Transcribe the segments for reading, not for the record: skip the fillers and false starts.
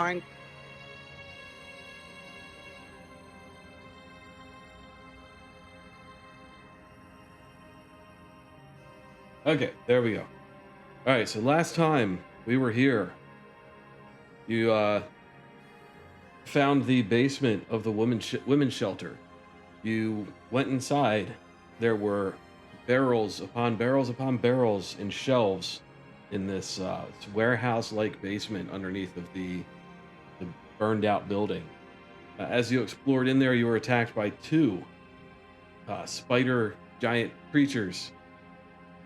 find. Okay, there we go. All right, so last time we were here, you found the basement of the women's shelter. You went inside. There were barrels upon barrels upon barrels and shelves in this warehouse-like basement underneath of the burned-out building. As you explored in there, you were attacked by two spider giant creatures.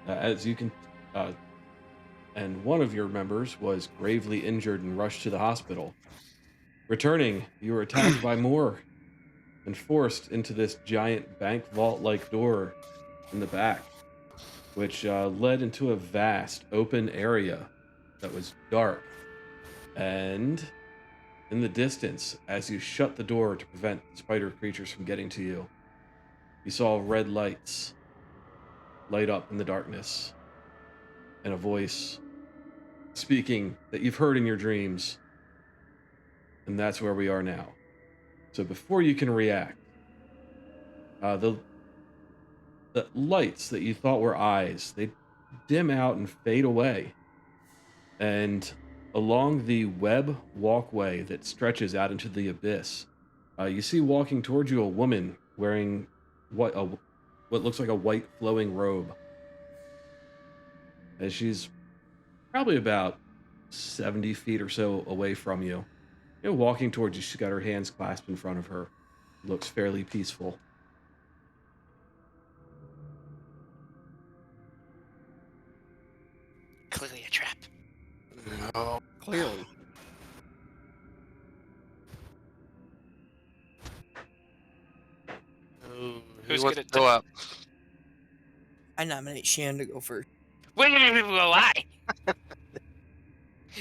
As you can, uh, and one of your members was gravely injured and rushed to the hospital. Returning, you were attacked by more and forced into this giant bank vault like door in the back, which led into a vast open area that was dark. And in the distance, as you shut the door to prevent the spider creatures from getting to you, you saw red lights light up in the darkness and a voice speaking that you've heard in your dreams. And that's where we are now. So before you can react, the lights that you thought were eyes, they dim out and fade away. And along the web walkway that stretches out into the abyss, you see walking towards you a woman wearing what looks like a white flowing robe. As she's probably about 70 feet or so away from you. Walking towards you, she's got her hands clasped in front of her. Looks fairly peaceful. Clearly a trap. No. Clearly. Ooh, Who's who wants gonna to go up? I nominate Shan to go first. Wait, why?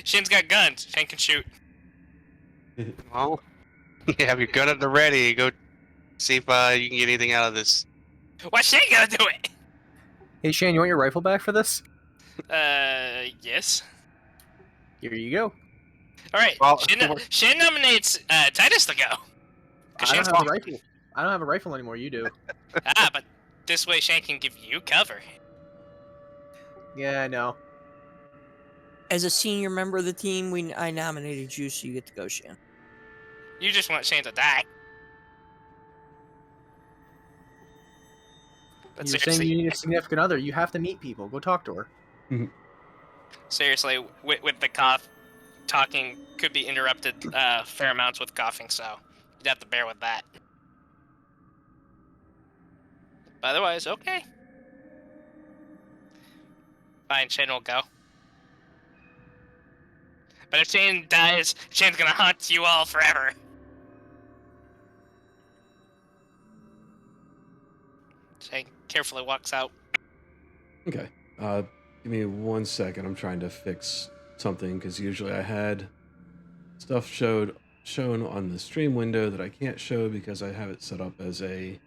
Shin's got guns. Shin can shoot. Well, you have your gun at the ready. Go see if you can get anything out of this. Why Shin gonna do it? Hey Shane, you want your rifle back for this? Yes. Here you go. All right. Well, Shin nominates Titus to go. I don't have a rifle. I don't have a rifle anymore. You do. But this way Shin can give you cover. Yeah, I know. As a senior member of the team, I nominated you, so you get to go, Shan. You just want Shin to die. But You're saying seriously, you need a significant other. You have to meet people. Go talk to her. seriously, with the talking could be interrupted fair amounts with coughing, so you'd have to bear with that. But otherwise, okay. Fine, Shane will go. But if Shane dies, Shane's gonna haunt you all forever. Shane carefully walks out. Okay. Give me 1 second. I'm trying to fix something because usually I had stuff shown on the stream window that I can't show because I have it set up as a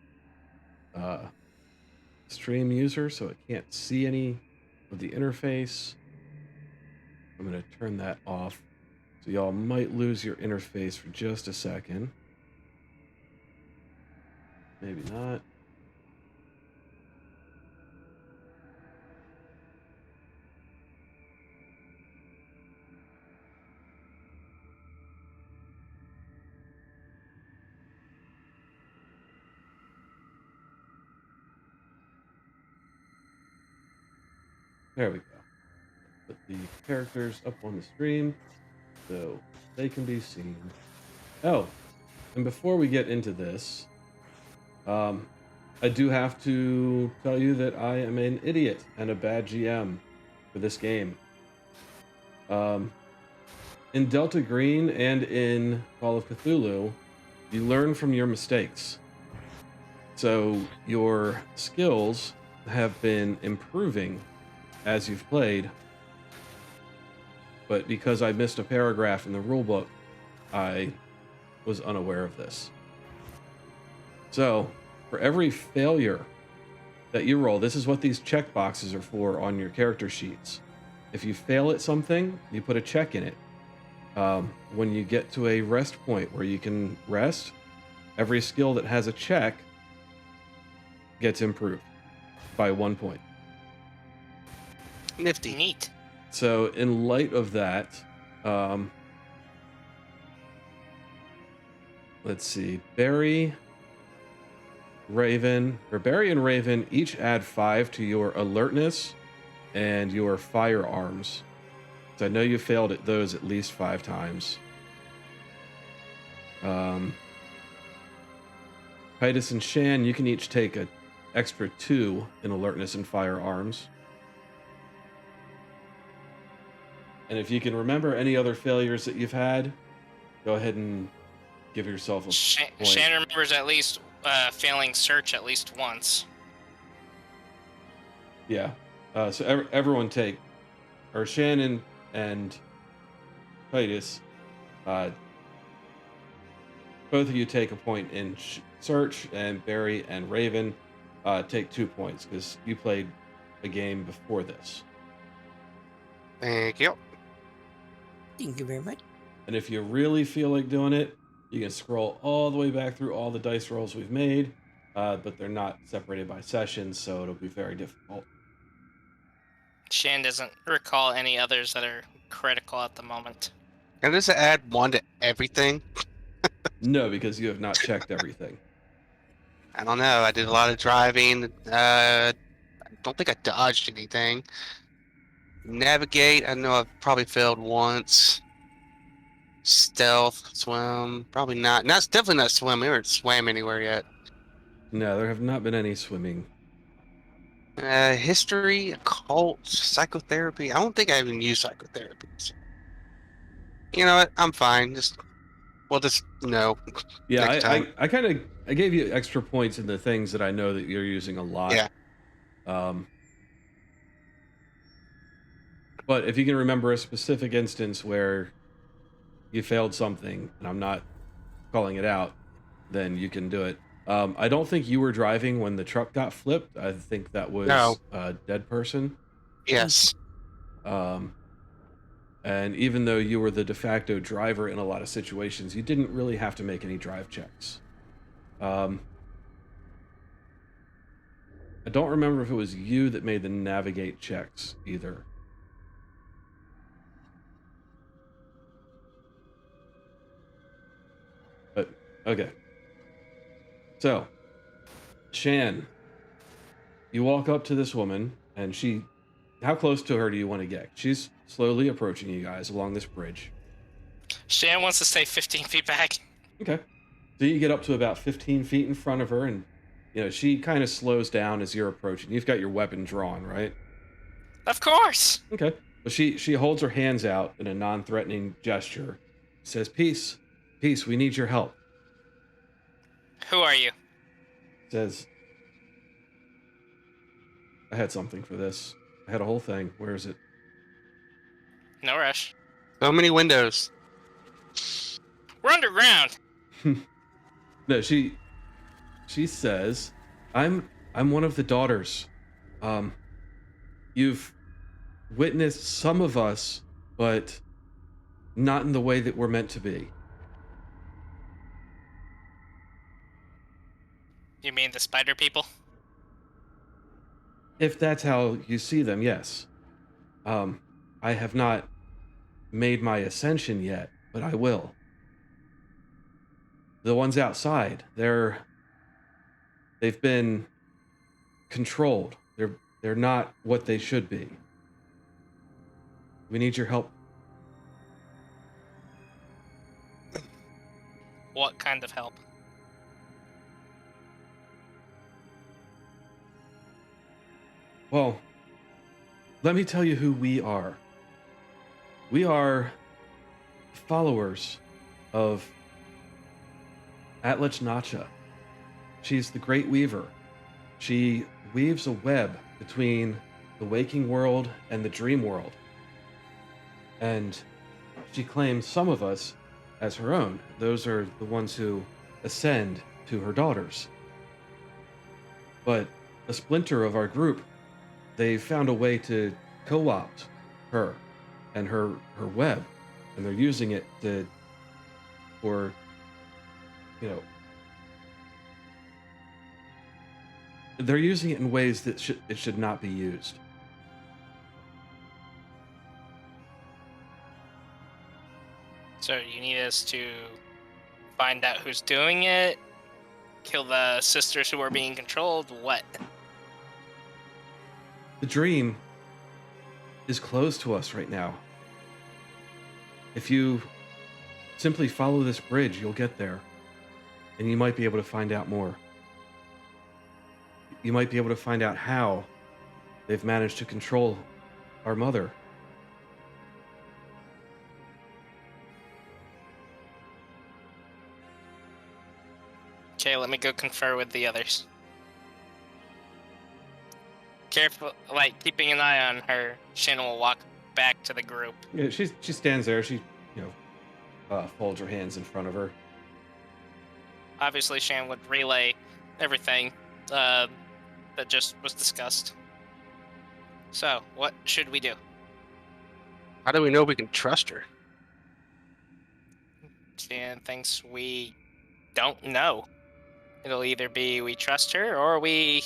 stream user, so it can't see any of the interface. I'm going to turn that off. So y'all might lose your interface for just a second. Maybe not. There we go. Put the characters up on the stream so they can be seen. Oh, and before we get into this, I do have to tell you that I am an idiot and a bad GM for this game. In Delta Green and in Call of Cthulhu, you learn from your mistakes. So your skills have been improving as you've played, but because I missed a paragraph in the rulebook, I was unaware of this. So, for every failure that you roll, this is what these check boxes are for on your character sheets. If you fail at something, you put a check in it. When you get to a rest point where you can rest, every skill that has a check gets improved by 1 point. Nifty. Neat. So in light of that, let's see, Barry and Raven each add 5 to your alertness and your firearms. So I know you failed at those at least 5 times. Titus and Shan, you can each take an extra 2 in alertness and firearms. And if you can remember any other failures that you've had, go ahead and give yourself a point. Shan remembers at least failing search at least once. Yeah. So everyone take, or Shannon and Titus, both of you take a point in search, and Barry and Raven take 2 points because you played a game before this. Thank you. Thank you very much. And if you really feel like doing it, you can scroll all the way back through all the dice rolls we've made, but they're not separated by sessions, so it'll be very difficult. Shan doesn't recall any others that are critical at the moment. Can I just add 1 to everything? No, because you have not checked everything. I don't know. I did a lot of driving. I don't think I dodged anything. Navigate, I know I've probably failed once. Stealth, swim, probably not. Definitely not swim. We haven't swam anywhere yet. No, there have not been any swimming. History, occult, psychotherapy. I don't think I even use psychotherapy. So. You know what? I'm fine. We'll just no. Yeah, next time. I gave you extra points in the things that I know that you're using a lot. Yeah. But if you can remember a specific instance where you failed something, and I'm not calling it out, then you can do it. I don't think you were driving when the truck got flipped. I think that was a dead person. Yes. And even though you were the de facto driver in a lot of situations, you didn't really have to make any drive checks. I don't remember if it was you that made the navigate checks either. But, okay. So, Shan, you walk up to this woman, and how close to her do you want to get? She's slowly approaching you guys along this bridge. Shan wants to stay 15 feet back. Okay. So you get up to about 15 feet in front of her, and she kind of slows down as you're approaching. You've got your weapon drawn, right? Of course. Okay. Well, she holds her hands out in a non-threatening gesture. Says, "Peace, peace. We need your help." Who are you? Says, "I had something for this. I had a whole thing. Where is it?" No rush. So many windows. We're underground. No, she says, I'm one of the daughters. You've witnessed some of us, but not in the way that we're meant to be." You mean the spider people? If that's how you see them, yes. I have not made my ascension yet, but I will. The ones outside, they've been controlled. They're not what they should be. We need your help. What kind of help? Well, let me tell you who we are. We are followers of Atlich Nacha. She's the Great Weaver. She weaves a web between the waking world and the dream world. And she claims some of us as her own. Those are the ones who ascend to her daughters. But a splinter of our group, they found a way to co-opt her and her web. and they're using it for, you know, they're using it in ways that it should not be used. So you need us to find out who's doing it, kill the sisters who are being controlled, what? The dream is closed to us right now. If you simply follow this bridge, you'll get there, and you might be able to find out more. You might be able to find out how they've managed to control our mother. Okay, let me go confer with the others. Careful, like, keeping an eye on her. Shannon will walk back to the group. Yeah, she stands there. She, folds her hands in front of her. Obviously, Shannon would relay everything that just was discussed. So, what should we do? How do we know we can trust her? Shannon thinks we don't know. It'll either be we trust her or we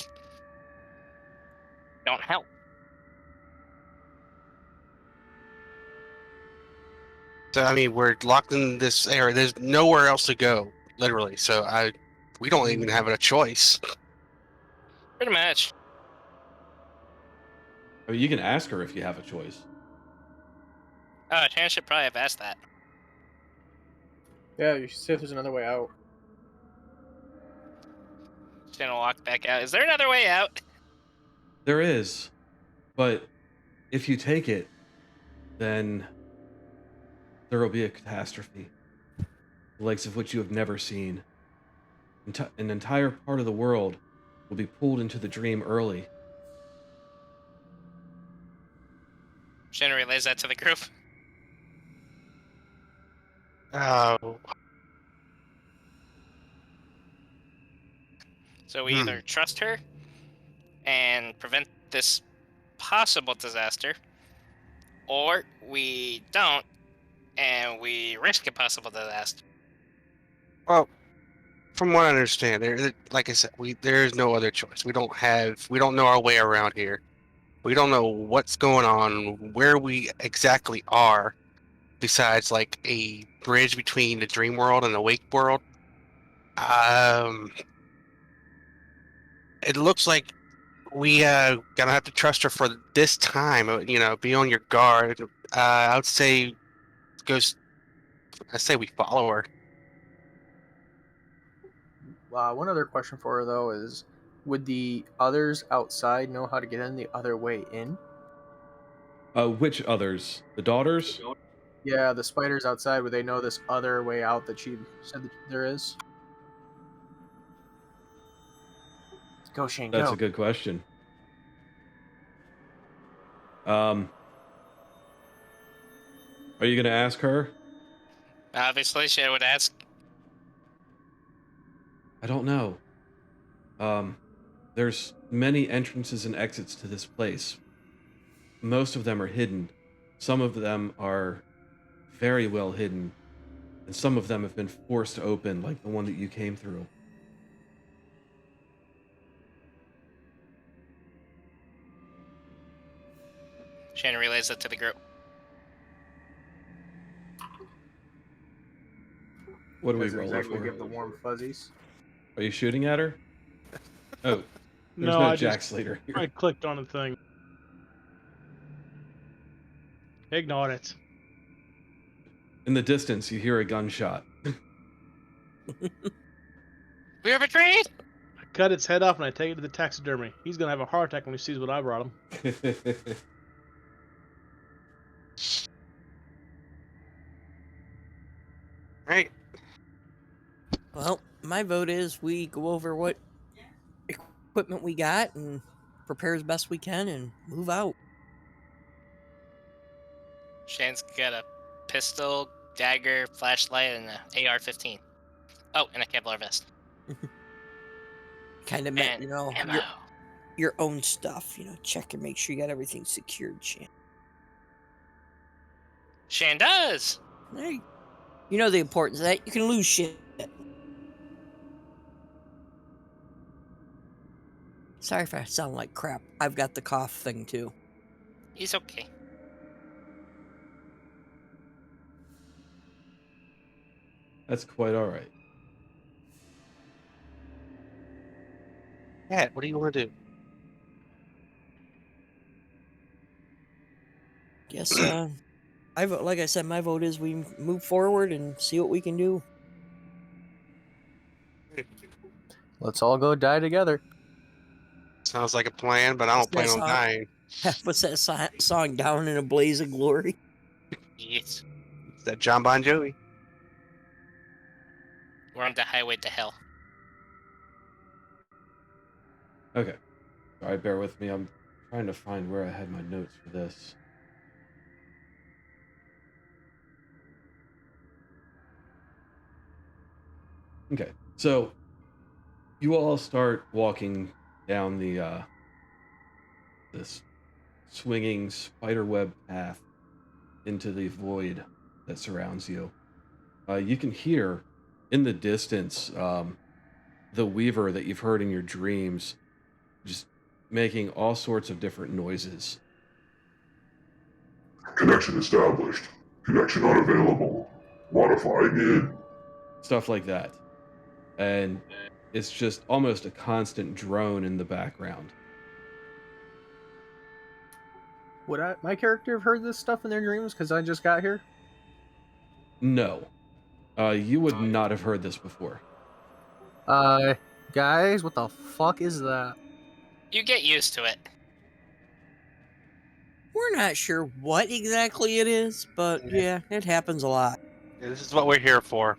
don't help. So I mean, we're locked in this area. There's nowhere else to go, literally. So we don't even have a choice. Pretty much. I mean, you can ask her if you have a choice. Oh, Shannon should probably have asked that. Yeah, you should see if there's another way out. Shannon will walk back out. Is there another way out? There is, but if you take it, then there will be a catastrophe, the likes of which you have never seen. An entire part of the world will be pulled into the dream early. Shannon relays that to the group. Oh, So we either trust her and prevent this possible disaster, or we don't and we risk a possible disaster. well, from what I understand, like I said, there is no other choice. We don't know our way around here. We don't know what's going on, where we exactly are, besides like a bridge between the dream world and the wake world. It looks like we gonna have to trust her for this time. Be on your guard. I would say I say we follow her. One other question for her though is, would the others outside know how to get in the other way in? Which others? The daughters? Yeah, the spiders outside, would they know this other way out that she said that there is? Go, Shane, That's go. a good question. Are you going to ask her? Obviously, Shannon would ask. I don't know. There's many entrances and exits to this place. Most of them are hidden. Some of them are very well hidden. And some of them have been forced open, like the one that you came through. Shannon relays that to the group. What do we Doesn't roll exactly for? give the warm fuzzies. Are you shooting at her? Oh, there's No, no I Jack just Slater here. I clicked on the thing. Ignore it. In the distance, you hear a gunshot. We are betrayed! I cut its head off and I take it to the taxidermy. He's gonna have a heart attack when he sees what I brought him. Right? Well, my vote is we go over what equipment we got and prepare as best we can and move out. Shannon's got a pistol, dagger, flashlight, and an AR-15. Oh, and a Kevlar vest. Kind of meant, And ammo. your own stuff. Check and make sure you got everything secured, Shan. Shan does! Hey, you know the importance of that. You can lose shit. Sorry if I sound like crap. I've got the cough thing too. He's okay. That's quite all right. Cat, what do you want to do? Guess like I said, my vote is we move forward and see what we can do. Let's all go die together. Sounds like a plan, but I don't plan What's on that dying. What's that song? Down in a Blaze of Glory. Yes. It's that John Bon Jovi. We're on the highway to hell. Okay. All right, bear with me. I'm trying to find where I had my notes for this. Okay, so you all start walking down the this swinging spiderweb path into the void that surrounds you. You can hear in the distance the weaver that you've heard in your dreams just making all sorts of different noises. Connection established. Connection unavailable. Modify again. Stuff like that. And it's just almost a constant drone in the background. Would my character have heard this stuff in their dreams because I just got here? No. You would not have heard this before. Guys, what the fuck is that? You get used to it. We're not sure what exactly it is, but yeah, it happens a lot. Yeah, this is what we're here for.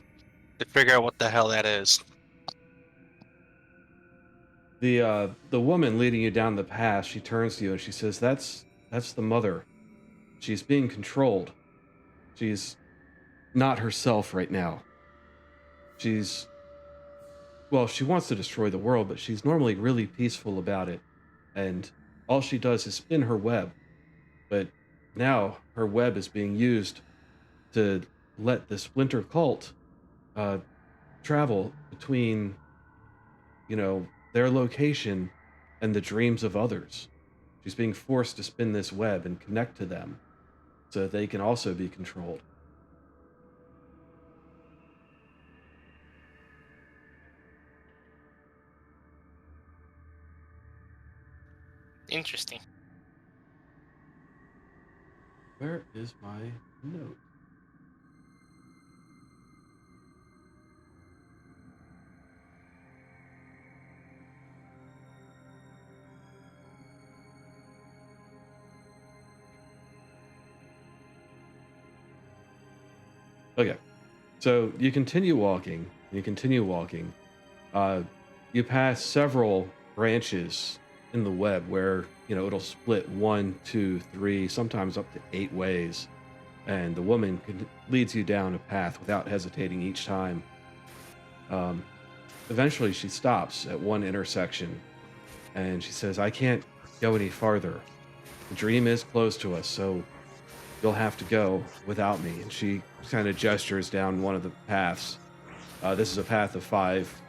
To figure out what the hell that is. The woman leading you down the path, she turns to you and she says, That's the mother. She's being controlled. She's not herself right now. She wants to destroy the world, but she's normally really peaceful about it. And all she does is spin her web. But now her web is being used to let the splinter cult travel between, their location and the dreams of others. She's being forced to spin this web and connect to them so that they can also be controlled. Interesting. Where is my note? Okay, so you continue walking. You pass several branches in the web where, it'll split 1, 2, 3, sometimes up to 8 ways. And the woman leads you down a path without hesitating each time. Eventually, she stops at one intersection and she says, I can't go any farther. The dream is close to us, so you'll have to go without me. And she kind of gestures down one of the paths. This is a path of 5,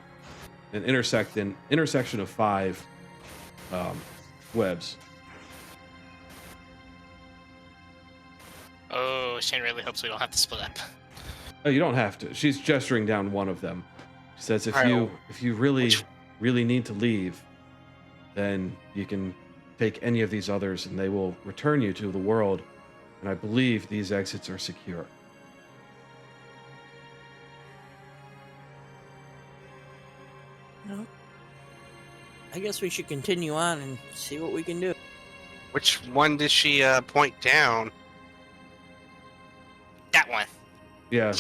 an intersection of 5 webs. Oh, Shane really hopes we don't have to split up. Oh, you don't have to. She's gesturing down one of them. She says, if Alright, you really need to leave, then you can take any of these others and they will return you to the world. And I believe these exits are secure. No. I guess we should continue on and see what we can do. Which one did she point down? That one. Yeah.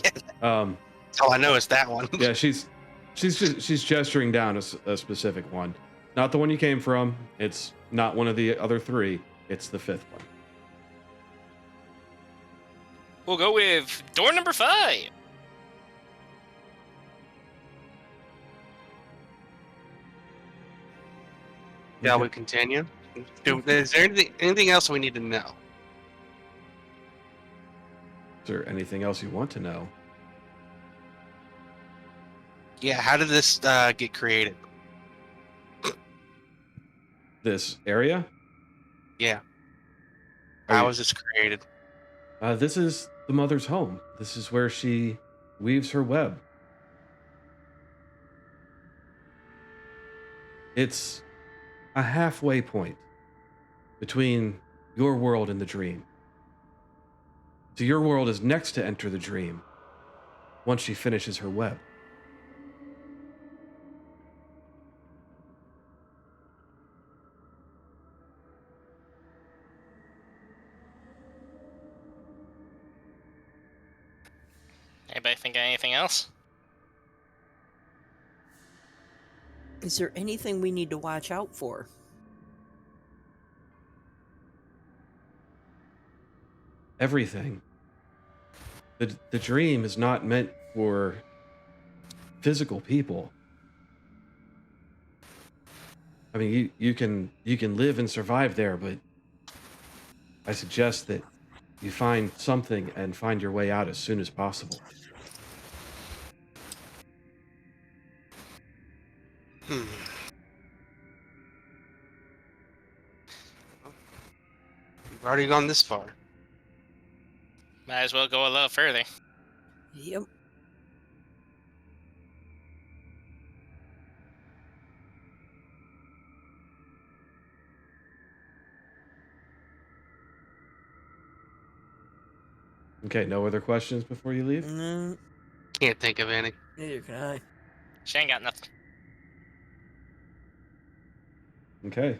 That's all I know is that one. Yeah, she's gesturing down a specific one. Not the one you came from. It's not one of the other 3. It's the 5th one. We'll go with door number 5. Shall we continue? Is there anything else we need to know? Is there anything else you want to know? Yeah, how did this get created? This area? Yeah, Are how you- was this created? This is the mother's home. This is where she weaves her web. It's a halfway point between your world and the dream. So your world is next to enter the dream once she finishes her web. Anybody think of anything else? Is there anything we need to watch out for? Everything. The dream is not meant for physical people. I mean, you can live and survive there, but I suggest that you find something and find your way out as soon as possible. Hmm. We've already gone this far. Might as well go a little further. Yep. Okay, no other questions before you leave? Mm, Can't think of any. neither can I. She ain't got nothing. Okay.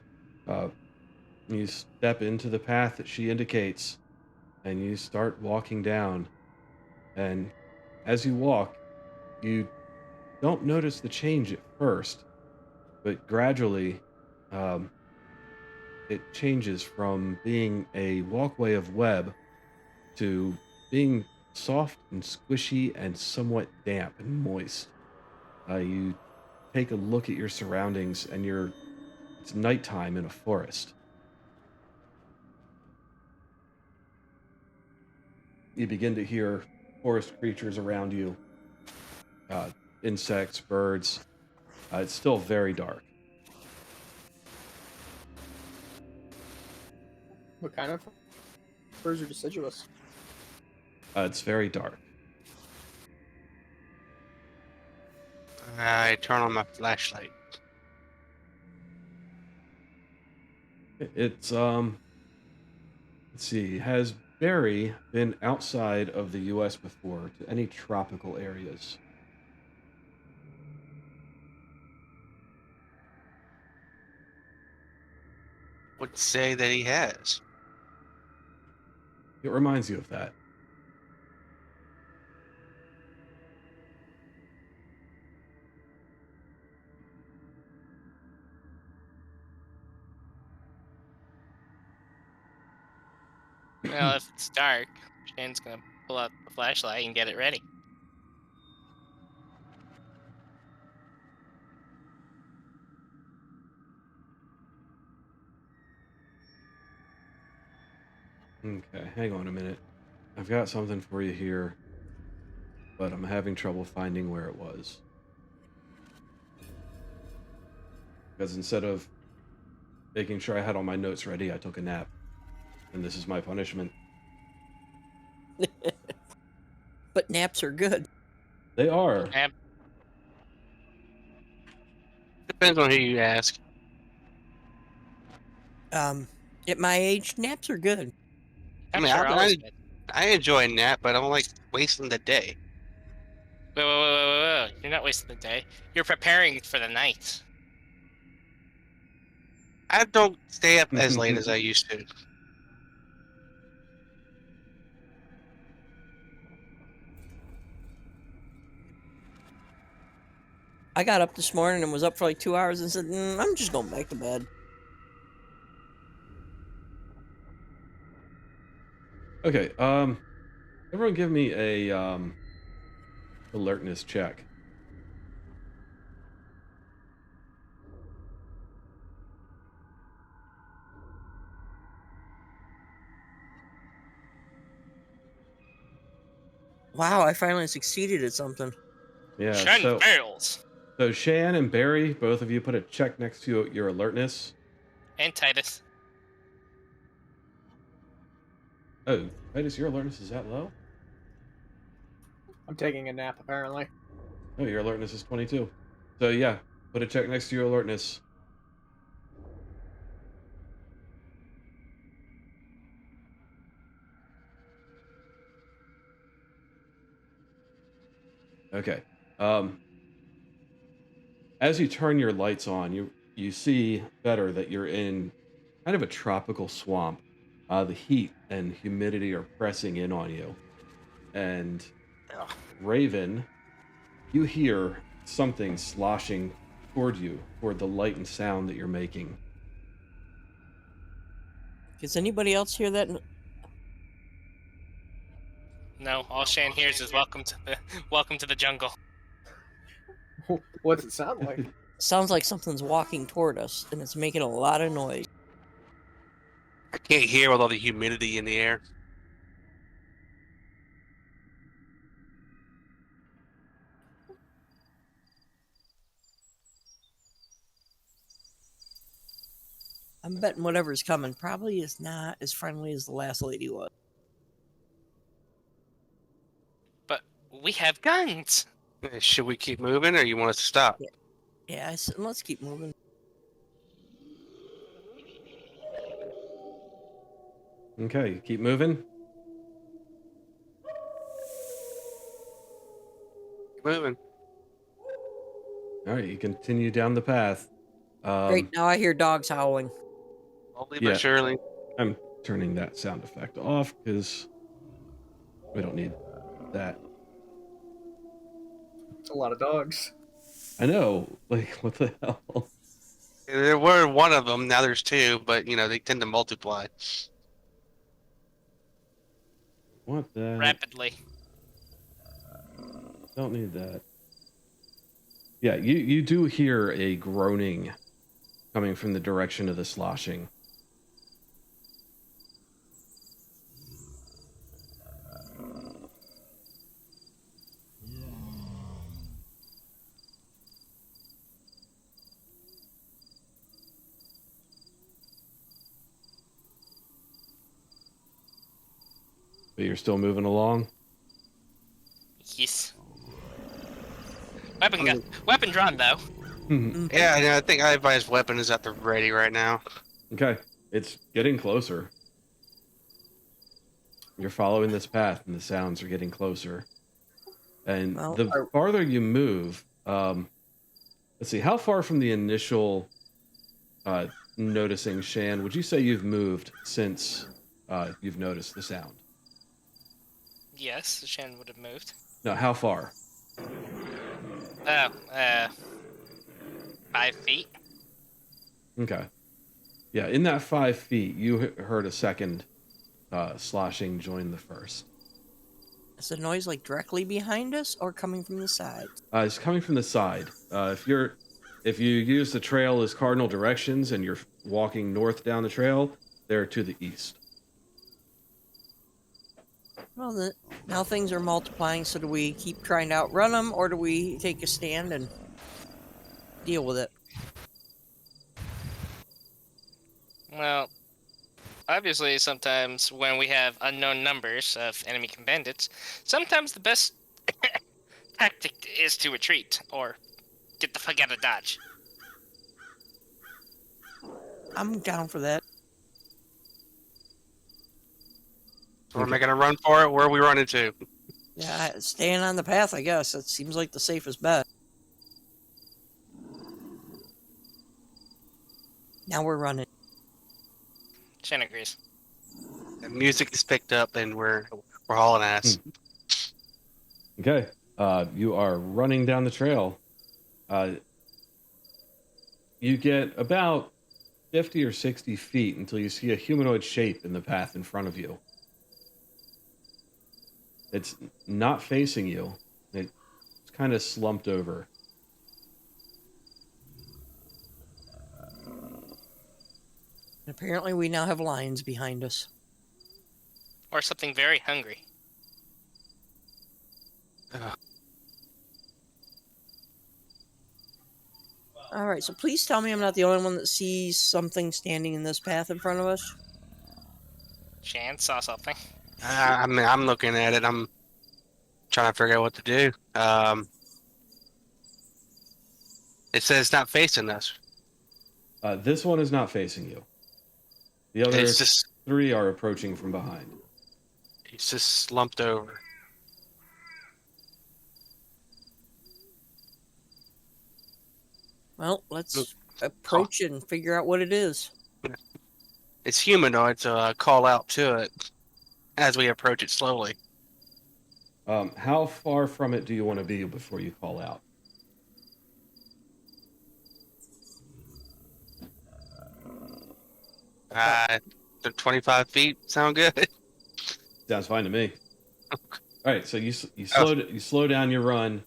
You step into the path that she indicates and you start walking down. And as you walk, you don't notice the change at first, but gradually um, it changes from being a walkway of web to being soft and squishy and somewhat damp and moist. You take a look at your surroundings and it's nighttime in a forest. You begin to hear forest creatures around you, uh, insects, birds. It's still very dark. What kind of birds are deciduous? It's very dark. I turn on my flashlight. It's let's see, has Barry been outside of the US before to any tropical areas? Would say that he has. It reminds you of that. Well, if it's dark, Shane's gonna pull out the flashlight and get it ready. Okay, hang on a minute. I've got something for you here, but I'm having trouble finding where it was. Because instead of making sure I had all my notes ready, I took a nap. And this is my punishment. But naps are good. They are. Yep. Depends on who you ask. At my age, naps are good. I mean, Naps are always good. I enjoy a nap, but I don't like wasting the day. Whoa. You're not wasting the day. You're preparing for the night. I don't stay up as late as I used to. I got up this morning and was up for like 2 hours and said, I'm just going back to bed. Okay, everyone give me a alertness check. Wow, I finally succeeded at something. Yeah. Shen barrels. So Shan and Barry, both of you put a check next to your alertness. And Titus. Oh, Titus, your alertness is that low? I'm taking a nap apparently. Oh, your alertness is 22. So yeah, put a check next to your alertness. Okay. As you turn your lights on, you see better that you're in kind of a tropical swamp. The heat and humidity are pressing in on you. And Ugh. Raven, you hear something sloshing toward you, toward the light and sound that you're making. Does anybody else hear that? No, all Shan hears is welcome to the jungle. What does it sound like? Sounds like something's walking toward us, and it's making a lot of noise. I can't hear with all the humidity in the air. I'm betting whatever's coming probably is not as friendly as the last lady was. But we have guns. Should we keep moving, or you want us to stop? Yeah, I said, let's keep moving. Okay, keep moving. Keep moving. All right, you continue down the path. Great, now I hear dogs howling. Slowly Yeah. but surely. I'm turning that sound effect off because we don't need that. It's a lot of dogs. I know, like, what the hell? There were one of them. Now there's two, but they tend to multiply. What the? Rapidly. Don't need that. Yeah, you do hear a groaning coming from the direction of the sloshing. But you're still moving along? Yes. Weapon drawn though. Yeah, I think I advise weapon is at the ready right now. Okay, it's getting closer. You're following this path, and the sounds are getting closer. And Well, the farther you move, let's see, how far from the initial noticing, Shan, would you say you've moved since you've noticed the sound? Yes, Shan would have moved. No, how far? Oh, 5 feet. Okay. Yeah, in that 5 feet, you heard a second sloshing join the first. Is the noise like directly behind us or coming from the side? It's coming from the side. If you use the trail as cardinal directions and you're walking north down the trail, they're to the east. Well, now things are multiplying, so do we keep trying to outrun them, or do we take a stand and deal with it? Well, obviously, sometimes when we have unknown numbers of enemy bandits, sometimes the best tactic is to retreat or get the fuck out of Dodge. I'm down for that. We're making a run for it. Where are we running to? Yeah, staying on the path, I guess. That seems like the safest bet. Now we're running. Shan agrees. The music is picked up, and we're hauling ass. Okay. You are running down the trail. You get about 50 or 60 feet until you see a humanoid shape in the path in front of you. It's not facing you. It's kind of slumped over. Apparently, we now have lions behind us. Or something very hungry. All right, so please tell me I'm not the only one that sees something standing in this path in front of us. Shan saw something. I mean, I'm looking at it. I'm trying to figure out what to do. It says it's not facing us. This one is not facing you. The other It's just 3 are approaching from behind. it's just slumped over. Well, let's approach it and figure out what it is. It's humanoid, so call out to it as we approach it slowly. How far from it do you want to be before you call out? The 25 feet sound good? Sounds fine to me. All right, so you slow down your run.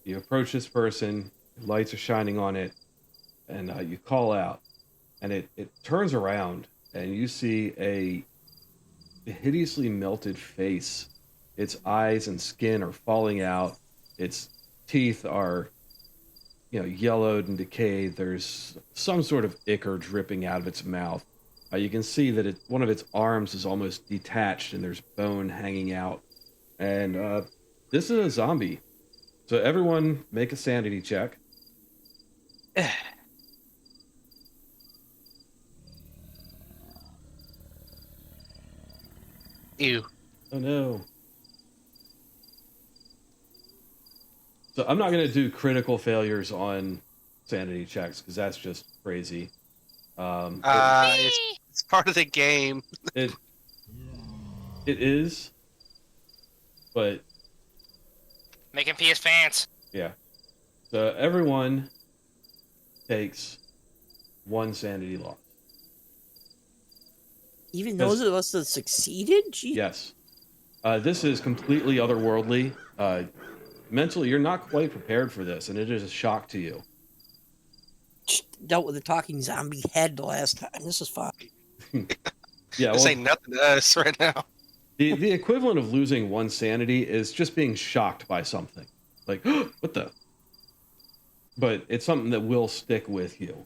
You approach this person. Lights are shining on it, and you call out, and it turns around, and you see a hideously melted face. Its eyes and skin are falling out. Its teeth are, yellowed and decayed. There's some sort of ichor dripping out of its mouth. You can see that one of its arms is almost detached, and there's bone hanging out. And this is a zombie. So everyone, make a sanity check. Ew. Oh no. So I'm not going to do critical failures on sanity checks because that's just crazy. It's part of the game. It is, but Making PS fans. yeah. So everyone takes 1 sanity loss. Even those of us that succeeded? Gee. Yes. This is completely otherworldly. Mentally, you're not quite prepared for this, and it is a shock to you. Dealt with a talking zombie head the last time. This is fun. Yeah, This ain't nothing to us right now. the equivalent of losing 1 sanity is just being shocked by something. Like, what the? But it's something that will stick with you.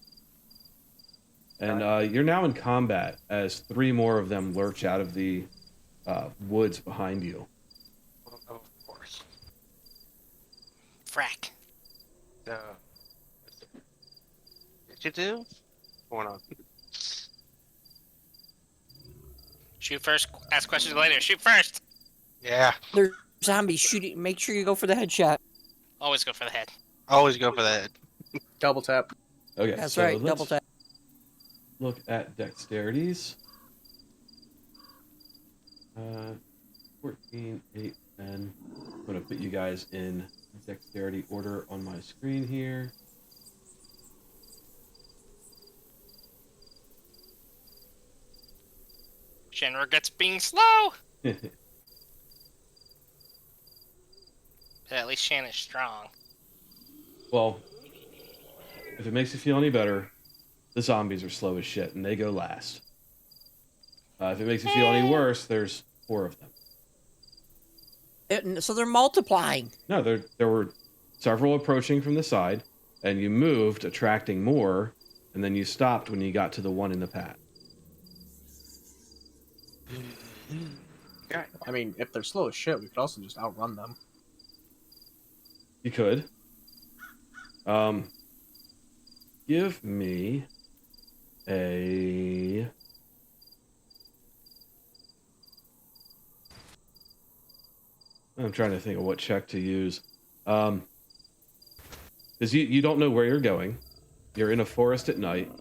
And you're now in combat as 3 more of them lurch out of the woods behind you. Of course. Frack. So, what you do? What's going on? Shoot first, ask questions later. Shoot first. Yeah, They're zombies shooting. Make sure you go for the headshot. Always go for the head. always go for that. Double tap. Okay, That's so right. let's Double tap. look at dexterities. 14, 8, 10. I'm going to put you guys in dexterity order on my screen here. Shen regrets being slow. But at least Shan is strong. Well, if it makes you feel any better, the zombies are slow as shit, and they go last. If it makes you feel any worse, there's 4 of them. So they're multiplying. No, there were several approaching from the side, and you moved, attracting more, and then you stopped when you got to the one in the path. I mean, if they're slow as shit, we could also just outrun them. You could. Give me a... I'm trying to think of what check to use. Because you don't know where you're going. You're in a forest at night.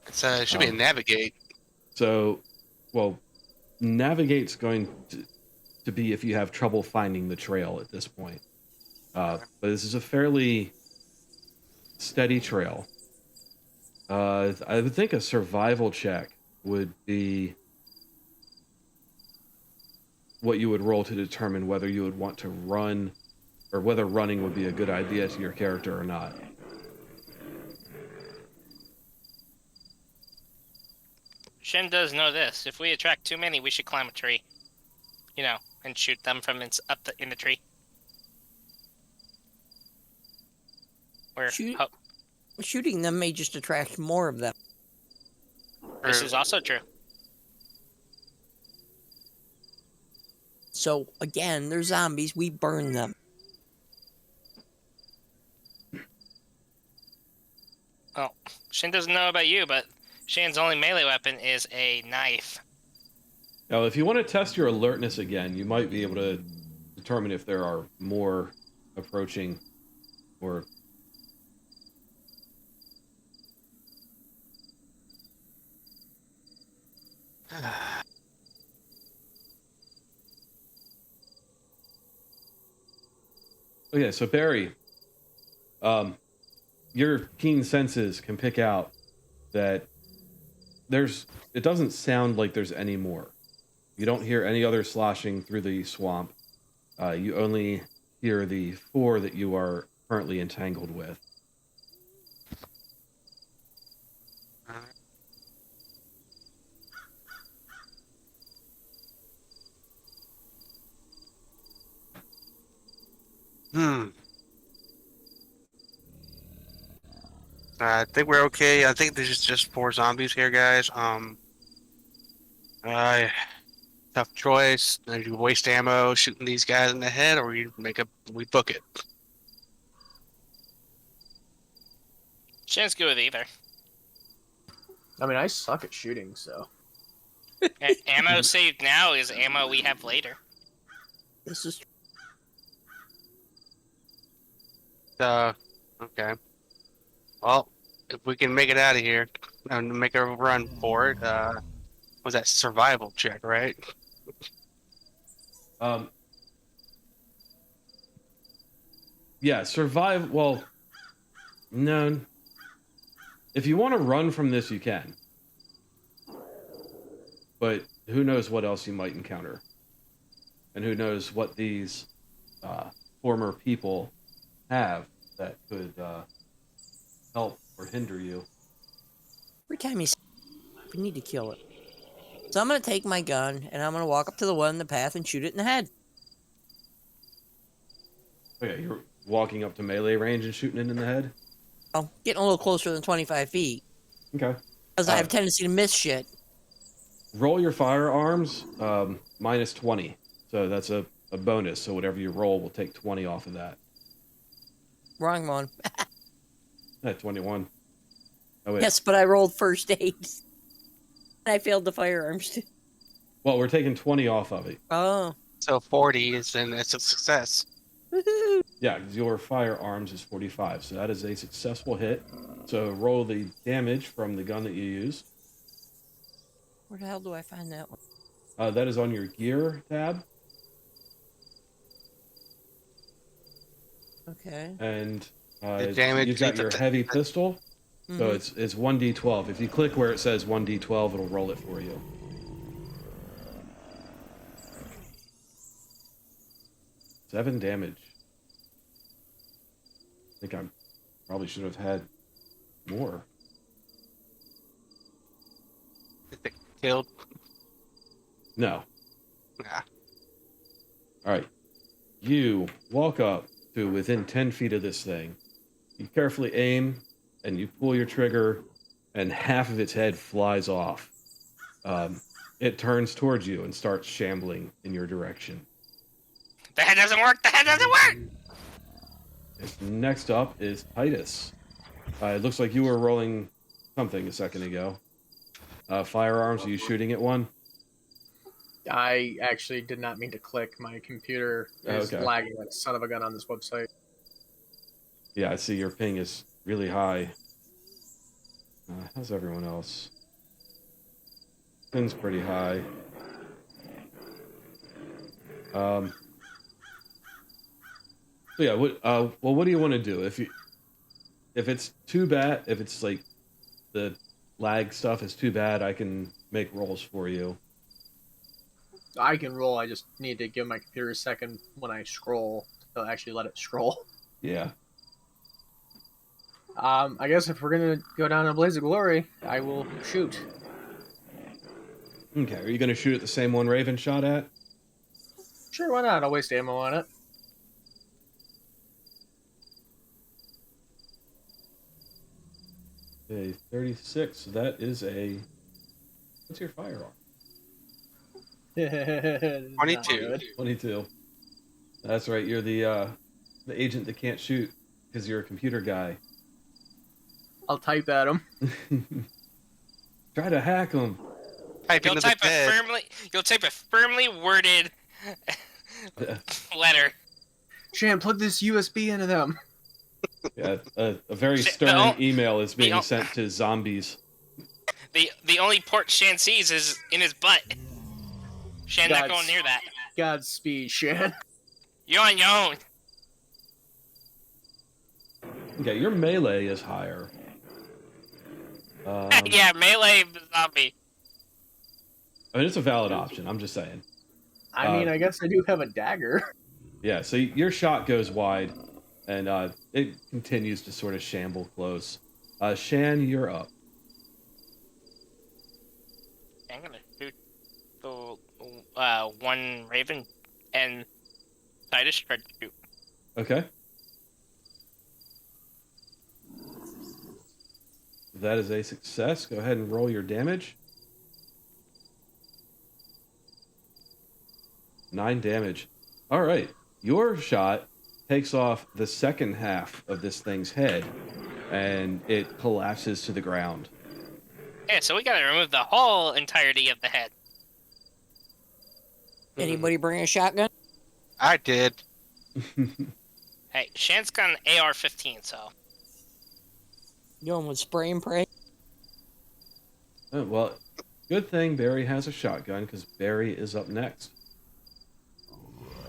It should be a navigate. So, well, navigate's going to be if you have trouble finding the trail at this point. But this is a fairly steady trail. I would think a survival check would be what you would roll to determine whether you would want to run or whether running would be a good idea to your character or not. Shen does know this. If we attract too many, we should climb a tree. And shoot them from in the tree. We're Shoot. ho- Shooting them may just attract more of them. this Or- is also true. So again, they're zombies. We burn them. Shin doesn't know about you, but Shan's only melee weapon is a knife. Now, if you want to test your alertness again, you might be able to determine if there are more approaching or... Okay, so Barry, your keen senses can pick out that it doesn't sound like there's any more. You don't hear any other sloshing through the swamp. You only hear the 4 that you are currently entangled with. Hmm. I think we're okay. I think there's just 4 zombies here, guys. Tough choice. Do you waste ammo shooting these guys in the head, or we book it? Shan's good with either. I mean, I suck at shooting, so. Ammo saved now is ammo we have later. This is Okay. Well, if we can make it out of here and make a run for it, was that survival check, right? Yeah, survive. Well, no. If you want to run from this, you can. But who knows what else you might encounter. And who knows what these former people have that could help or hinder you. every time you. We need to kill it. So I'm gonna take my gun and I'm gonna walk up to the one in the path and shoot it in the head. Okay, you're walking up to melee range and shooting it in the head? Oh, getting a little closer than 25 feet. Okay. Because I have a tendency to miss shit. Roll your firearms, minus 20. So that's a bonus. So whatever you roll will take 20 off of that. Wrong one. 21. Oh, wait. Yes, but I rolled first aid. And I failed the firearms too. Well, we're taking 20 off of it. Oh. So 40 is then it's a success. Woohoo. Yeah, 'cause your firearms is 45. So that is a successful hit. So roll the damage from the gun that you used. Where the hell do I find that one? That is on your gear tab. Okay. And The damage you've got beat the your t- heavy pistol. So Mhm. it's 1d12. If you click where it says 1d12, it'll roll it for you. Seven damage. I think I probably should have had more. Killed. No. Nah. Alright. You walk up to within 10 feet of this thing. You carefully aim, and you pull your trigger, and half of its head flies off. It turns towards you and starts shambling in your direction. The head doesn't work! The head doesn't work! Next up is Titus. It looks like you were rolling something a second ago. Firearms, are you shooting at one? I actually did not mean to click. My computer is Okay. lagging like a son of a gun on this website. Yeah, I see your ping is really high. How's everyone else? Ping's pretty high. So yeah, what do you want to do? If it's too bad, if it's like the lag stuff is too bad, I can make rolls for you. I can roll. I just need to give my computer a second when I scroll to actually let it scroll. Yeah. I guess if we're gonna go down a blaze of glory, I will shoot. Okay, are you going to shoot at the same one Raven shot at? Sure, why not? I'll waste ammo on it. a 36. So that is a. What's your firearm? 22. 22. That's right. You're the agent that can't shoot because you're a computer guy. I'll type at him. Try to hack him. Type into the bed. You'll type a firmly worded letter. Shan, plug this USB into them. Yeah, a very Shit, stern no. email is being No. sent to zombies. The only port Shan sees is in his butt. Shan not going near that. Godspeed, Shan. You're on your own. Okay, your melee is higher. Yeah, melee zombie. I mean, it's a valid option. I'm just saying. I mean, I guess I do have a dagger. Yeah, so your shot goes wide, and it continues to sort of shamble close. Shan, you're up. I'm gonna shoot the one raven and Titus tried to shoot. Okay. That is a success. Go ahead and roll your damage. 9 damage. All right. Your shot takes off the second half of this thing's head, and it collapses to the ground. Yeah, so we gotta remove the whole entirety of the head. Anybody bring a shotgun? I did. Hey, Shan's got an AR-15, so Going with spray and pray? Oh, well, good thing Barry has a shotgun, because Barry is up next.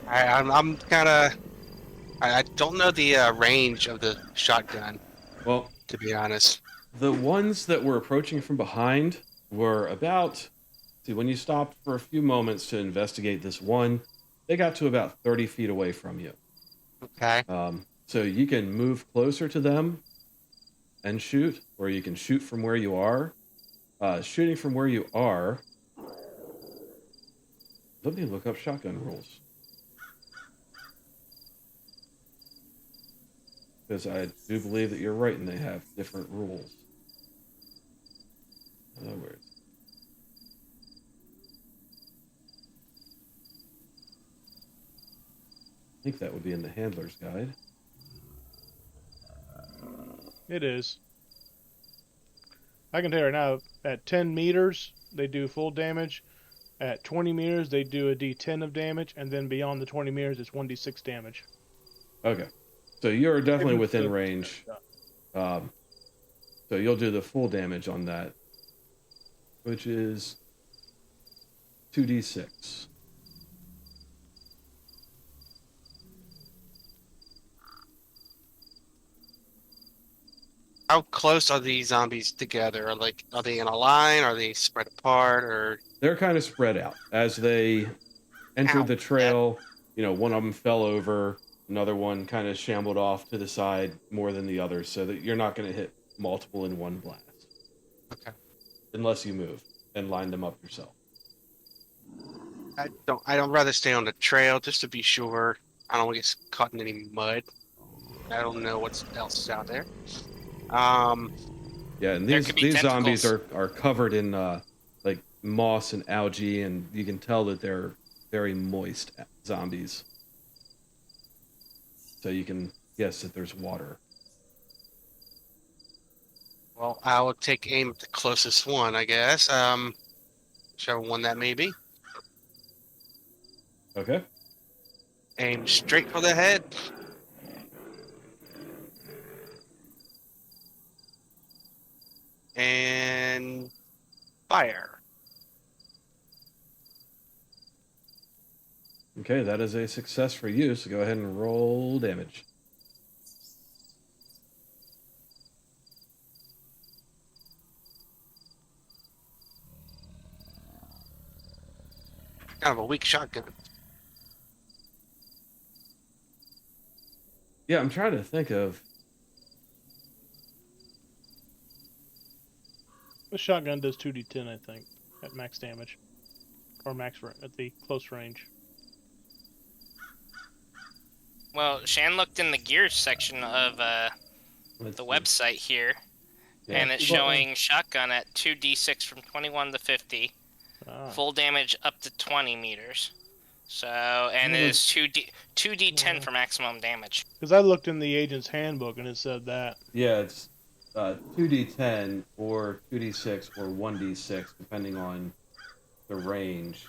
I'm kind of. I don't know the range of the shotgun, Well, to be honest. the ones that were approaching from behind were about. See, when you stopped for a few moments to investigate this one, they got to about 30 feet away from you. Okay. So you can move closer to them and shoot, or you can shoot from where you are. Shooting from where you are. Let me look up shotgun rules. Because I do believe that you're right, and they have different rules. Where is it? I think that would be in the handler's guide. It is. I can tell you right now, at 10 meters, they do full damage. At 20 meters, they do a D10 of damage, and then beyond the 20 meters, it's 1d6 damage. Okay. So you're definitely Maybe within the- range. So you'll do the full damage on that, which is 2d6. How close are these zombies together? Are they in a line? Are they spread apart? Or They're kind of spread out as they entered Ow. the trail. You know, one of them fell over, another one kind of shambled off to the side more than the others, so that you're not going to hit multiple in one blast. Okay. Unless you move and line them up yourself. I don't rather stay on the trail just to be sure. I don't want to get caught in any mud. I don't know what else is out there. Yeah, and There these could be zombies tentacles. are covered in like moss and algae, and you can tell that they're very moist zombies. So you can guess that there's water. Well, I will take aim at the closest one, I guess. Whichever one that may be. Okay. Aim straight for the head. And fire. Okay, that is a success for you, so go ahead and roll damage. Kind of a weak shotgun. Yeah, I'm trying to think of. The shotgun does 2d10, I think, at max damage. Or at the close range. Well, Shan looked in the gear section of Let's the see. website here, Yeah. And it's showing shotgun at 2d6 from 21 to 50. Ah. Full damage up to 20 meters. So, and it is 2d10 for maximum damage. Because I looked in the agent's handbook and it said that. Yeah, it's 2d10 or 2d6 or 1d6 depending on the range.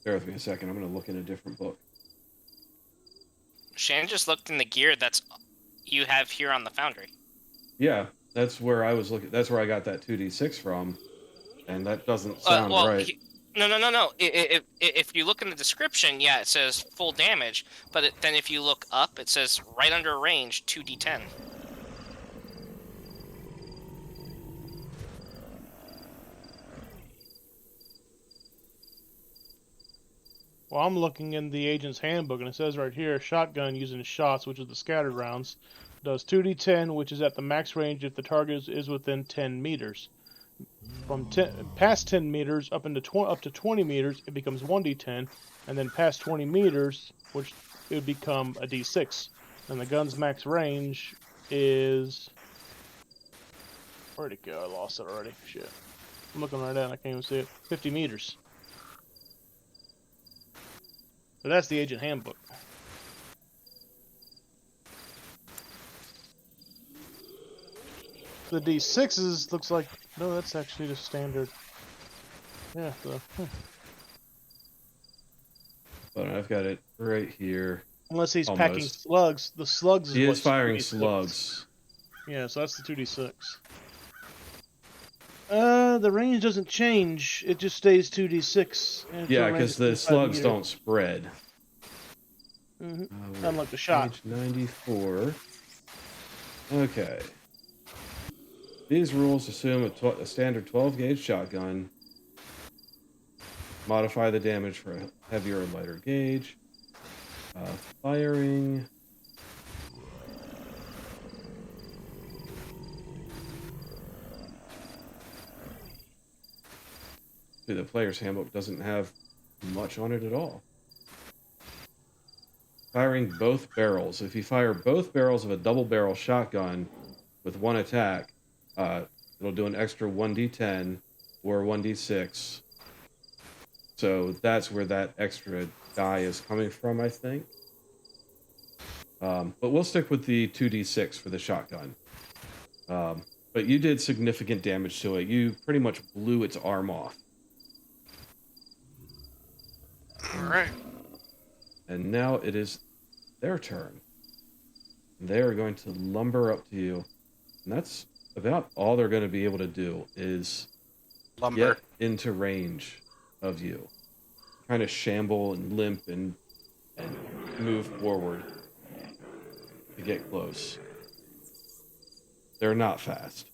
Bear with me a second. I'm going to look in a different book. Shan just looked in the gear that's you have here on the foundry. Yeah, that's where I was looking. That's where I got that 2d6 from, and that doesn't sound right. No. If you look in the description, yeah, it says full damage, but then if you look up, it says right under range 2d10. Well, I'm looking in the agent's handbook and it says right here, shotgun using shots, which is the scattered rounds, does 2d10, which is at the max range if the target is within 10 meters. From past 10 meters up to 20 meters, it becomes 1d10, and then past 20 meters, which it would become a d6. And the gun's max range is... Where'd it go? I lost it already. Shit. I'm looking right at it, I can't even see it. 50 meters. So that's the agent handbook. The D6s looks like... No, that's actually the standard. Yeah, so... But I've got it right here. Unless he's Almost. packing slugs. The slugs is He what's is firing 2d6. slugs. Yeah, so that's the 2d6. The range doesn't change. It just stays 2d6. Yeah, because the slugs don't spread. Mm-hmm. Unlike the shot. Page 94. Okay. These rules assume a standard 12-gauge shotgun. Modify the damage for a heavier or lighter gauge. Firing. See, the player's handbook doesn't have much on it at all. Firing both barrels. If you fire both barrels of a double barrel shotgun with one attack, it'll do an extra 1d10 or 1d6. So that's where that extra die is coming from, I think. But we'll stick with the 2d6 for the shotgun. But you did significant damage to it. You pretty much blew its arm off. All right. And now it is their turn. They are going to lumber up to you. And that's about all they're going to be able to do is Lumber. get into range of you. Kind of shamble and limp and move forward to get close. They're not fast.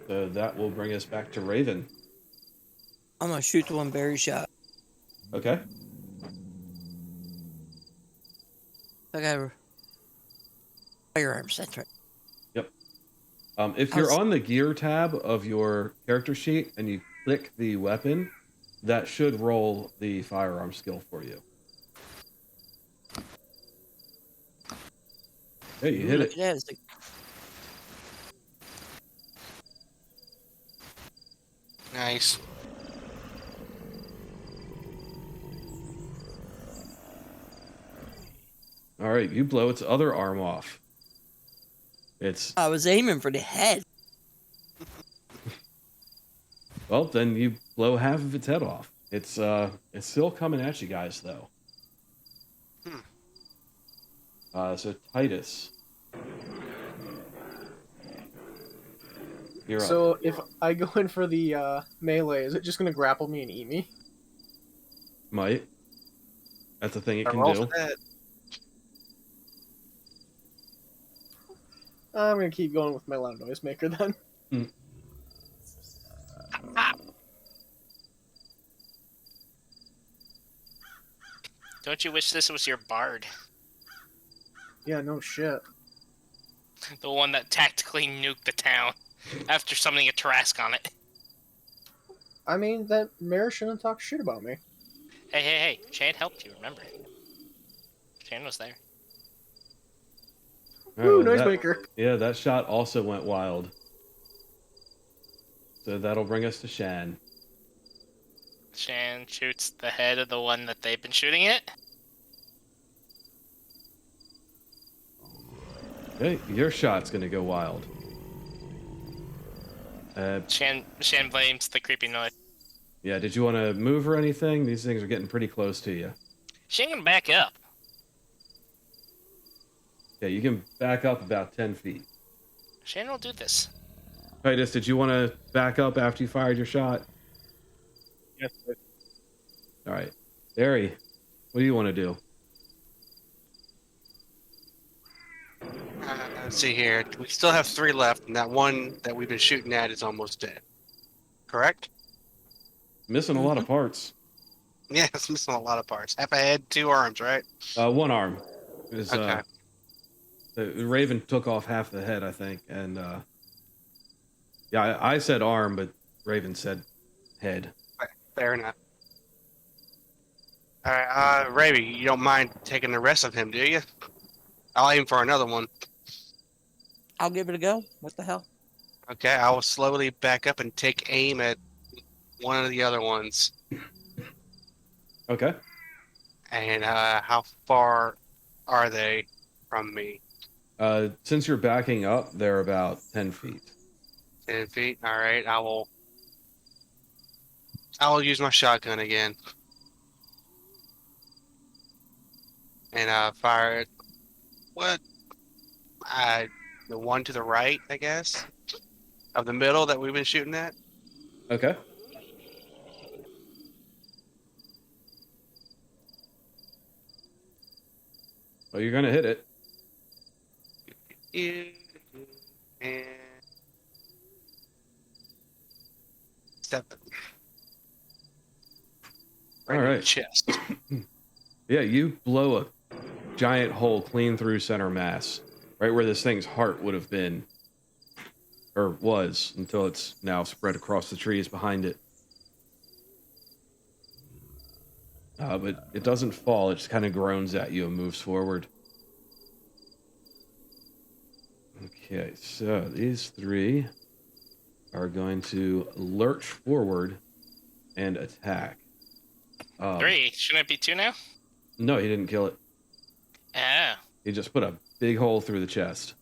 So that will bring us back to Raven. I'm gonna shoot the one berry shot. Okay. I got firearms. That's right. Yep. If you're on the gear tab of your character sheet and you click the weapon, that should roll the firearm skill for you. Hey, you hit it. Yeah, it's like, Nice. All right, you blow its other arm off. It's I was aiming for the head. well, then you blow half of its head off. It's still coming at you guys though. So Titus, you're up. So if I go in for the melee, is it just gonna grapple me and eat me? Might. That's a thing it can Roll do. for that. I'm gonna keep going with my loud noise maker then. Don't you wish this was your bard? Yeah, no shit. The one that tactically nuked the town after summoning a Tarrasque on it. I mean, that mayor shouldn't talk shit about me. Hey. Shane helped you, remember? Shane was there. All right, Woo, well, noisemaker. yeah, that shot also went wild. So that'll bring us to Shan. Shane shoots the head of the one that they've been shooting at. Hey, your shot's gonna go wild. Shane blames the creepy noise. Yeah, did you want to move or anything? These things are getting pretty close to you. Shane can back up. Yeah, you can back up about 10 feet. Shane will do this. Titus, did you want to back up after you fired your shot? Yes, sir. All right. Barry, what do you want to do? Let's see here. We still have 3 left, and that one that we've been shooting at is almost dead. Correct? Missing a lot of parts. Yeah, it's missing a lot of parts. Half a head, 2 arms, right? One arm. Is, Okay. the Raven took off half the head, I think, and yeah, I said arm, but Raven said head. Fair enough. All right, Ravi, you don't mind taking the rest of him, do you? I'll aim for another one. I'll give it a go. What the hell? Okay, I will slowly back up and take aim at one of the other ones. Okay. And how far are they from me? Since you're backing up, they're about 10 feet. 10 feet. All right, I will use my shotgun again. And fire it. What? The one to the right, I guess, of the middle that we've been shooting at. Okay. Well, you're gonna hit it. And step All in the right. chest. Yeah, you blow a giant hole clean through center mass, right where this thing's heart would have been, or was, until it's now spread across the trees behind it. But it doesn't fall, it just kind of groans at you and moves forward. Okay, so these 3 are going to lurch forward and attack. 3. Shouldn't it be 2 now? No, he didn't kill it. Oh. He just put a big hole through the chest.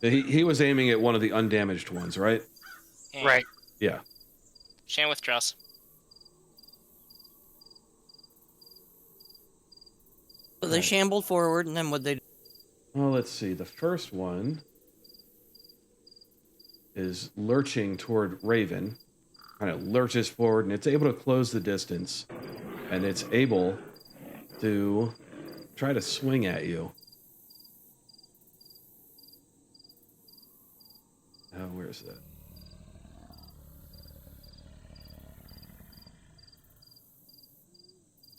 He was aiming at one of the undamaged ones, right? Yeah. Right. Yeah. Shane withdraws. So they Right. shambled forward, and then what they do? Well, let's see. The first one is lurching toward Raven. Kind of lurches forward, and it's able to close the distance. And it's able to try to swing at you. Where's that?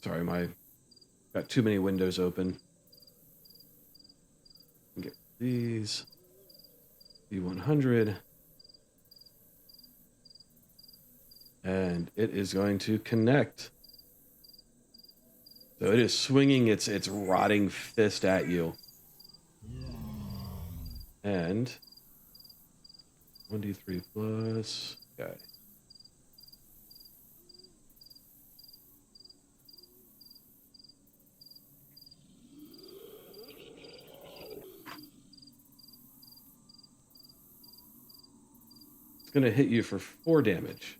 Sorry, got too many windows open. Get these. B100. And it is going to connect. So it is swinging its rotting fist at you. And 1d3 plus. Okay. It's going to hit you for 4 damage.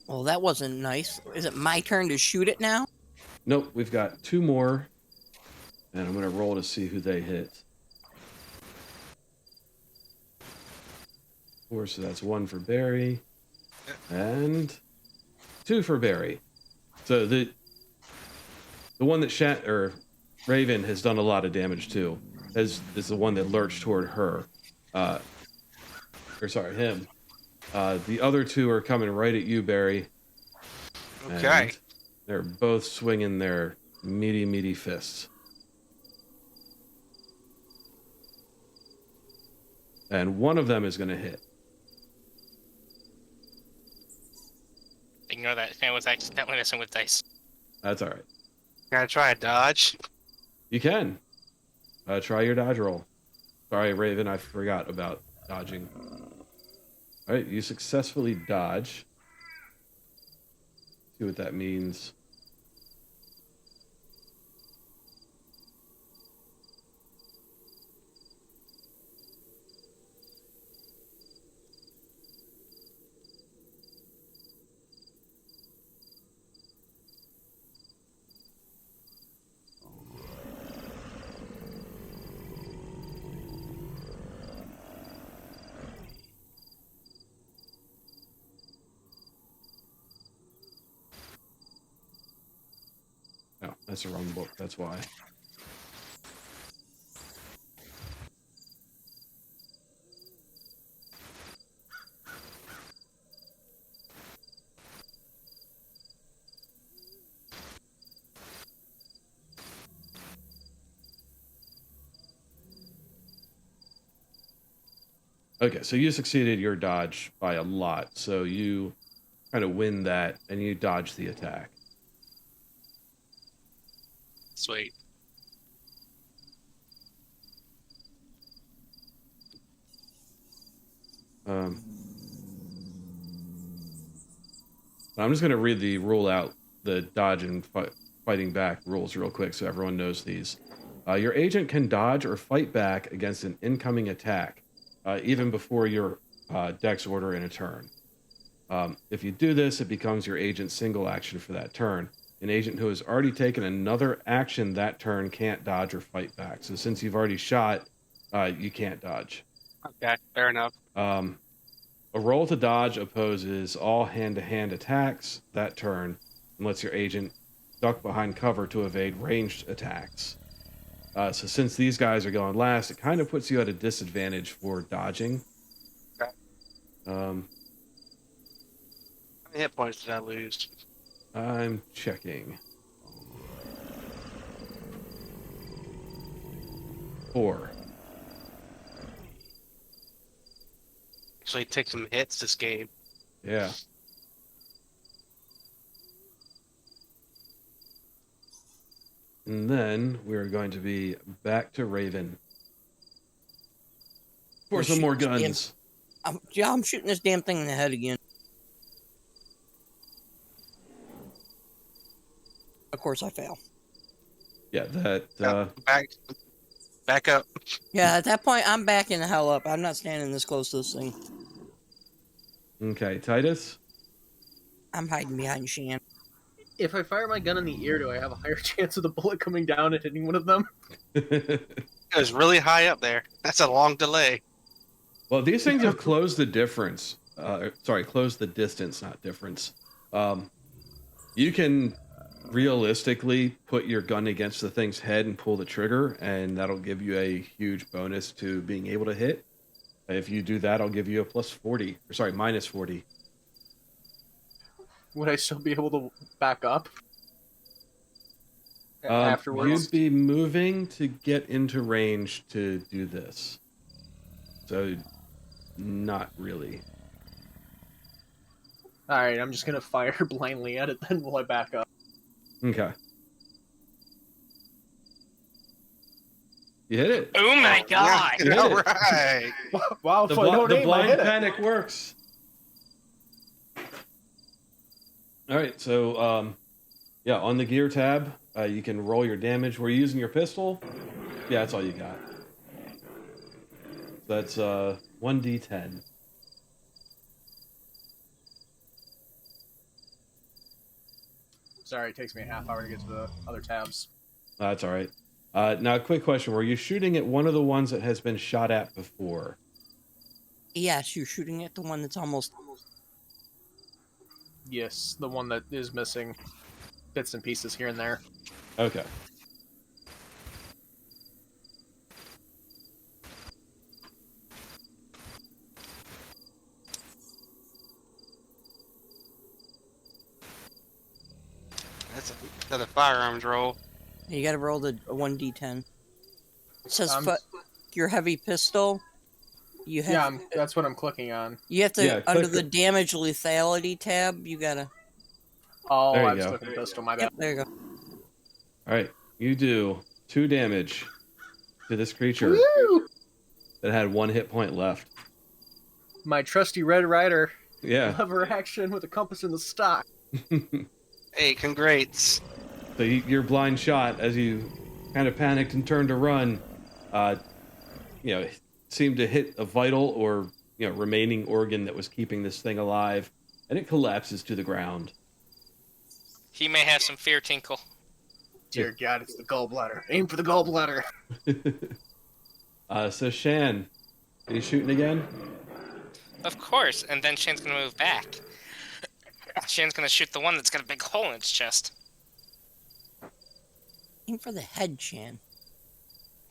Well, that wasn't nice. Is it my turn to shoot it now? Nope, we've got 2 more. And I'm going to roll to see who they hit. 4, so that's 1 for Barry. And 2 for Barry. So the one that Raven has done a lot of damage to is the one that lurched toward her. Him. The other 2 are coming right at you, Barry. Okay. And they're both swinging their meaty fists. and one of them is going to hit. Ignore that. I was accidentally messing with dice. That's all right. Gotta try a dodge. You can. Try your dodge roll. Sorry, Raven, I forgot about dodging. All right, you successfully dodge. See what that means. No, that's the wrong book. That's why. Okay, so you succeeded your dodge by a lot. So you kind of win that, and you dodge the attack. Sweet. I'm just going to read the rule out, the dodge and fighting back rules real quick so everyone knows these. Your agent can dodge or fight back against an incoming attack, even before your dex order in a turn. If you do this, it becomes your agent's single action for that turn. An agent who has already taken another action that turn can't dodge or fight back. So since you've already shot, you can't dodge. Okay, fair enough. A roll to dodge opposes all hand-to-hand attacks that turn and lets your agent duck behind cover to evade ranged attacks. So since these guys are going last, it kind of puts you at a disadvantage for dodging. Okay. How many hit points did I lose? I'm checking. 4. Actually, take some hits this game. Yeah. And then we're going to be back to Raven. For some more guns. I'm shooting this damn thing in the head again. Of course, I fail. Yeah, that... Back up. Yeah, at that point, I'm backing the hell up. I'm not standing this close to this thing. Okay, Titus? I'm hiding behind Shan. If I fire my gun in the ear, do I have a higher chance of the bullet coming down and hitting one of them? It was really high up there. That's a long delay. Well, these things have closed the difference. Closed the distance, not difference. You can realistically put your gun against the thing's head and pull the trigger, and that'll give you a huge bonus to being able to hit. If you do that, I'll give you a minus 40. Would I still be able to back up? Afterwards? You'd be moving to get into range to do this. So, not really. Alright, I'm just gonna fire blindly at it then while I back up. Okay. You hit it. Oh my god! You hit All it. right. Wow, The, if I don't the aim, I blind hit it. panic works. All right, so on the gear tab, you can roll your damage. We're using your pistol. Yeah, that's all you got. That's 1d10. Sorry, it takes me a half hour to get to the other tabs. That's all right. Now, a quick question: were you shooting at one of the ones that has been shot at before? Yes, you're shooting at the one that's almost. Yes, the one that is missing bits and pieces here and there. Okay. That's another firearms roll. You gotta roll the 1d10. It says I'm- your heavy pistol You have Yeah, that's what I'm clicking on. you have to Yeah, under click the the- damage lethality tab. You gotta. Oh, There you I was go. clicking pistol. My bad. Yep, there you go. All right, you do 2 damage to this creature Woo! that had 1 hit point left. My trusty Red Rider Yeah. lever action with a compass in the stock. Hey, congrats. So your blind shot, as you kind of panicked and turned to run, seemed to hit a vital or remaining organ that was keeping this thing alive, and it collapses to the ground. He may have some fear tinkle. Dear God, it's the gallbladder. Aim for the gallbladder. So Shan, are you shooting again? Of course, and then Shan's gonna move back. Shan's gonna shoot the one that's got a big hole in its chest. Aim for the head, Shan.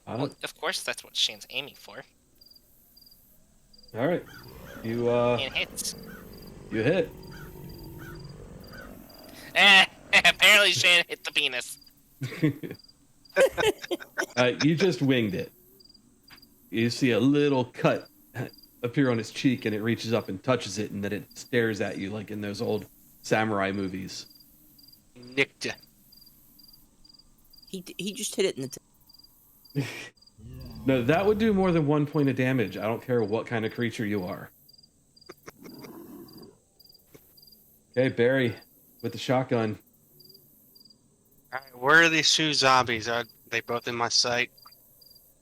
Well, of course, that's what Shan's aiming for. All right, you And hits. you hit. Apparently Shan hit the penis. You just winged it. You see a little cut appear on its cheek, and it reaches up and touches it, and then it stares at you like in those old samurai movies. Nicked ya. He just hit it in the. No, that would do more than 1 point of damage. I don't care what kind of creature you are. Okay, Barry, with the shotgun. All right, where are these 2 zombies? Are they both in my sight?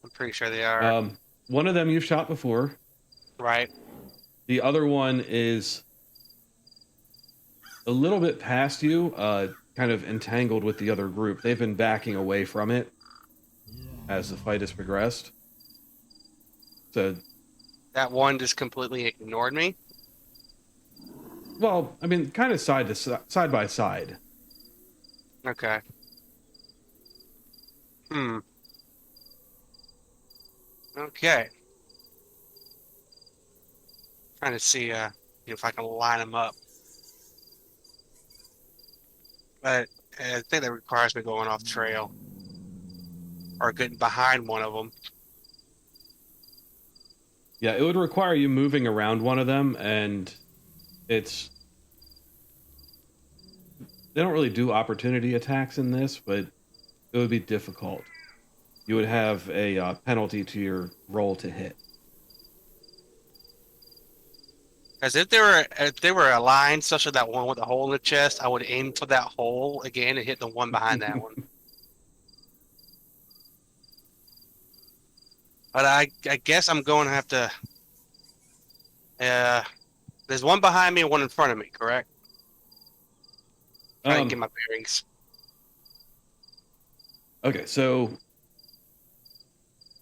I'm pretty sure they are. One of them you've shot before. Right. The other one is a little bit past you, kind of entangled with the other group. They've been backing away from it as the fight has progressed. So, That one just completely ignored me. well, I mean, kind of side by side. Okay. Okay. Trying to see if I can line them up. But I think that requires me going off trail. Or getting behind one of them. Yeah, it would require you moving around one of them, and they don't really do opportunity attacks in this, but it would be difficult. You would have a penalty to your roll to hit. Because if they were aligned, such as that one with the hole in the chest, I would aim for that hole again and hit the one behind that one. But I guess I'm going to have to. There's one behind me and one in front of me, correct? Trying to get my bearings. Okay, so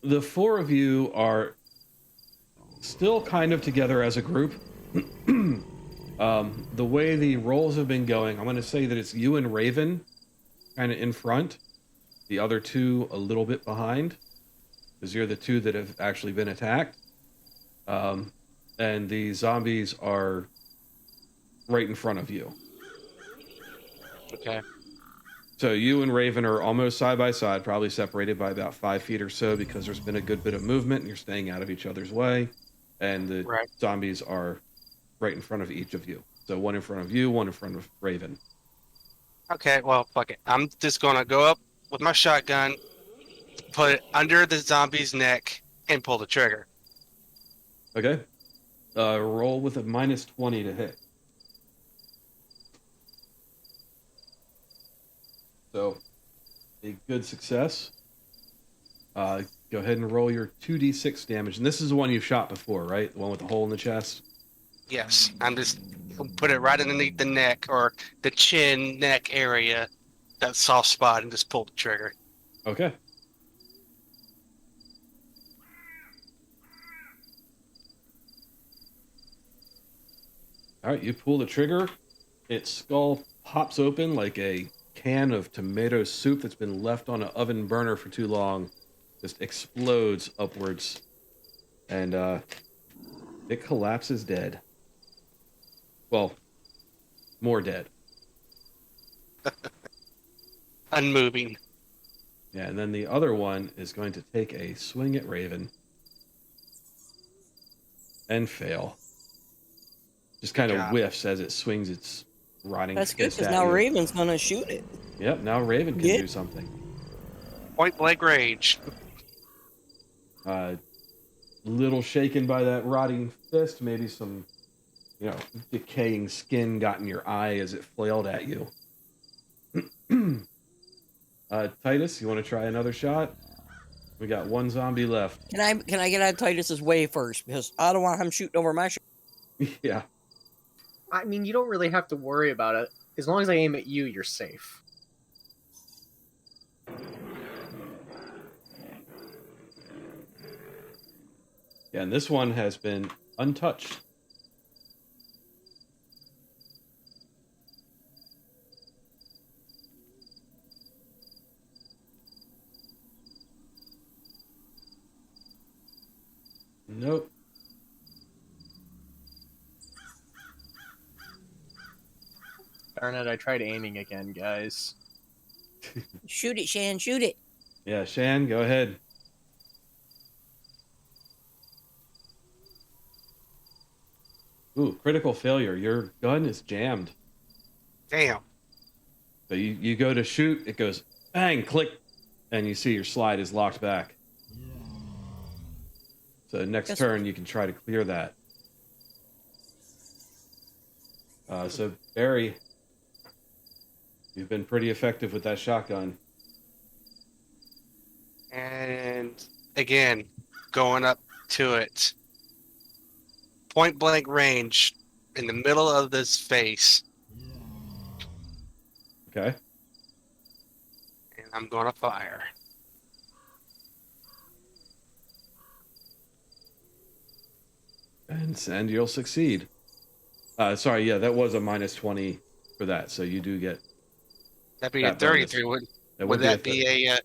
the 4 of you are still kind of together as a group. The way the rolls have been going, I'm going to say that it's you and Raven kind of in front, the other 2 a little bit behind, because you're the 2 that have actually been attacked. And the zombies are right in front of you. Okay. So you and Raven are almost side by side, probably separated by about 5 feet or so, because there's been a good bit of movement and you're staying out of each other's way. And the zombies are right in front of each of you. So one in front of you, one in front of Raven. Okay, well, fuck it. I'm just going to go up with my shotgun, put it under the zombie's neck, and pull the trigger. Okay. Roll with a -20 to hit. So, a good success. Go ahead and roll your 2d6 damage. And this is the one you've shot before, right? The one with the hole in the chest? Yes, I'm just put it right underneath the neck or the chin neck area, that soft spot, and just pull the trigger. Okay. All right, you pull the trigger. Its skull pops open like a can of tomato soup that's been left on an oven burner for too long. Just explodes upwards. And it collapses dead. Well, more dead. Unmoving. Yeah, and then the other one is going to take a swing at Raven. and fail. Just kind of God. whiffs as it swings its rotting That's good fist because at now you. Raven's gonna shoot it. Yep, now Raven can Yeah. do something. Point blank range. Little shaken by that rotting fist, maybe some, decaying skin got in your eye as it flailed at you. Titus, you want to try another shot? We got one zombie left. Can I get out of Titus's way first because I don't want him shooting over my shoulder. Yeah. I mean, you don't really have to worry about it. As long as I aim at you, you're safe. Yeah, and this one has been untouched. Nope. Darn it, I tried aiming again, guys. Shoot it, Shan. Shoot it. Yeah, Shan, go ahead. Ooh, critical failure. Your gun is jammed. Damn. So you go to shoot, it goes bang, click, and you see your slide is locked back. So next Guess- turn you can try to clear that. So Barry, you've been pretty effective with that shotgun. And again, going up to it. Point blank range in the middle of this face. Okay. And I'm gonna fire. And you'll succeed. Sorry, yeah, that was a -20 for that, so you do get That'd be That a 33. Would that be be a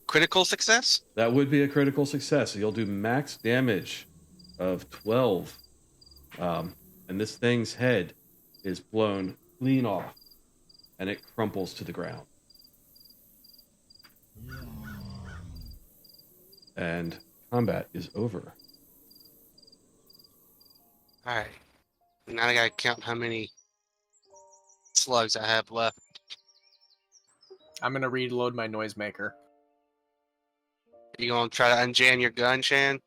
critical success? that would be a critical success. So you'll do max damage of 12. And this thing's head is blown clean off, and it crumples to the ground. And combat is over. All right. Now I gotta count how many slugs I have left. I'm gonna reload my noisemaker. You gonna try to unjam your gun, Shan?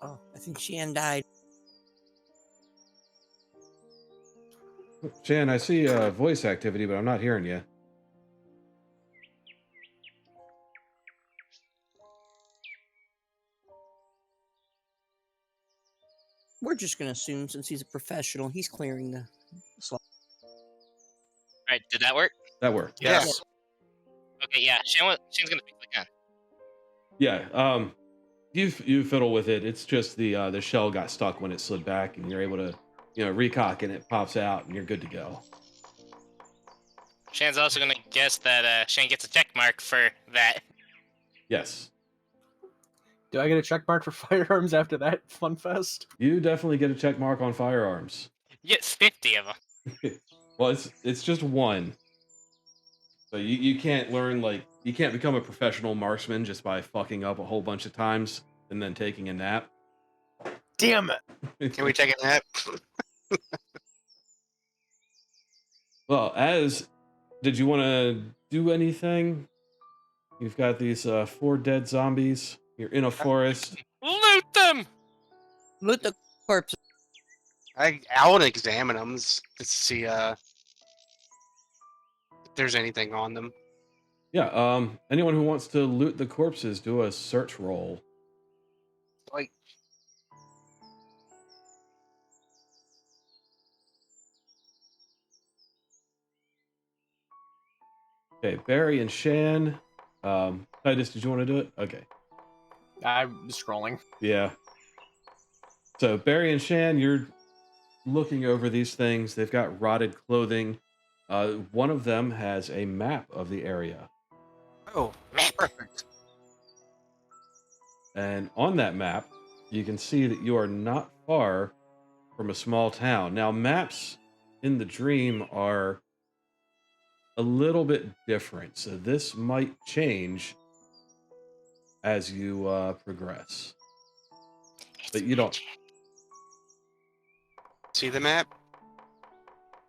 Oh, I think Shan died. Shan, I see voice activity, but I'm not hearing you. We're just gonna assume since he's a professional, he's clearing the slot. Right, did that work? That worked. Yes. Okay, yeah. Shane's gonna pick the gun. Yeah. You fiddle with it. It's just the shell got stuck when it slid back, and you're able to, recock, and it pops out, and you're good to go. Shane's also gonna guess that Shane gets a check mark for that. Yes. Do I get a check mark for firearms after that fun fest? You definitely get a check mark on firearms. You get 50 of them. Well, it's just one. So you can't learn, you can't become a professional marksman just by fucking up a whole bunch of times and then taking a nap. Damn it! Can we take a nap? Well, did you want to do anything? You've got these 4 dead zombies. You're in a forest. Loot them! Loot the corpse. I want to examine them to see if there's anything on them. Yeah, anyone who wants to loot the corpses, do a search roll. Like, Okay, Barry and Shan. Titus, did you want to do it? Okay. I'm scrolling. Yeah. So Barry and Shan, you're looking over these things. They've got rotted clothing. One of them has a map of the area. oh, perfect. And on that map, you can see that you are not far from a small town. Now, maps in the dream are a little bit different, so this might change as you progress. But you don't. See the map?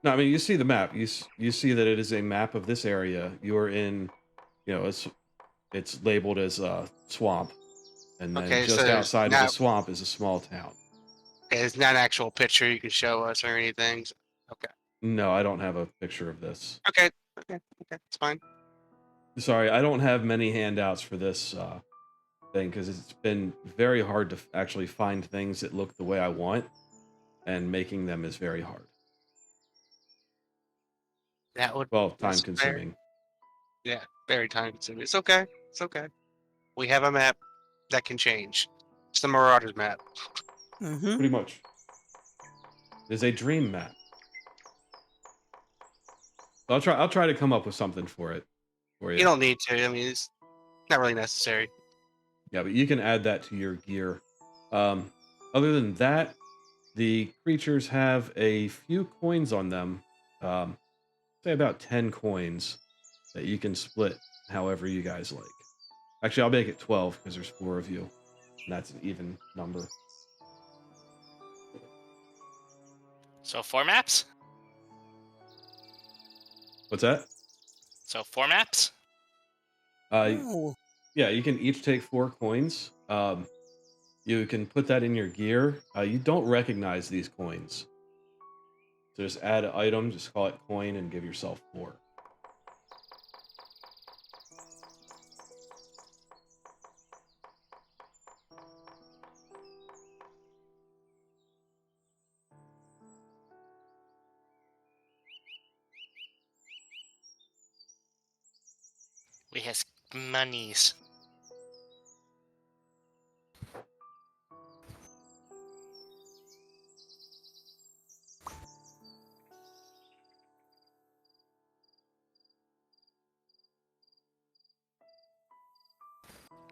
No, I mean you see the map. You see that it is a map of this area. You are in, it's labeled as a swamp, and then Okay, so just there's outside of the not swamp is a small town. it's not an actual picture you can show us or anything. Okay. No, I don't have a picture of this. Okay. Okay. Okay. It's fine. Sorry, I don't have many handouts for this thing because it's been very hard to actually find things that look the way I want, and making them is very hard. That would Well, time that's consuming. very time consuming. It's okay. It's okay. We have a map that can change. It's the Marauders map. Mm-hmm. Pretty much. There's a dream map. I'll try to come up with something for you. You don't need to. I mean, it's not really necessary. Yeah, but you can add that to your gear. Other than that, the creatures have a few coins on them. Say about 10 coins that you can split however you guys like. Actually, I'll make it 12 because there's 4 of you. And that's an even number. So 4 maps? What's that? So 4 maps? Oh, Yeah, you can each take 4 coins. You can put that in your gear. You don't recognize these coins. So just add an item, just call it coin, and give yourself 4. We has monies.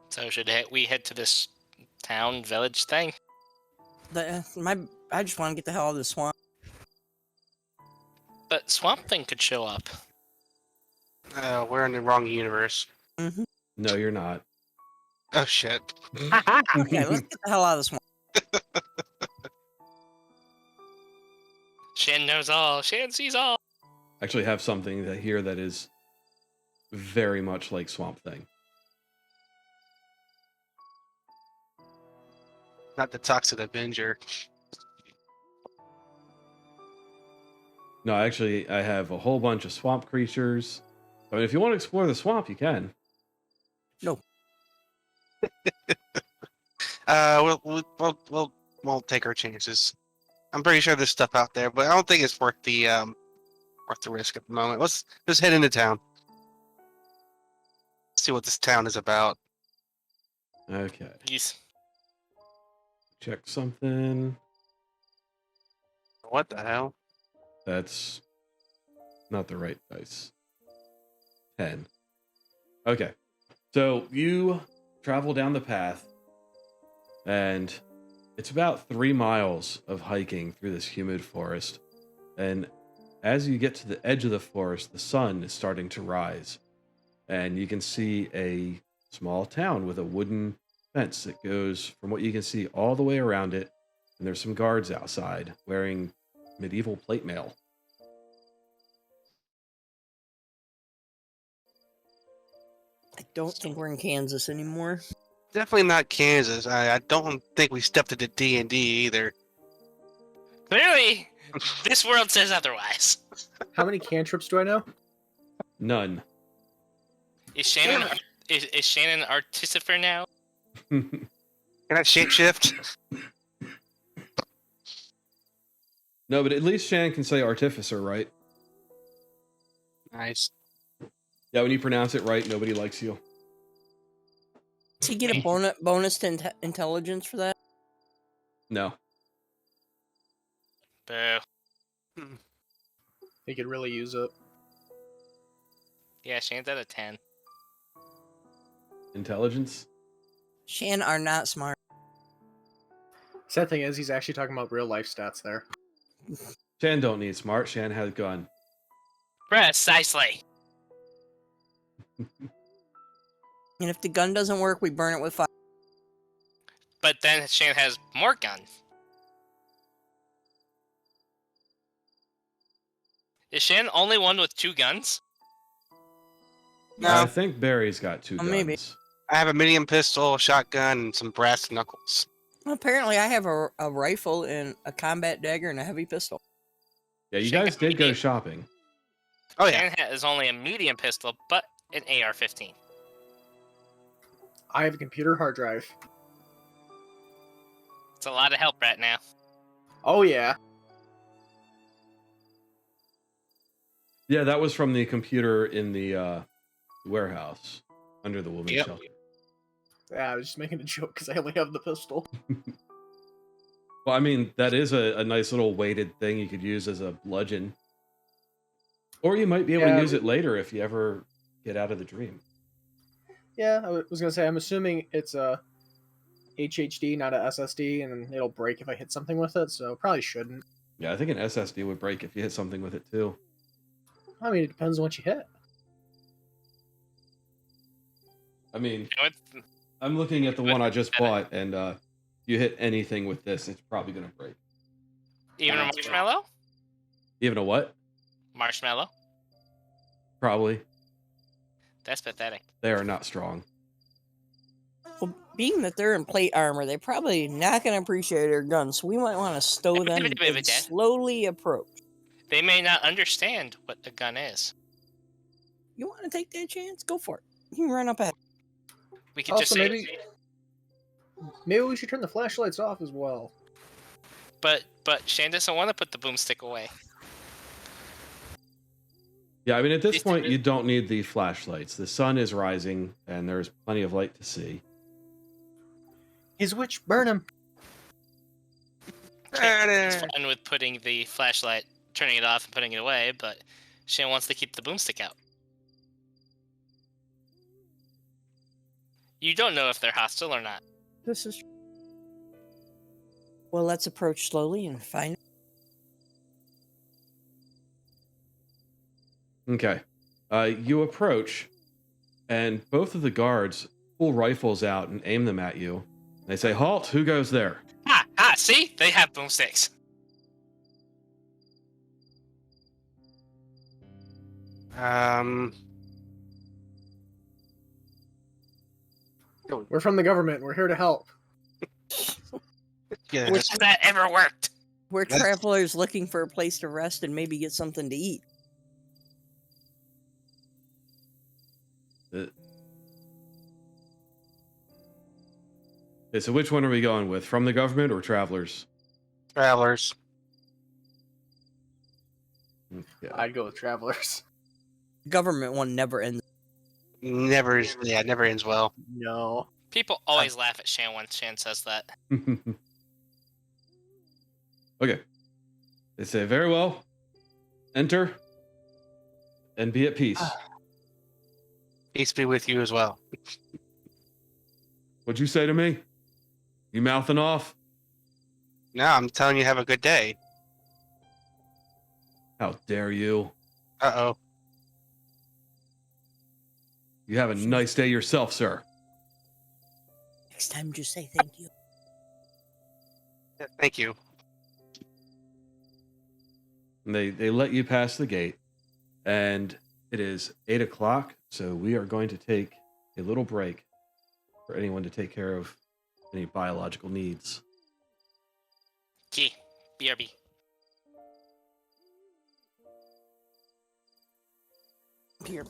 So should we head to this town village thing? I just want to get the hell out of the swamp. But Swamp Thing could show up. We're in the wrong universe. Mm-hmm. No, you're not. Oh shit. Okay, let's get the hell out of the swamp. Shan knows all. Shan sees all. Actually have something here that is very much like Swamp Thing. Not the Toxic Avenger. No, actually, I have a whole bunch of swamp creatures. I mean, if you want to explore the swamp, you can. We'll take our chances. I'm pretty sure there's stuff out there, but I don't think it's worth the risk at the moment. Let's just head into town. See what this town is about. Okay. Yes. Check something. What the hell? That's not the right dice. 10. Okay. So you travel down the path, and it's about 3 miles of hiking through this humid forest. And as you get to the edge of the forest, the sun is starting to rise. And you can see a small town with a wooden fence that goes from what you can see all the way around it. And there's some guards outside wearing medieval plate mail. I don't think we're in Kansas anymore. Definitely not Kansas. I don't think we stepped into D&D either. Clearly, this world says otherwise. How many cantrips do I know? None. Is Shannon is Shannon Artificer now? Can I shapeshift? No, but at least Shannon can say artificer, right? Nice. Yeah, when you pronounce it right, nobody likes you. Does he get a bonus to intelligence for that? No. Boo. He could really use it. Yeah, Shannon's at a 10. Intelligence? Shan are not smart. Sad thing is, he's actually talking about real life stats there. Shan don't need smart. Shan has a gun. Precisely. And if the gun doesn't work, we burn it with fire. But then Shane has more guns. Is Shane the only one with 2 guns? No, I think Barry's got 2 guns. Maybe. I have a medium pistol, a shotgun, and some brass knuckles. Apparently, I have a rifle and a combat dagger and a heavy pistol. Yeah, you Shane guys got did go medium. shopping. Oh yeah, Shane has only a medium pistol, but an AR-15. I have a computer hard drive. It's a lot of help right now. Oh yeah. Yeah, that was from the computer in the warehouse under the woman's Yep. shelter. Yeah, I was just making a joke because I only have the pistol. Well, I mean, that is a nice little weighted thing you could use as a bludgeon. Or you might be able Yeah. to use it later if you ever get out of the dream. Yeah, I was gonna say, I'm assuming it's a HHD, not a SSD, and it'll break if I hit something with it, so probably shouldn't. Yeah, I think an SSD would break if you hit something with it too. I mean, it depends on what you hit. I mean, You know, it's- I'm looking at the one I just bought, and you hit anything with this, it's probably going to break. Even a marshmallow? Even a what? Marshmallow? Probably. That's pathetic. They are not strong. Well, being that they're in plate armor, they're probably not going to appreciate our guns, so we might want to stow them and slowly approach. They may not understand what a gun is. You want to take that chance? Go for it. You can run up ahead. We could just Also, say, maybe we should turn the flashlights off as well. but Shane doesn't want to put the boomstick away. Yeah, I mean, at this It's- point, you don't need the flashlights. The sun is rising, and there's plenty of light to see. His witch, burn him. It's fun with putting the flashlight, turning it off and putting it away, but Shane wants to keep the boomstick out. You don't know if they're hostile or not. This is. Well, let's approach slowly and find. Okay. You approach, and both of the guards pull rifles out and aim them at you. They say, "Halt! Who goes there?" See? They have boomsticks. We're from the government. We're here to help. Yeah, Has that ever worked? We're That's- travelers looking for a place to rest and maybe get something to eat. Okay, so which one are we going with? From the government or travelers? travelers. Yeah. I'd go with travelers. Government one never ends. Never ends well. No. People always laugh at Shane when Shane says that. Okay. They say, "Very well. Enter and be at peace." Peace be with you as well. What'd you say to me? You mouthing off? No, I'm telling you, have a good day. How dare you? Uh-oh. You have a nice day yourself, sir. Next time, just say thank you. Yeah, thank you. And they let you pass the gate, and it is 8 o'clock, so we are going to take a little break for anyone to take care of any biological needs. Gee, BRB. Here.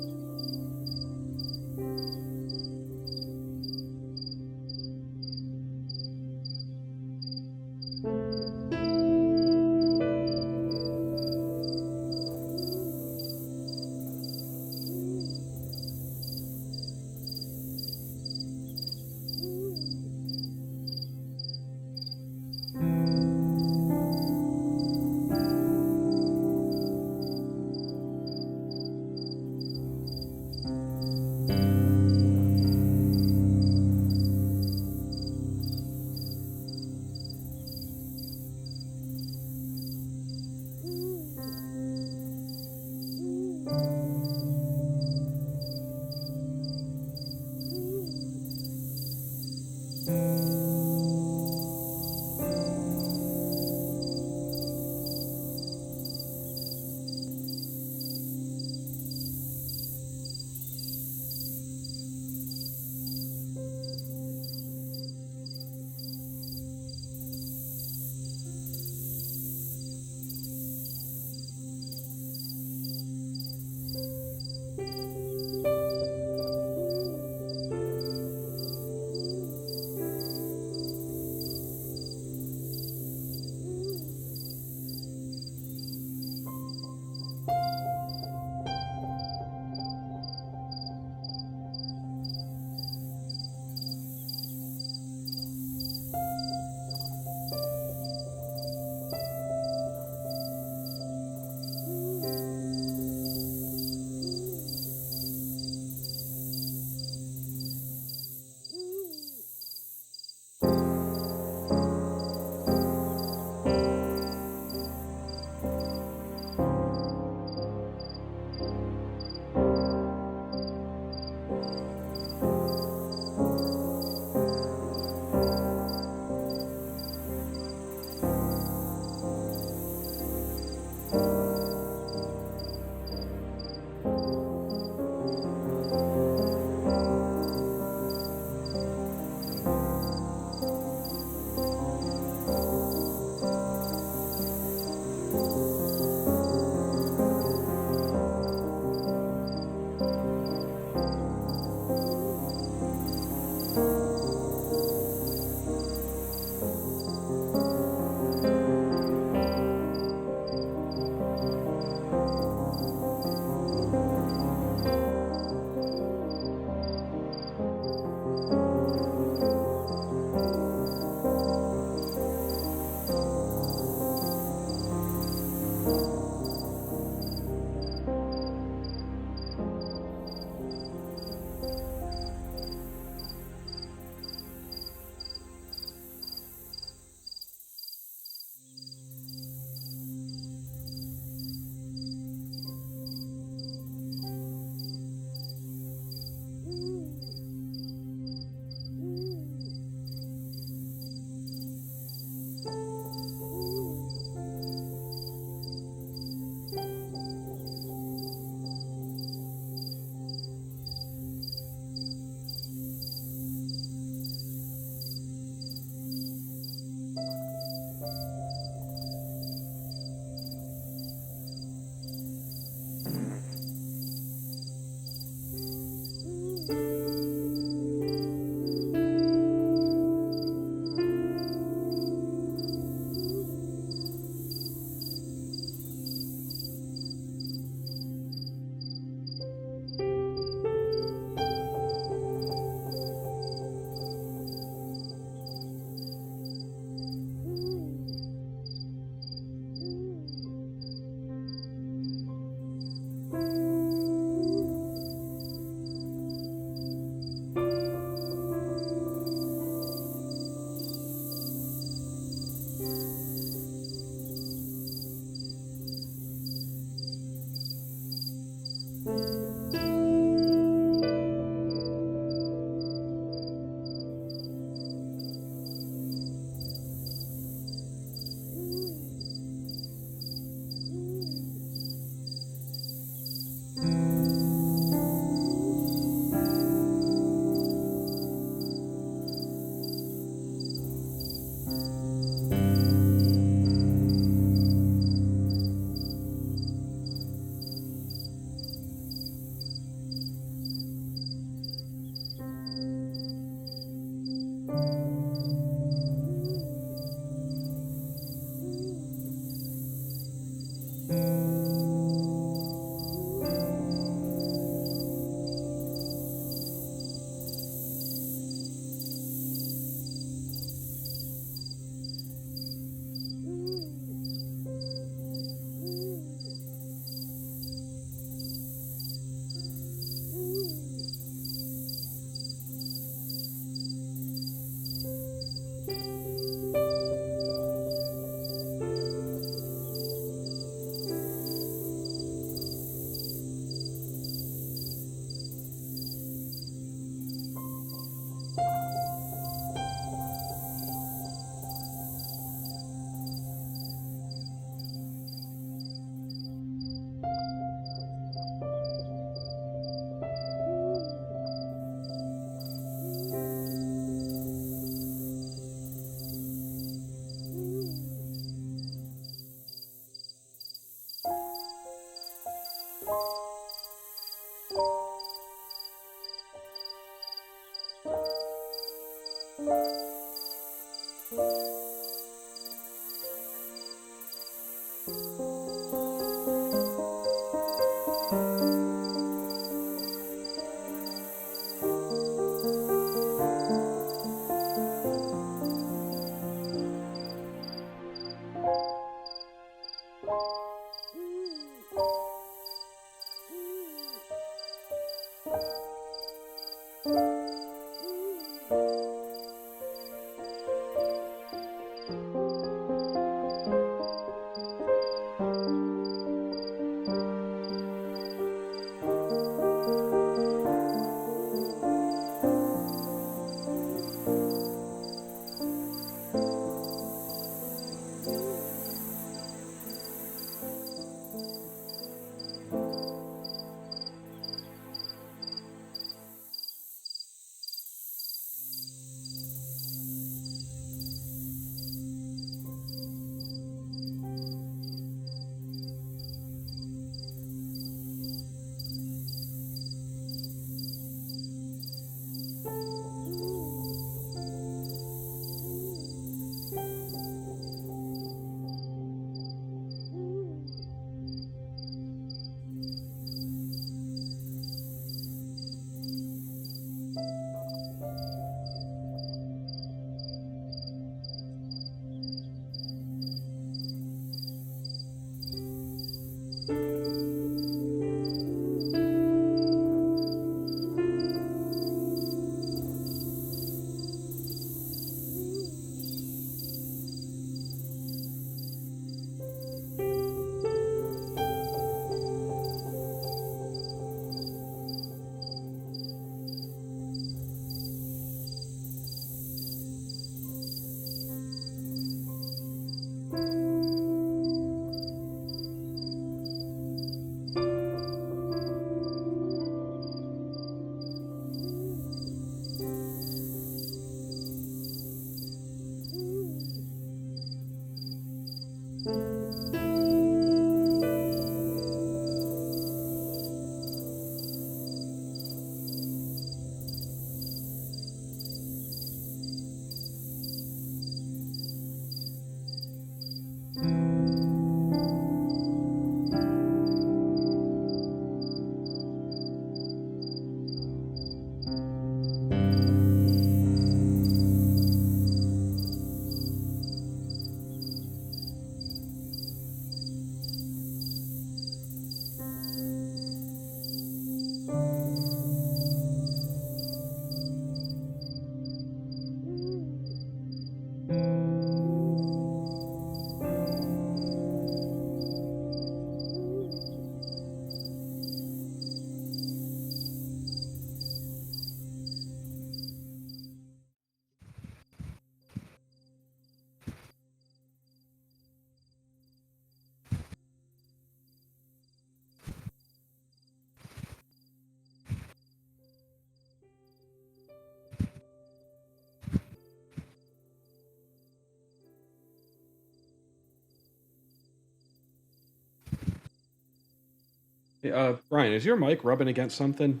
Hey, Brian, is your mic rubbing against something?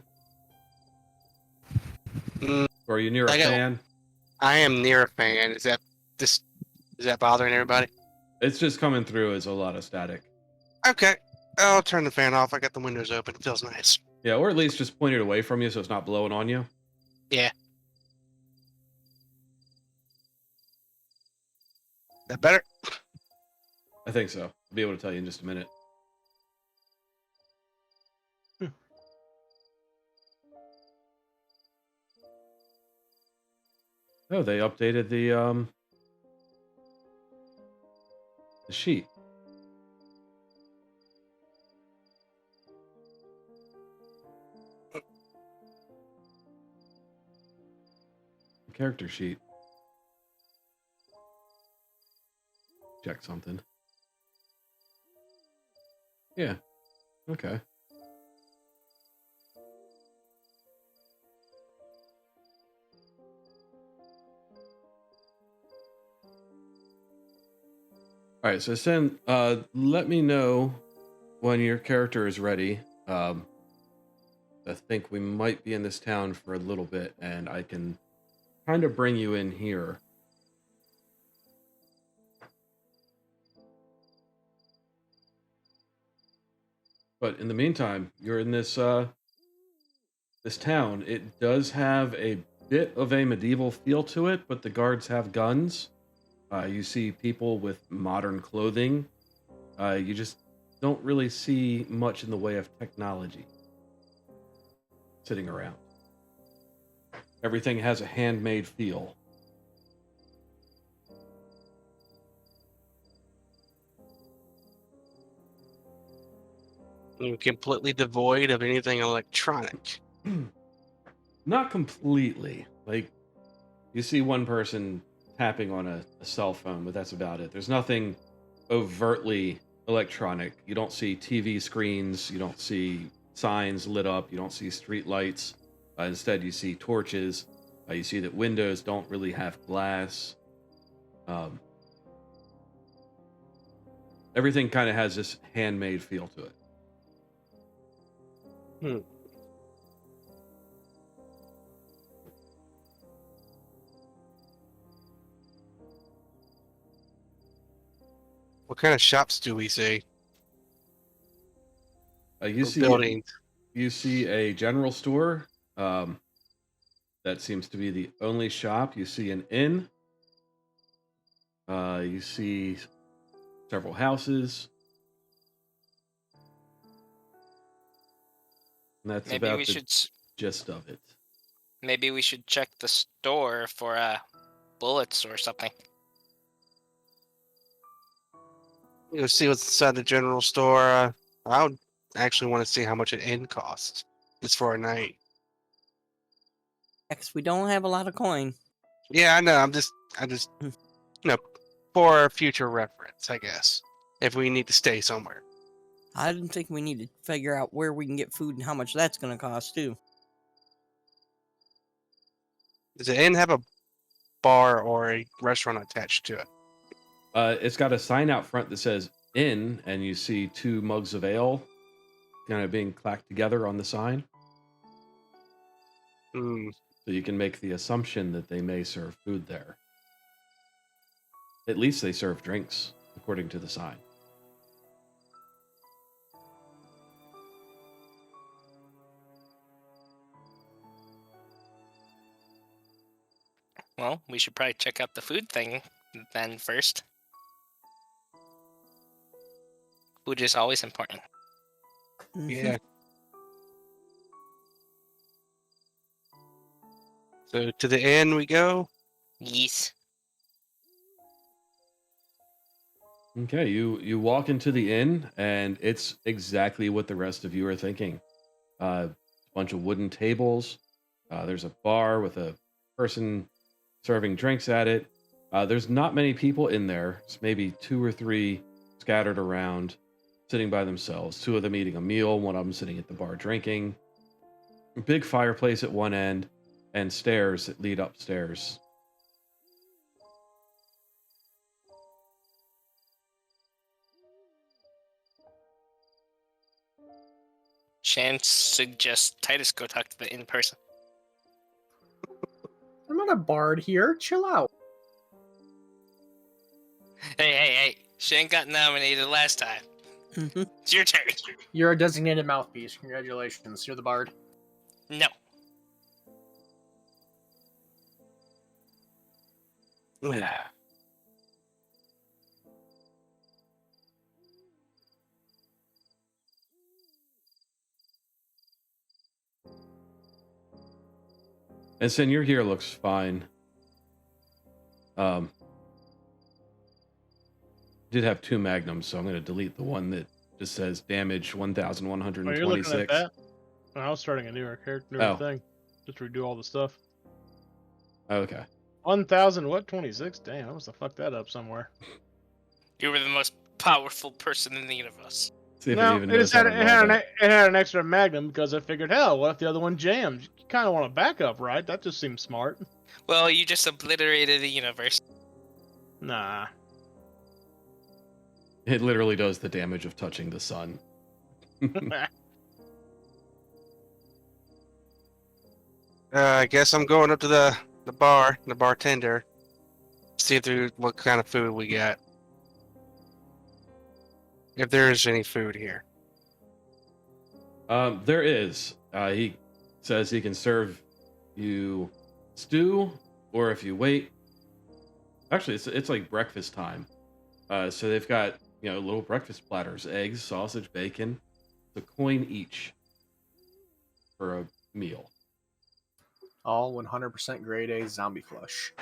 Mm, Or are you near a I got- fan? I am near a fan. Is that bothering everybody? It's just coming through as a lot of static. Okay. I'll turn the fan off. I got the windows open. It feels nice. Yeah, or at least just point it away from you so it's not blowing on you. That better? I think so. I'll be able to tell you in just a minute. Oh, they updated the sheet. Character sheet. Check something. Yeah. Okay. All right, so Sen, let me know when your character is ready. I think we might be in this town for a little bit, and I can kind of bring you in here. But in the meantime, you're in this this town. It does have a bit of a medieval feel to it, but the guards have guns. You see people with modern clothing. You just don't really see much in the way of technology sitting around. Everything has a handmade feel. You're completely devoid of anything electronic. Not completely. Like, you see one person tapping on a cell phone, but that's about it. There's nothing overtly electronic. You don't see TV screens. You don't see signs lit up. You don't see street lights. Instead, you see torches. You see that windows don't really have glass. Everything kind of has this handmade feel to it. What kind of shops do we see? You Or see buildings? You see a general store. That seems to be the only shop. You see an inn. You see several houses. And that's Maybe about we the should gist of it. maybe we should check the store for bullets or something. You see what's inside the general store. I would actually want to see how much an inn costs. Just for a night. X, we don't have a lot of coin. Yeah, I know. I just, for future reference, I guess. If we need to stay somewhere. I didn't think we need to figure out where we can get food and how much that's going to cost, too. Does the inn have a bar or a restaurant attached to it? It's got a sign out front that says inn, and you see 2 mugs of ale kind of being clacked together on the sign. Hmm. So you can make the assumption that they may serve food there. At least they serve drinks, according to the sign. Well, we should probably check out the food thing then first. Food is always important. Mhm. Yeah. So to the inn we go. Yes. Okay, you walk into the inn, and it's exactly what the rest of you are thinking. A bunch of wooden tables. There's a bar with a person serving drinks at it. There's not many people in there. It's maybe 2 or 3 scattered around, sitting by themselves. 2 of them eating a meal, one of them sitting at the bar drinking. A big fireplace at one end, and stairs that lead upstairs. Shan suggests Titus go talk to the in person. I'm not a bard here. Chill out. Hey! Shan got nominated last time. Mm-hmm. It's your turn. You're a designated mouthpiece. Congratulations. You're the bard. No. And Sin, your gear looks fine. Did have 2 magnums, so I'm going to delete the one that just says damage Oh, you're looking at 1126. that? Oh, I was starting a newer character, Oh. thing. Just redo all the stuff. Okay. 1,000 what? 26? Damn, I must have fucked that up somewhere. You were the most powerful person in the universe. See if No, it even it, knows just how had, to it, roll had an, that. it had an extra magnum because I figured, hell, what if the other one jams? You kind of want a backup, right? That just seems smart. Well, you just obliterated the universe. Nah. It literally does the damage of touching the sun. I guess I'm going up to the bar, the bartender, see if there what kind of food we got. If there is any food here. There is. He says he can serve you stew, or if you wait. Actually, it's like breakfast time. So they've got little breakfast platters: eggs, sausage, bacon. It's a coin each for a meal. All 100% grade A zombie flesh.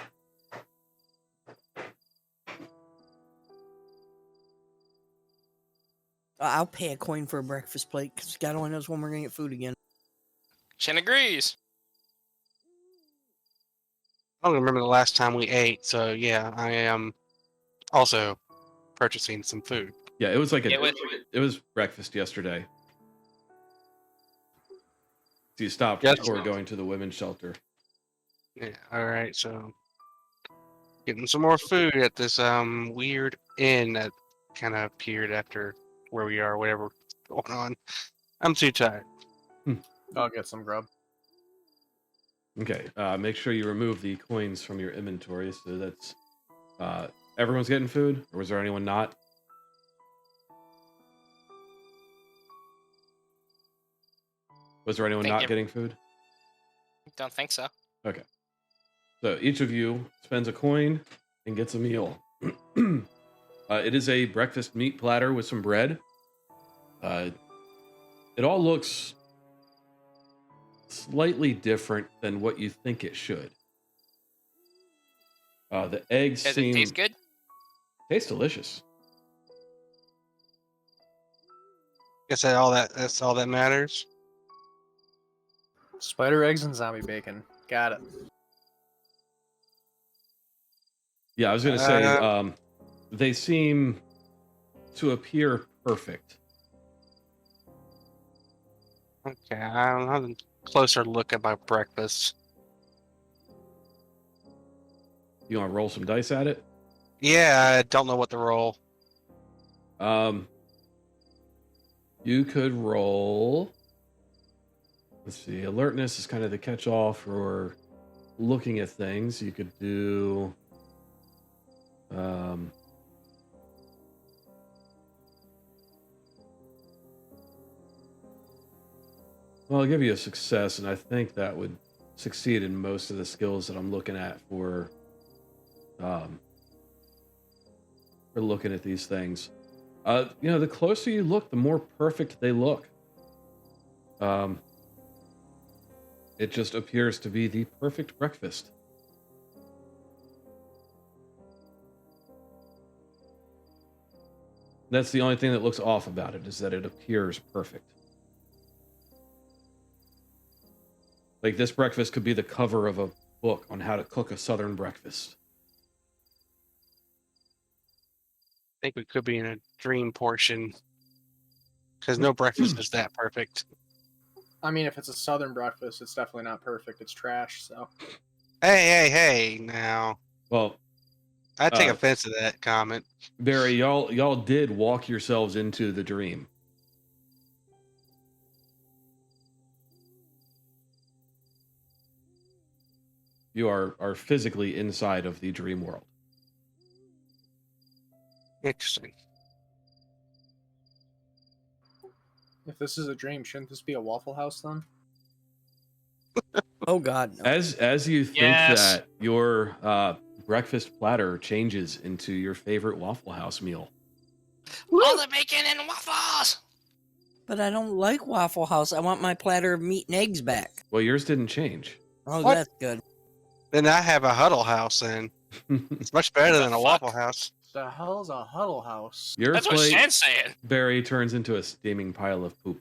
I'll pay a coin for a breakfast plate because God only knows when we're gonna get food again. Shin agrees. I don't remember the last time we ate, so yeah, I am also purchasing some food. Yeah, it was like It it was breakfast yesterday. So you stopped Yes. before going to the women's shelter. Yeah, alright, so getting some more food at this weird inn that kind of appeared after where we are, whatever's going on. I'm too tired. I'll get some grub. Okay, make sure you remove the coins from your inventory. So that's everyone's getting food, or was there anyone not? Was there anyone Think not ev- getting food? Don't think so. Okay. So each of you spends a coin and gets a meal. It is a breakfast meat platter with some bread. It all looks slightly different than what you think it should. The eggs Does seem it taste good? taste delicious. Guess that's all that matters. Spider eggs and zombie bacon. Got it. Yeah, I was gonna say Uh, they seem to appear perfect. Okay, I'll have a closer look at my breakfast. You want to roll some dice at it? Yeah, I don't know what to roll. You could roll. Let's see. Alertness is kind of the catch-all for looking at things. You could do. Well, I'll give you a success, and I think that would succeed in most of the skills that I'm looking at for looking at these things. The closer you look, the more perfect they look. It just appears to be the perfect breakfast. That's the only thing that looks off about it, is that it appears perfect. Like, this breakfast could be the cover of a book on how to cook a southern breakfast. I think we could be in a dream portion. Because no breakfast is that perfect. I mean, if it's a southern breakfast, it's definitely not perfect. It's trash, so. Hey, now. Well, I take Uh, offense to that comment. Barry, y'all did walk yourselves into the dream. You are physically inside of the dream world. Interesting. If this is a dream, shouldn't this be a Waffle House then? Oh God, no. As you think Yes. that, your breakfast platter changes into your favorite Waffle House meal. All the bacon and waffles. But I don't like Waffle House. I want my platter of meat and eggs back. Well, yours didn't change. Oh, What? that's good. Then I have a Huddle House, and it's much better than a fuck? Waffle House. The hell's a Huddle House? Your That's what plate, Shan's saying. Barry, turns into a steaming pile of poop.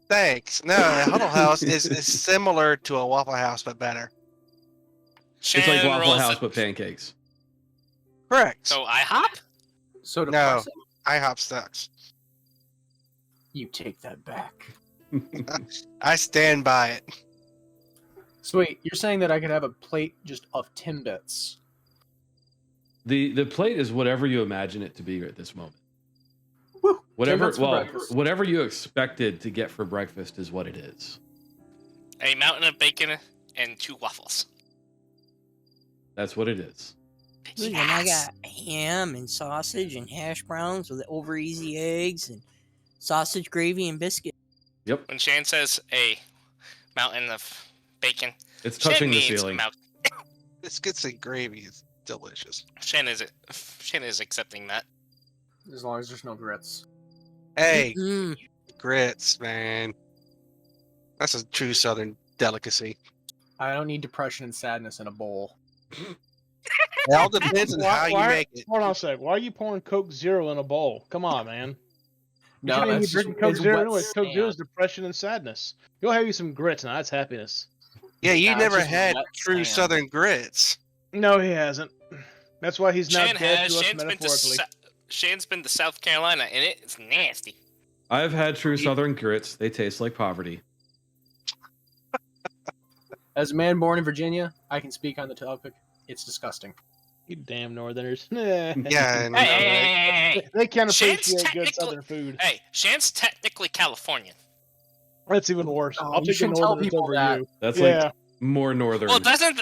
Thanks. No, a Huddle House is similar to a Waffle House, but better. It's like Shan Waffle rolls House, the- but pancakes. Correct. So IHOP? So No. depressing. IHOP sucks. You take that back. I stand by it. So wait, you're saying that I could have a plate just of Timbits? The plate is whatever you imagine it to be at this moment. Woo! Whatever, Timbits for well, breakfast. whatever you expected to get for breakfast is what it is. A mountain of bacon and 2 waffles. That's what it is. Look, and I got ham and sausage and hash browns with over easy eggs and sausage gravy and biscuit. Yep, When Shan says a mountain of bacon, it's Shan touching the means ceiling. Biscuits and gravy is delicious. Shan is accepting that. As long as there's no grits. Hey, Mm, grits, man. That's a true Southern delicacy. I don't need depression and sadness in a bowl. It all depends on how you make it. Hold on a sec. Why are you pouring Coke Zero in a bowl? Come on, man. No, you shouldn't that's be drinking just- Coke it's Zero wet anyway. Coke Zero is sand. depression and sadness. You'll have you some grits, and that's happiness. Yeah, you Nah, it's never just had wet true sand. Southern grits. No, he hasn't. That's why he's not Shan dead has. to us Shan's been to metaphorically. Shan's been to South Carolina, and it's nasty. I've had true Southern grits. They taste like poverty. As a man born in Virginia, I can speak on the topic. It's disgusting. You damn Northerners. Yeah, and Hey, hey, hey, hey, They can't Shan's appreciate good technical- Southern food. hey, Shan's technically Californian. That's even worse. Oh, I'll you take the shouldn't tell Northerners people over that. you. That's Yeah, like more northern. Well, doesn't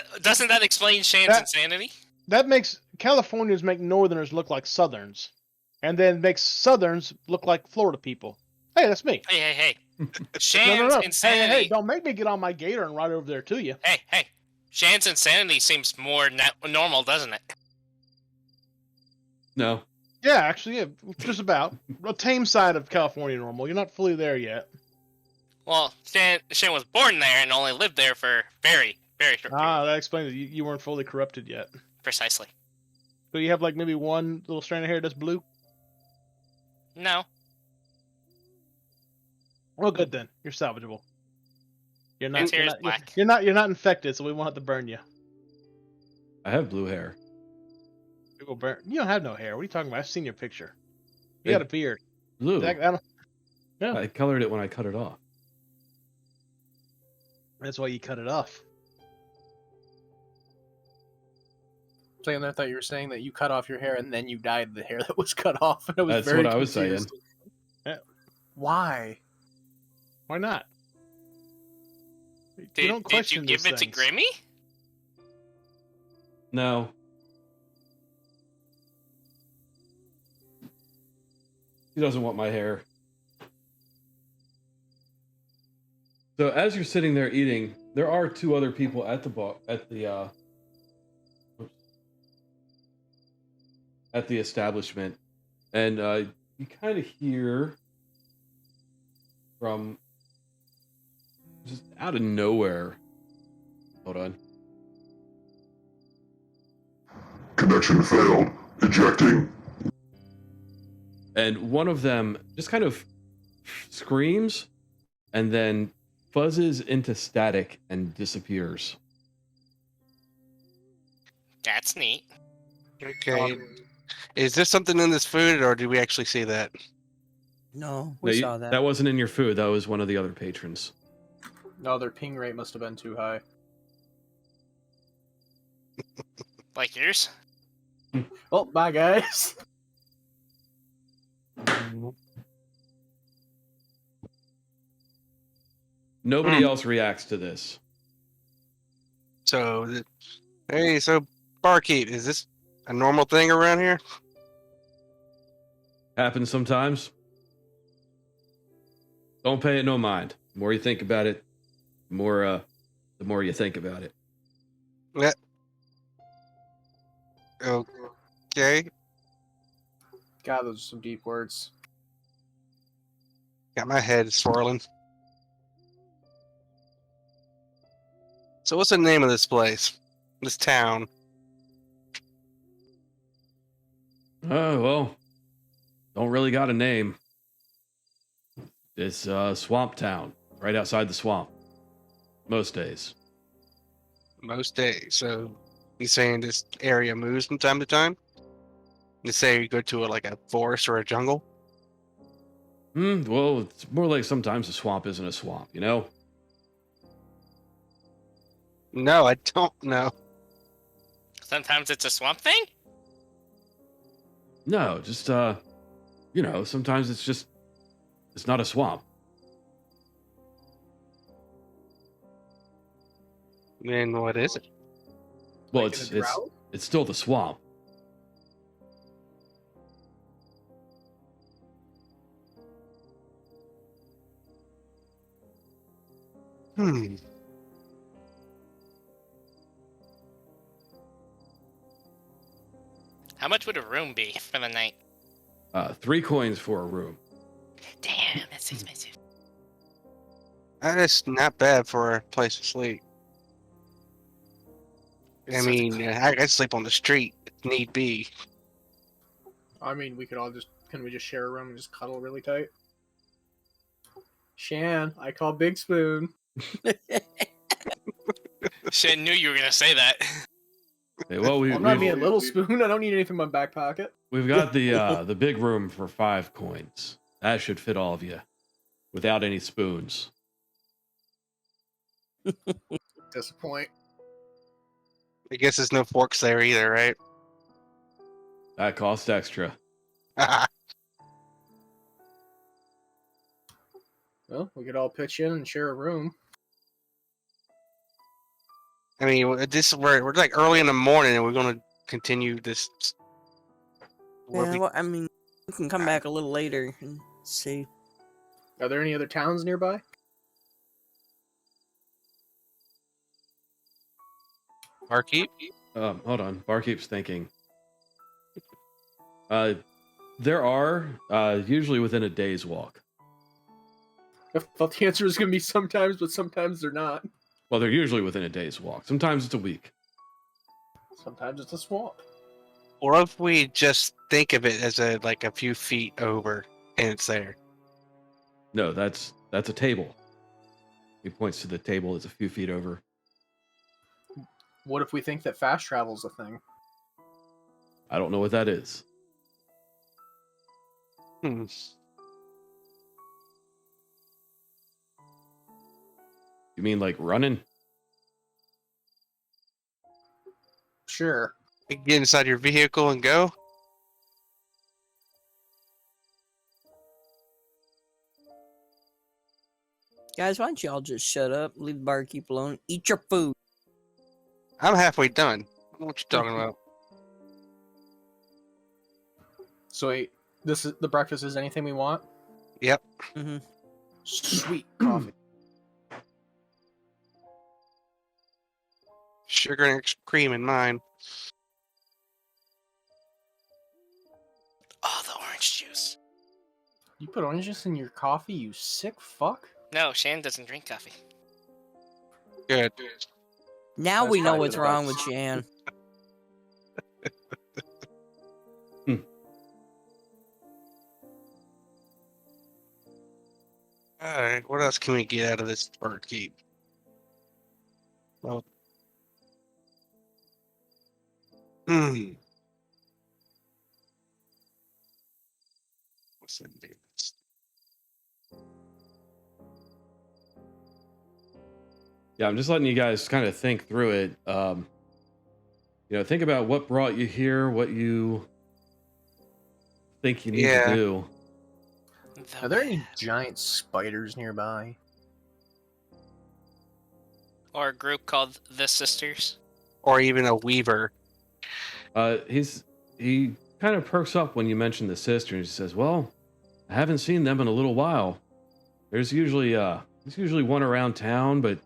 that explain Shan's That- insanity? that makes Californians make Northerners look like Southerns, and then makes Southerns look like Florida people. Hey, that's me. Hey, hey, hey. No, Shan's no, no. Hey, insanity. hey, don't make me get on my gator and ride over there to you. Hey, hey. Shan's insanity seems more normal, doesn't it? No. Yeah, actually, yeah, just about. A tame side of California normal. You're not fully there yet. Well, Shan was born there and only lived there for very, very short period. Ah, that explains it. You weren't fully corrupted yet. Precisely. So you have like maybe one little strand of hair that's blue? No. Well, good then. You're salvageable. You're His not. hair You're is not, black. you're not infected, so we won't have to burn you. I have blue hair. We will burn. You don't have no hair. What are you talking about? I've seen your picture. You Hey. got a beard. Blue. Yeah. I colored it when I cut it off. That's why you cut it off. Saying that, I thought you were saying that you cut off your hair and then you dyed the hair that was cut off. And I was That's very what I was saying. confused. Yeah. Why? Why not? Did, you don't did you question give these it things. to Grimmy? No. He doesn't want my hair. So as you're sitting there eating, there are 2 other people at the establishment, and you kind of hear from just out of nowhere. Hold on. Connection failed. Ejecting. And one of them just kind of screams and then fuzzes into static and disappears. That's neat. Okay. Is there something in this food, or did we actually see that? no, No, we you- saw that. wasn't in your food. That was one of the other patrons. No, their ping rate must have been too high. Like yours? Well, bye guys. Nobody else reacts to this. So, hey, so barkeep, is this a normal thing around here? Happens sometimes. Don't pay it no mind. The more you think about it, the more you think about it. Yeah. Okay. God, those are some deep words. Got my head swirling. So what's the name of this place? This town? Oh, well, don't really got a name. It's Swamp Town, right outside the swamp. Most days. Most days. So you saying this area moves from time to time? You say you go to like a forest or a jungle? Well, it's more like sometimes a swamp isn't a swamp, you know? No, I don't know. Sometimes it's a swamp thing? No, just, you know, sometimes it's not a swamp. Then what is it? Well, Like in a drought? it's still the swamp. Hmm. How much would a room be for the night? 3 coins for a room. Damn, that's expensive. That is not bad for a place to sleep. I mean, I could sleep on the street if need be. I mean, we could all just. Can we just share a room and just cuddle really tight? Shan, I call Big Spoon. Shit, knew you were gonna say that. Hey, well, I'm not being a little spoon. I don't need anything in my back pocket. we've got the big room for 5 coins. That should fit all of you, without any spoons. Disappoint. I guess there's no forks there either, right? That costs extra. Well, we could all pitch in and share a room. I mean, we're like early in the morning, and we're gonna continue this. Yeah, well, I mean, we can come back a little later and see. Are there any other towns nearby? Barkeep? Hold on. Barkeep's thinking. There are usually within a day's walk. I thought the answer was going to be sometimes, but sometimes they're not. Well, they're usually within a day's walk. Sometimes it's a week. Sometimes it's a swamp. Or if we just think of it as a few feet over, and it's there. No, that's a table. He points to the table that's a few feet over. What if we think that fast travel's a thing? I don't know what that is. Hmm. You mean like running? Sure. Get inside your vehicle and go. Guys, why don't y'all just shut up, leave the barkeep alone, eat your food. I'm halfway done. I don't know what you're talking about. So wait, this is the breakfast is anything we want? Yep. Mm-hmm. Sweet coffee. Sugar and extra cream in mine. Oh, the orange juice. You put orange juice in your coffee, you sick fuck? No, Shan doesn't drink coffee. Good. Now That's we know probably what's the wrong best. with Shan. All right. What else can we get out of this barkeep? Well. Hmm. What's that name? Yeah, I'm just letting you guys kind of think through it. Think about what brought you here, what you think you need to do. Are there any giant spiders nearby? Or a group called the Sisters? Or even a weaver. He kind of perks up when you mention the sisters. He says, "Well, I haven't seen them in a little while. There's usually one around town, but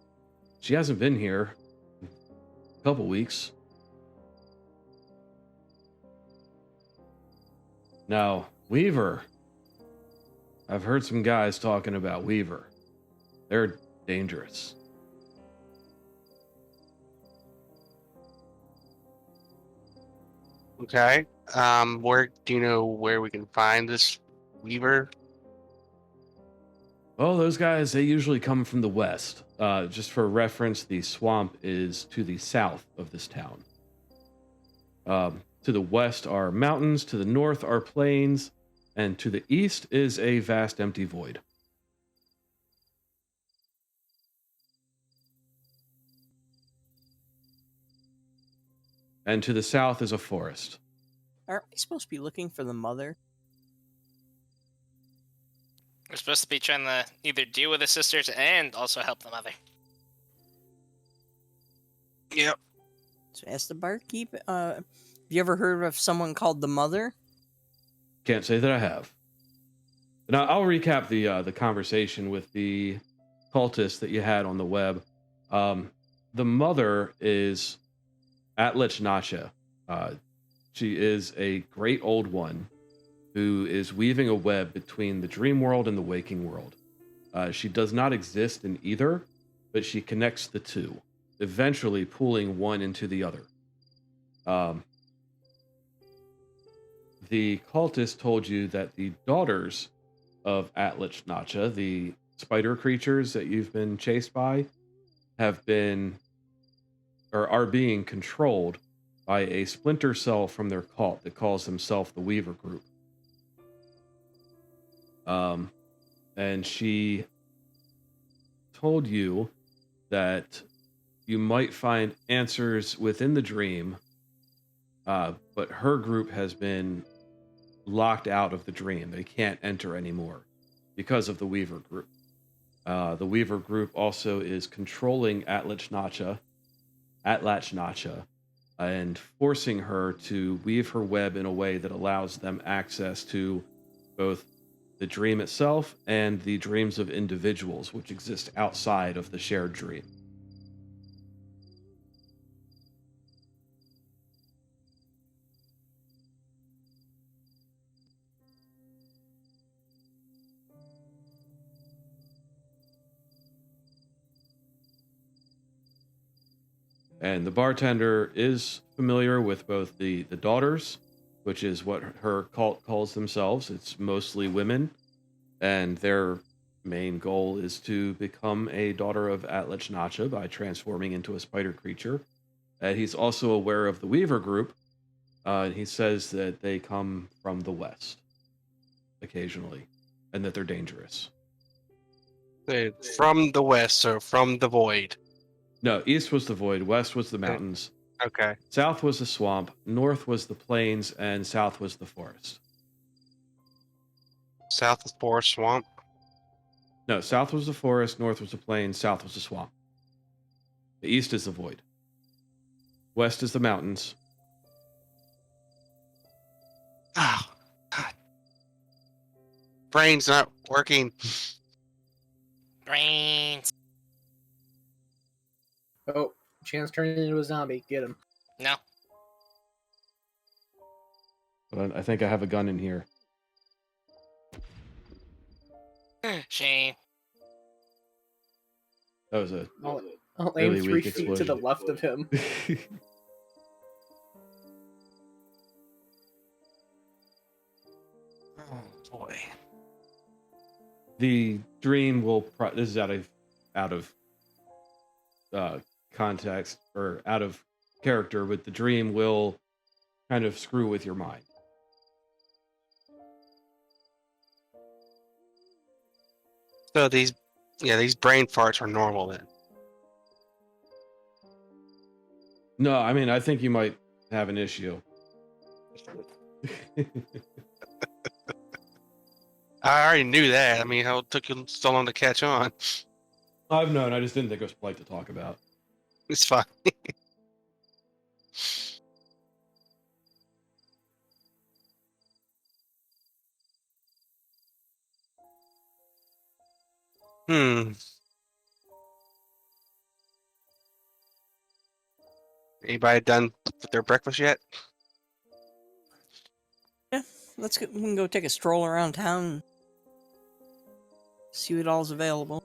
she hasn't been here in a couple weeks. Now, Weaver. I've heard some guys talking about Weaver. They're dangerous. Okay. Where do you know where we can find this Weaver? Well, those guys, they usually come from the west. Just for reference, the swamp is to the south of this town. To the west are mountains, to the north are plains, and to the east is a vast empty void. And to the south is a forest. Aren't we supposed to be looking for the mother? We're supposed to be trying to either deal with the sisters and also help the mother. Yep. So ask the barkeep. Have you ever heard of someone called the mother? Can't say that I have. Now I'll recap the conversation with the cultist that you had on the web. The mother is Atlich Nacha. She is a great old one who is weaving a web between the dream world and the waking world. She does not exist in either, but she connects the two, eventually pulling one into the other. The cultist told you that the daughters of Atlich Nacha, the spider creatures that you've been chased by, have been or are being controlled by a splinter cell from their cult that calls themselves the Weaver Group. And she told you that you might find answers within the dream, but her group has been locked out of the dream. They can't enter anymore because of the Weaver Group. The Weaver Group also is controlling Atlich Nacha, and forcing her to weave her web in a way that allows them access to both the dream itself and the dreams of individuals which exist outside of the shared dream. And the bartender is familiar with both the daughters, which is what her cult calls themselves. It's mostly women, and their main goal is to become a daughter of Atlich Nacha by transforming into a spider creature. He's also aware of the Weaver Group. He says that they come from the west occasionally, and that they're dangerous. From the west, so from the void. No, east was the void, west was the mountains. Okay. South was the swamp, north was the plains, and south was the forest. South is forest swamp. No, south was the forest, north was the plains, south was the swamp. The east is the void. West is the mountains. Oh, God. Brain's not working. Brains. Oh, Chance turned into a zombie. Get him. No. But I think I have a gun in here. Shame. That was a I'll Really aim 3 weak feet to the explosion. left of him. Oh boy. The dream will. This is out of context or out of character, but the dream will kind of screw with your mind. So these brain farts are normal then. No, I mean I think you might have an issue. I already knew that. I mean, how it took you so long to catch on? I've known. I just didn't think it was polite to talk about. It's fine. Hmm. Anybody done with their breakfast yet? Let's go, we can go take a stroll around town and see what all's available.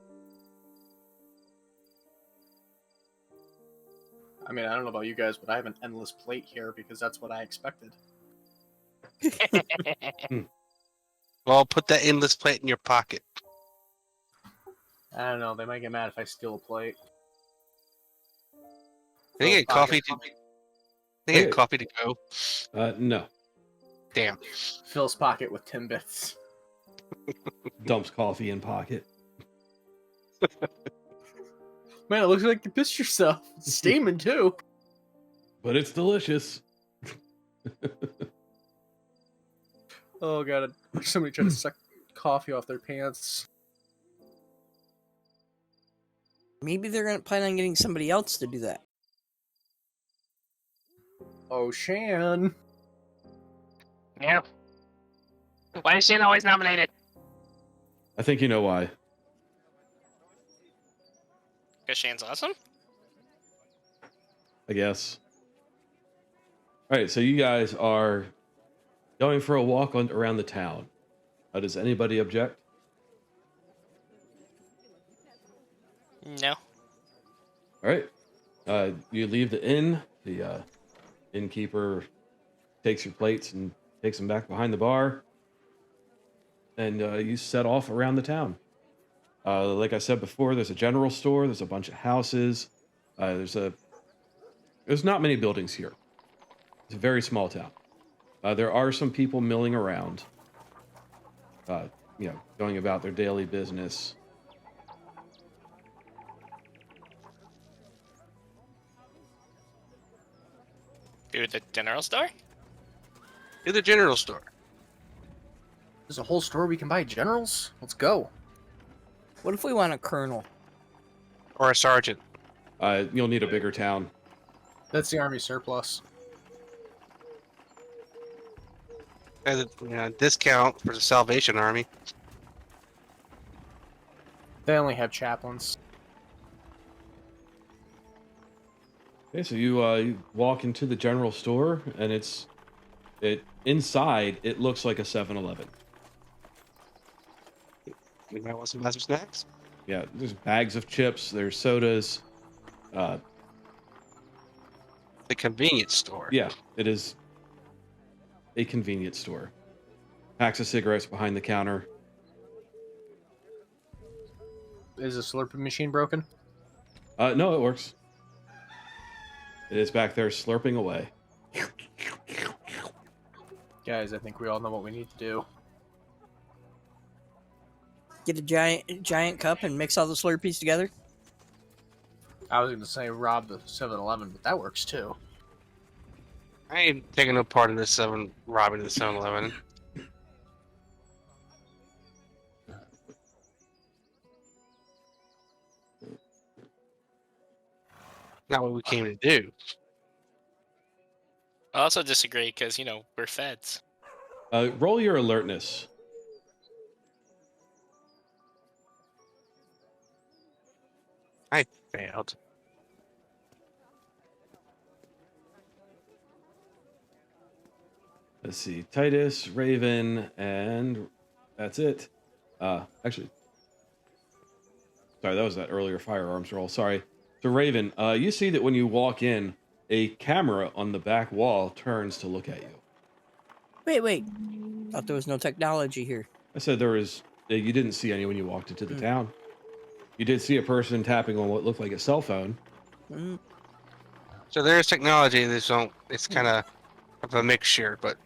I mean, I don't know about you guys, but I have an endless plate here because that's what I expected. Well, put that endless plate in your pocket. I don't know. They might get mad if I steal a plate. Can I get coffee to? Can I get coffee to go? No. Damn. Phil's pocket with Timbits. Dumps coffee in pocket. Man, it looks like you pissed yourself. It's steaming too. But it's delicious. Oh god, somebody tried to suck coffee off their pants. Maybe they're gonna plan on getting somebody else to do that. Oh, Shan. Yeah. Why is Shane always nominated? I think you know why. Because Shane's awesome? I guess. All right, so you guys are going for a walk around the town. Does anybody object? No. All right. You leave the inn. The innkeeper takes your plates and takes them back behind the bar. And you set off around the town. Like I said before, there's a general store. There's a bunch of houses. There's not many buildings here. It's a very small town. There are some people milling around. Going about their daily business. To the general store? To the general store. There's a whole store we can buy generals? Let's go. What if we want a colonel? Or a sergeant. You'll need a bigger town. That's the army surplus. As a discount for the Salvation Army. They only have chaplains. Okay, so you walk into the general store, and inside it looks like a 7-Eleven. Anybody want some snacks? Yeah, there's bags of chips, there's sodas. The convenience store. Yeah, it is a convenience store. Packs of cigarettes behind the counter. Is the slurping machine broken? No, it works. It is back there slurping away. Guys, I think we all know what we need to do. Get a giant cup and mix all the Slurpees together? I was going to say rob the 7-Eleven, but that works too. I ain't taking no part in this robbing the 7-Eleven. Not what we came to do. I also disagree because, we're feds. Roll your alertness. I failed. Let's see. Titus, Raven, and that's it. Actually, sorry, that was that earlier firearms roll. Sorry. So Raven, you see that when you walk in, a camera on the back wall turns to look at you. Wait. Thought there was no technology here. I said there was. You didn't see any when you walked into the town. You did see a person tapping on what looked like a cell phone. Mm. So there's technology. It's kind of a mixture, but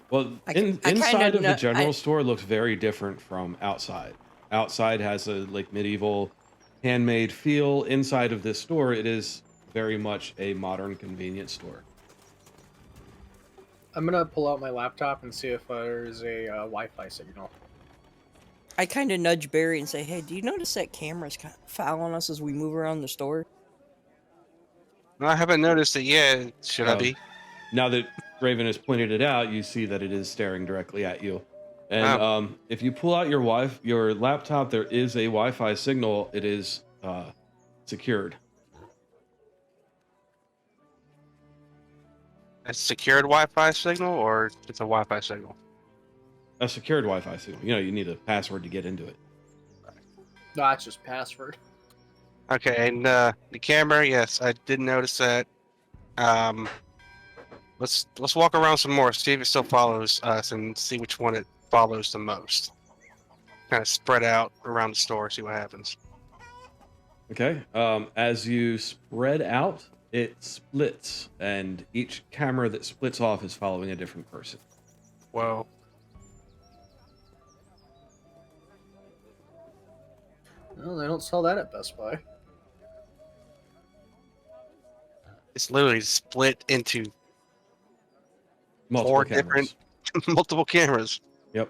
Well, I inside of the kinda general store looks very different from outside. Outside has a medieval handmade feel. Inside of this store, it is very much a modern convenience store. I'm going to pull out my laptop and see if there's a Wi-Fi signal. I kind of nudge Barry and say, hey, do you notice that camera's kind of following us as we move around the store? no, I haven't noticed it yet. Should I Oh. be? Now that Raven has pointed it out, you see that it is staring directly at you. And if you pull out your laptop, there is a Wi-Fi signal. It is secured. A secured Wi-Fi signal, or it's a Wi-Fi signal? A secured Wi-Fi signal. You know, you need a password to get into it. No, that's just password. Okay, and the camera, yes, I did notice that. Let's walk around some more, see if it still follows us, and see which one it follows the most. Kind of spread out around the store, see what happens. Okay. As you spread out, it splits, and each camera that splits off is following a different person. Whoa. Well, they don't sell that at Best Buy. It's literally split into Multiple four cameras. different, multiple cameras. Yep.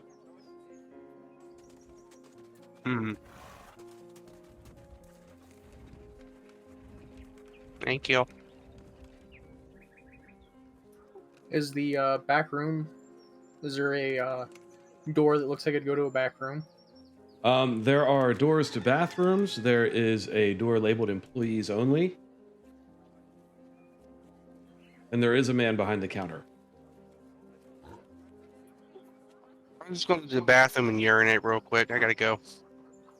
Hmm. Thank you. Is the back room? Is there a door that looks like it'd go to a back room? There are doors to bathrooms. There is a door labeled employees only. And there is a man behind the counter. I'm just going to the bathroom and urinate real quick. I gotta go.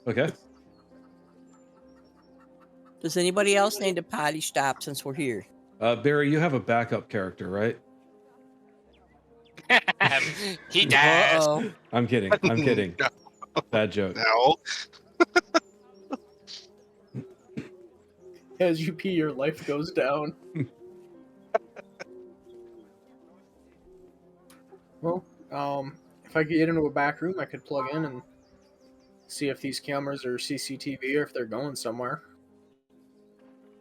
Okay. Does anybody else need to potty stop since we're here? Barry, you have a backup character, right? He does. Uh-oh. I'm kidding. I'm kidding. No. Bad joke. No. As you pee, your life goes down. Well, if I could get into a back room, I could plug in and see if these cameras are CCTV or if they're going somewhere.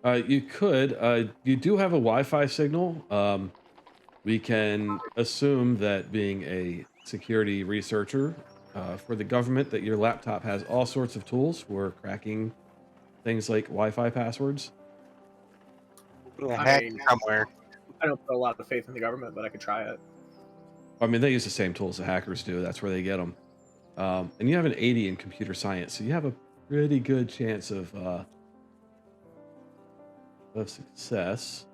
You could. You do have a Wi-Fi signal. We can assume that being a security researcher for the government, that your laptop has all sorts of tools for cracking things like Wi-Fi passwords. Yeah, I hack mean- somewhere. I don't put a lot of faith in the government, but I could try it. I mean, they use the same tools that hackers do. That's where they get them. And you have an 80 in computer science, so you have a pretty good chance of success.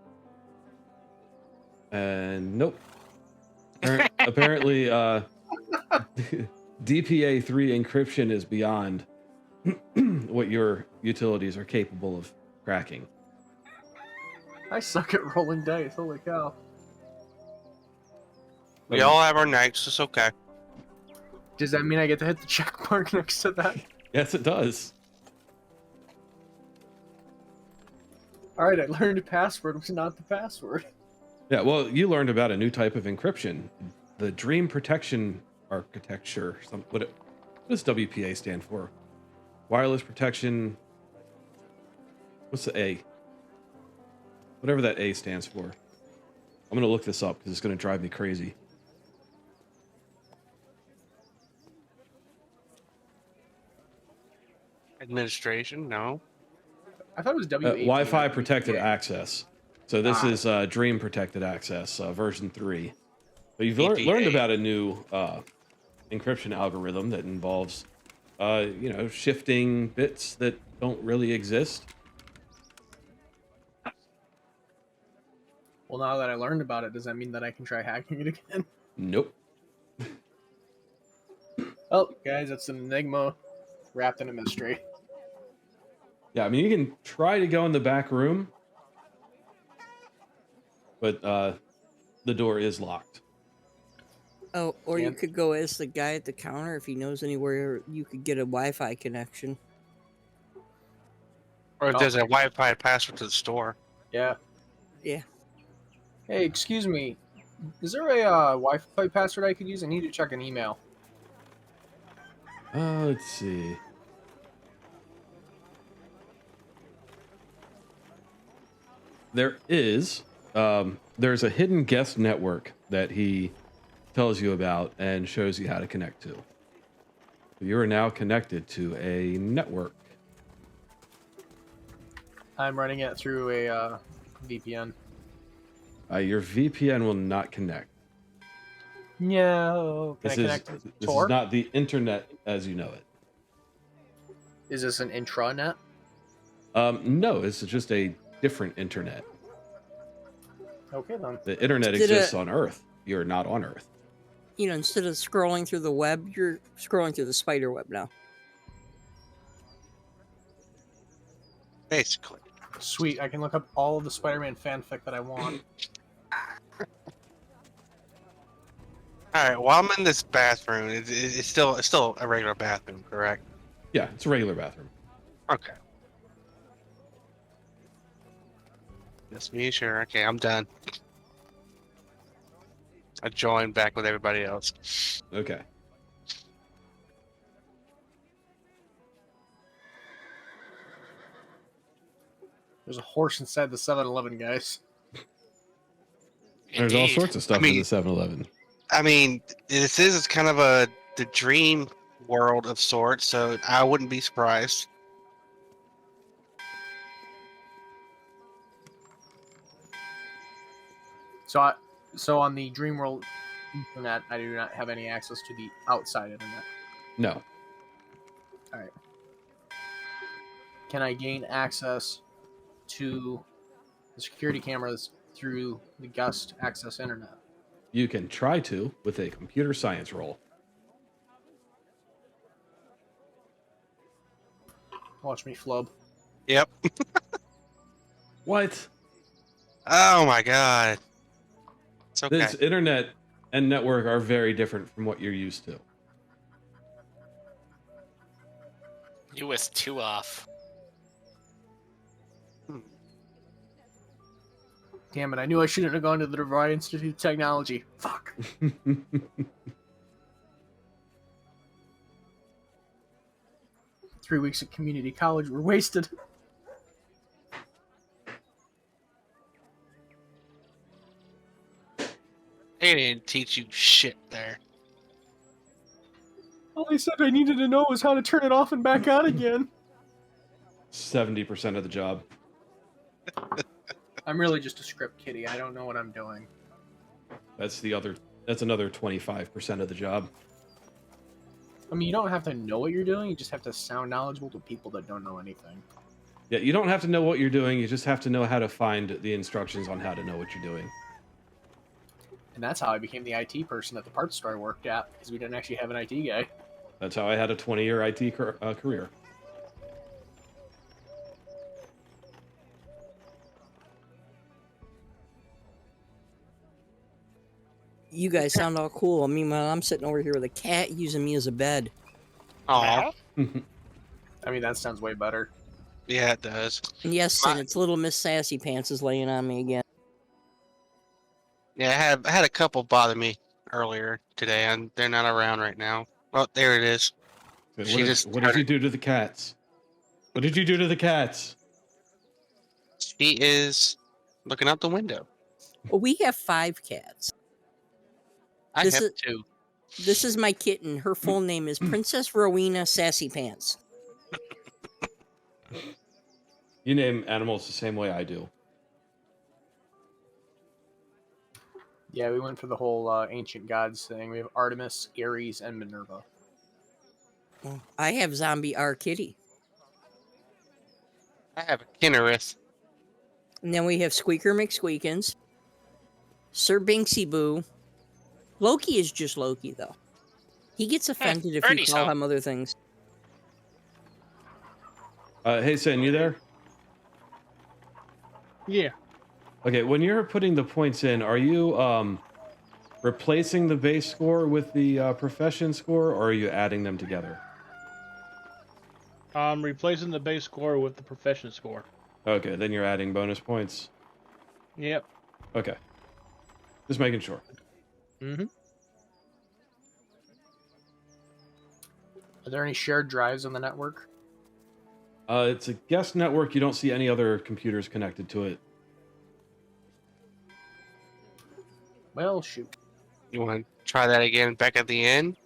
And nope. Apparently, DPA 3 encryption is beyond what your utilities are capable of cracking. I suck at rolling dice. Holy cow! We all have our nights. It's okay. Does that mean I get to hit the check mark next to that? Yes, it does. All right, I learned a password was not the password. Yeah, well, you learned about a new type of encryption, the Dream Protection Architecture. What does WPA stand for? Wireless Protection. What's the A? Whatever that A stands for. I'm going to look this up because it's going to drive me crazy. Administration? No. I thought it was W. Wi-Fi Protected Access. So this Ah. is Dream Protected Access, version 3. So you've EPA. learned about a new encryption algorithm that involves, shifting bits that don't really exist. Well, now that I learned about it, does that mean that I can try hacking it again? Nope. Oh, guys, it's an enigma wrapped in a mystery. Yeah, I mean, you can try to go in the back room, but the door is locked. Oh, or Yeah. you could go as the guy at the counter if he knows anywhere you could get a Wi-Fi connection. Or if Oh. there's a Wi-Fi password to the store. Yeah. Yeah. Hey, excuse me. Is there a Wi-Fi password I could use? I need to check an email. Let's see. There is. There's a hidden guest network that he tells you about and shows you how to connect to. You are now connected to a network. I'm running it through a VPN. Your VPN will not connect. No. Can I This connect to is Tor? not the internet as you know it. Tor? Is not the internet as you know it. Is this an intranet? No, it's just a different internet. Okay then. The internet Instead exists of- on Earth. You're not on Earth. You know, instead of scrolling through the web, you're scrolling through the spider web now. Basically. Sweet. I can look up all of the Spider-Man fanfic that I want. All right. While I'm in this bathroom, it's still a regular bathroom, correct? Yeah, it's a regular bathroom. Okay. Just me, sure. Okay, I'm done. I joined back with everybody else. Okay. There's a horse inside the 7-Eleven, guys. There's all Indeed. sorts of stuff I mean- in the 7-Eleven. I mean, this is kind of the dream world of sorts, so I wouldn't be surprised. So on the Dreamworld internet, I do not have any access to the outside internet. No. Can I gain access to the security cameras through the guest access internet? You can try to with a computer science roll. Watch me flub. Yep. What? Oh my god. It's okay. This internet and network are very different from what you're used to. You was 2 off. Damn it, I knew I shouldn't have gone to the DeVry Institute of Technology. Fuck. 3 weeks at community college were wasted. They didn't teach you shit there. All they said I needed to know was how to turn it off and back on again. 70% of the job. I'm really just a script kiddie. I don't know what I'm doing. That's another 25% of the job. I mean, you don't have to know what you're doing. You just have to sound knowledgeable to people that don't know anything. Yeah, you don't have to know what you're doing. You just have to know how to find the instructions on how to know what you're doing. And that's how I became the IT person at the parts store I worked at, because we didn't actually have an IT guy. That's how I had a 20-year IT career. You guys sound all cool. Meanwhile, I'm sitting over here with a cat using me as a bed. Oh, I mean, that sounds way better. yeah, it does. And yes, and it's little Miss Sassy Pants is laying on me again. Yeah, I had a couple bother me earlier today, and they're not around right now. Oh, there it is. What She did- just what did you do to the cats? What did you do to the cats? She is looking out the window. Well, we have 5 cats. I This have is- 2. This is my kitten. Her full name is Princess Rowena Sassy Pants. You name animals the same way I do. Yeah, we went for the whole ancient gods thing. We have Artemis, Ares, and Minerva. Well, I have Zombie R Kitty. I have a Kinnereth. And then we have Squeaker McSqueakins. Sir Binksy Boo. Loki is just Loki, though. He gets offended if you Birdie's call home. him other things. Hey, Sen, you there? Yeah. Okay, when you're putting the points in, are you replacing the base score with the profession score, or are you adding them together? I'm replacing the base score with the profession score. Okay, then you're adding bonus points. Yep. Okay. Just making sure. Mm-hmm. Are there any shared drives on the network? It's a guest network. You don't see any other computers connected to it. Well, shoot. You want to try that again back at the end?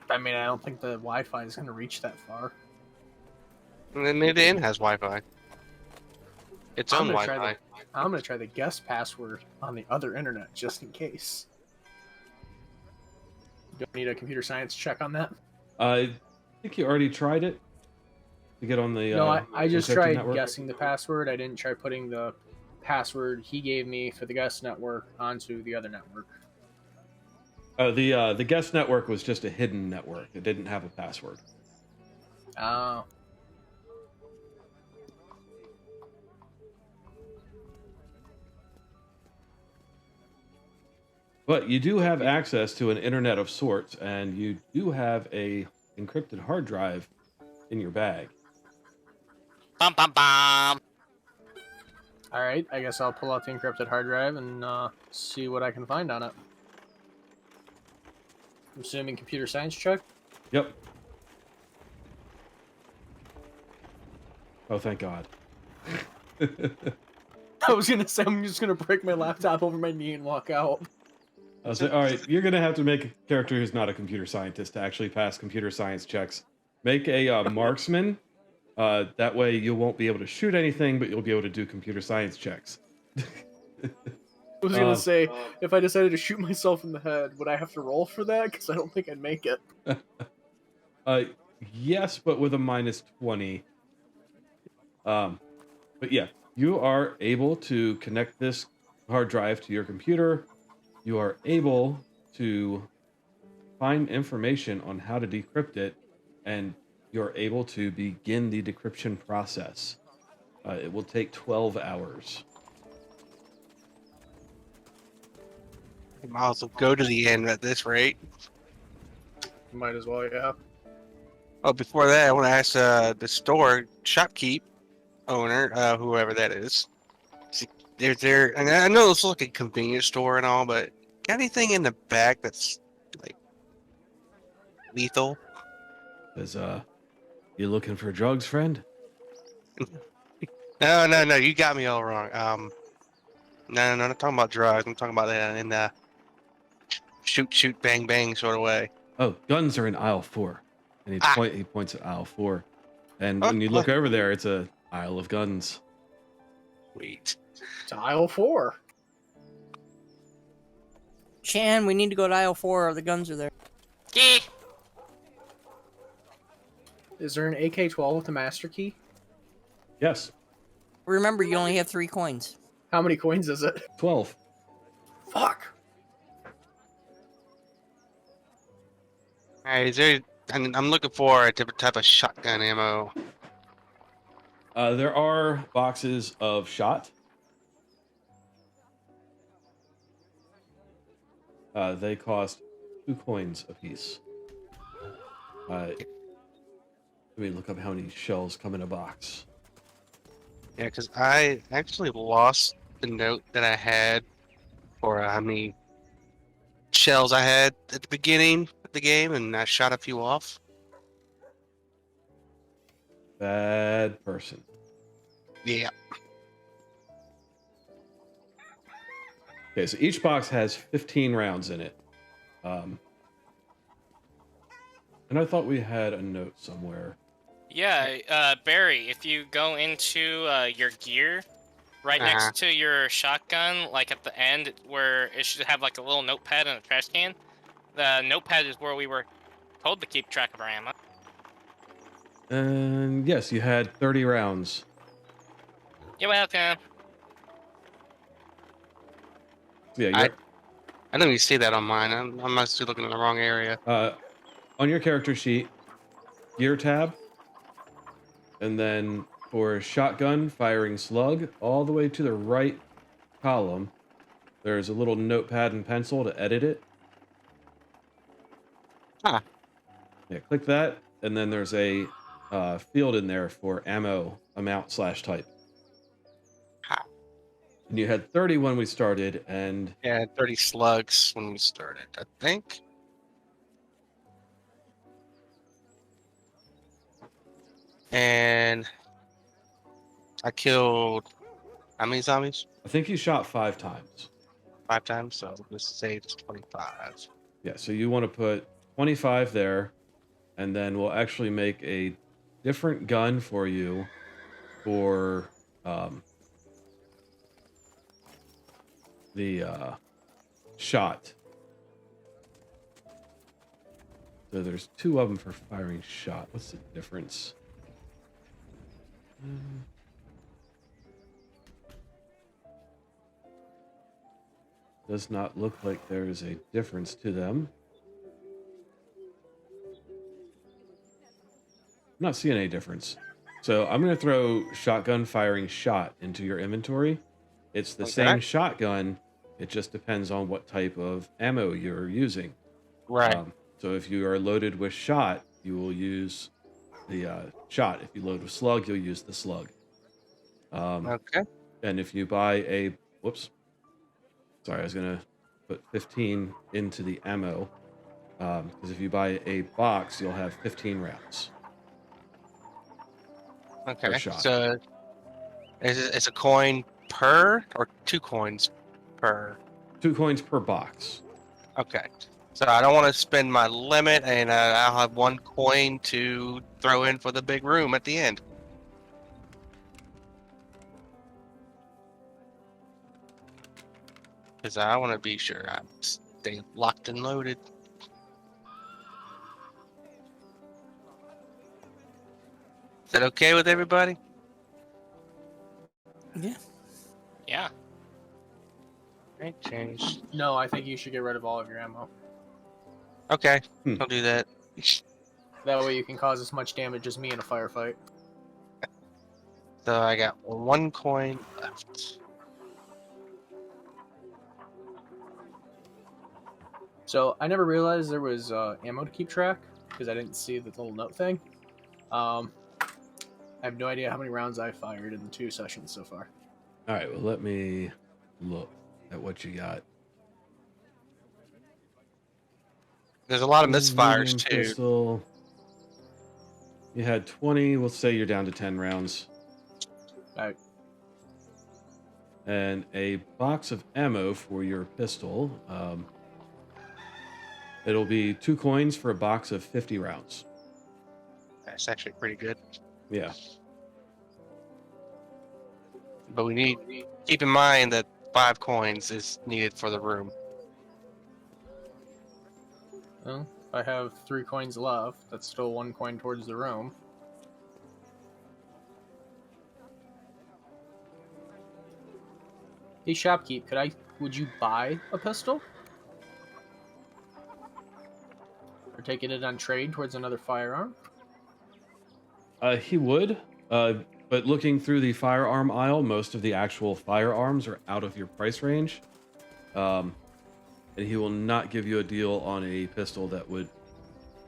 I mean, I don't think the Wi-Fi is going to reach that far. And then the end has Wi-Fi. Its I'm own gonna try Wi-Fi. the I'm gonna try the guest password on the other internet just in case. Don't need a computer science check on that. I think you already tried it to get on the. No, I just encrypted tried network. guessing the password. I didn't try putting the password he gave me for the guest network onto the other network. The guest network was just a hidden network. It didn't have a password. Oh. But you do have access to an internet of sorts, and you do have a encrypted hard drive in your bag. Bum bum bum. All right, I guess I'll pull out the encrypted hard drive and see what I can find on it. I'm assuming computer science check. Yep. Oh, thank God. I was gonna say I'm just gonna break my laptop over my knee and walk out. I was like, all right, you're gonna have to make a character who's not a computer scientist to actually pass computer science checks. Make a marksman. That way you won't be able to shoot anything, but you'll be able to do computer science checks. I was gonna say, if I decided to shoot myself in the head, would I have to roll for that? Because I don't think I'd make it. Yes, but with a -20. But yeah, you are able to connect this hard drive to your computer. You are able to find information on how to decrypt it, and you're able to begin the decryption process. It will take 12 hours. You might as well go to the end at this rate. Might as well, yeah. Oh, before that, I want to ask the store shopkeep owner, whoever that is. And I know it's like a convenience store and all, but got anything in the back that's like lethal? Is you looking for drugs, friend? No, you got me all wrong. No, I'm not talking about drugs. I'm talking about that in the shoot, bang, bang sort of way. Oh, guns are in aisle 4, and he points at aisle 4, and Oh, when you look over there, it's a aisle of guns. Sweet. It's aisle 4. Chan, we need to go to aisle 4. The guns are there. Yeah. Is there an AK-12 with a master key? Yes, Remember, you only have 3 coins. How many coins is it? 12. Fuck. Alright, is there? I'm looking for a different type of shotgun ammo. There are boxes of shot. They cost 2 coins apiece. Let me look up how many shells come in a box. Yeah, because I actually lost the note that I had for how many shells I had at the beginning of the game, and I shot a few off. Bad person. Yeah. Okay, so each box has 15 rounds in it. And I thought we had a note somewhere. Yeah, Barry, if you go into your gear, right next to your shotgun, like at the end where it should have like a little notepad and a trash can, the notepad is where we were told to keep track of our ammo. And yes, you had 30 rounds. You're welcome. So yeah, I didn't even see that on mine. I must be looking in the wrong area. on your character sheet, gear tab, and then for shotgun, firing slug, all the way to the right column, there's a little notepad and pencil to edit it. Ah. Yeah, click that, and then there's a field in there for ammo amount/type. Ah. And you had 30 when we started, and Yeah, 30 slugs when we started, I think. And I killed how many zombies? I think you shot 5 times. 5 times, so let's say it's 25. Yeah, so you want to put 25 there, and then we'll actually make a different gun for you for the shot. So there's 2 of them for firing shot. What's the difference? Does not look like there is a difference to them. I'm not seeing any difference. So I'm going to throw shotgun firing shot into your inventory. It's the same shotgun. It just depends on what type of ammo you're using. Right. So if you are loaded with shot, you will use the shot. If you load with slug, you'll use the slug. Okay. And if you buy a... Whoops. Sorry, I was going to put 15 into the ammo. Because if you buy a box, you'll have 15 rounds. Okay. shot. So it's a coin per or 2 coins per? 2 coins per box. Okay. So I don't want to spend my limit, and I'll have 1 coin to throw in for the big room at the end. Because I want to be sure I stay locked and loaded. Is that okay with everybody? Yeah. Yeah. Right, change. No, I think you should get rid of all of your ammo. Okay, Hmm. I'll do that. That way you can cause as much damage as me in a firefight. So I got 1 coin left. So I never realized there was ammo to keep track because I didn't see the little note thing. I have no idea how many rounds I fired in the 2 sessions so far. All right, well, let me look at what you got. There's a lot of misfires Medium too. Pistol. You had 20. We'll say you're down to 10 rounds. Alright. And a box of ammo for your pistol. It'll be 2 coins for a box of 50 rounds. That's actually pretty good. Yeah. But we need keep in mind that 5 coins is needed for the room. Well, I have 3 coins left. That's still 1 coin towards the room. Hey, shopkeep, would you buy a pistol? Or take it in on trade towards another firearm? He would. But looking through the firearm aisle, most of the actual firearms are out of your price range. And he will not give you a deal on a pistol that would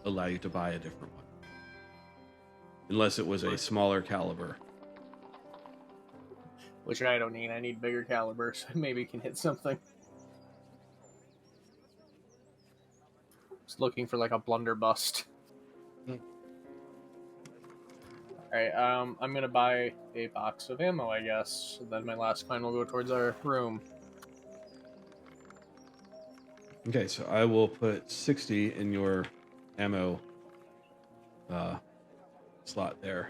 allow you to buy a different one. Unless it was a smaller caliber. Which I don't need. I need bigger caliber, so maybe can hit something. Just looking for like a blunderbuss. Alright, I'm gonna buy a box of ammo, I guess. And then my last coin will go towards our room. Okay, so I will put 60 in your ammo slot there.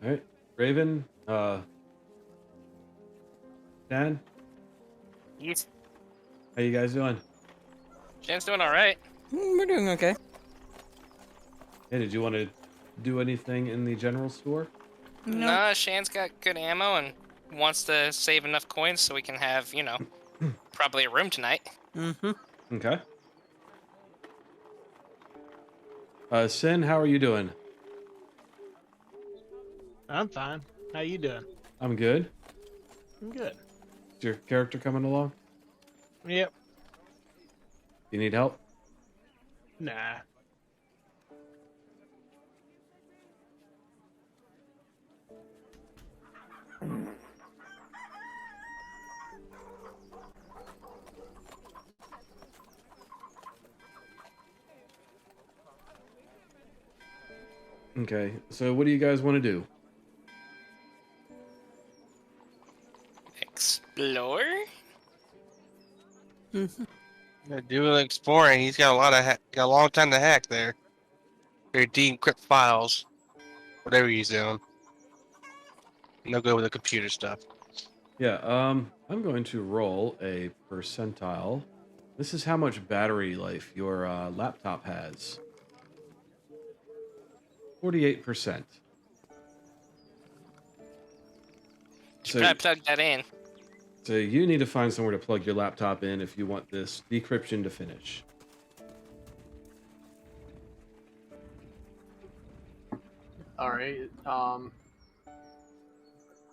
All right, Raven, Dan, He's how you guys doing? Jen's doing all right. We're doing okay. Hey, did you want to do anything in the general store? No. Nah, Shan's got good ammo and wants to save enough coins so we can have, probably a room tonight. Mm-hmm. Okay. Sin, how are you doing? I'm fine. How you doing? I'm good. I'm good. Is your character coming along? Yep. You need help? Nah. Okay, so what do you guys want to do? Explore? Mhm. Yeah, do an exploring. He's got a lot of got a long time to hack there. Or decrypt files, whatever he's doing. No good with the computer stuff. Yeah, I'm going to roll a percentile. This is how much battery life your laptop has. 48%. Should probably plug that in. So you need to find somewhere to plug your laptop in if you want this decryption to finish. All right. Are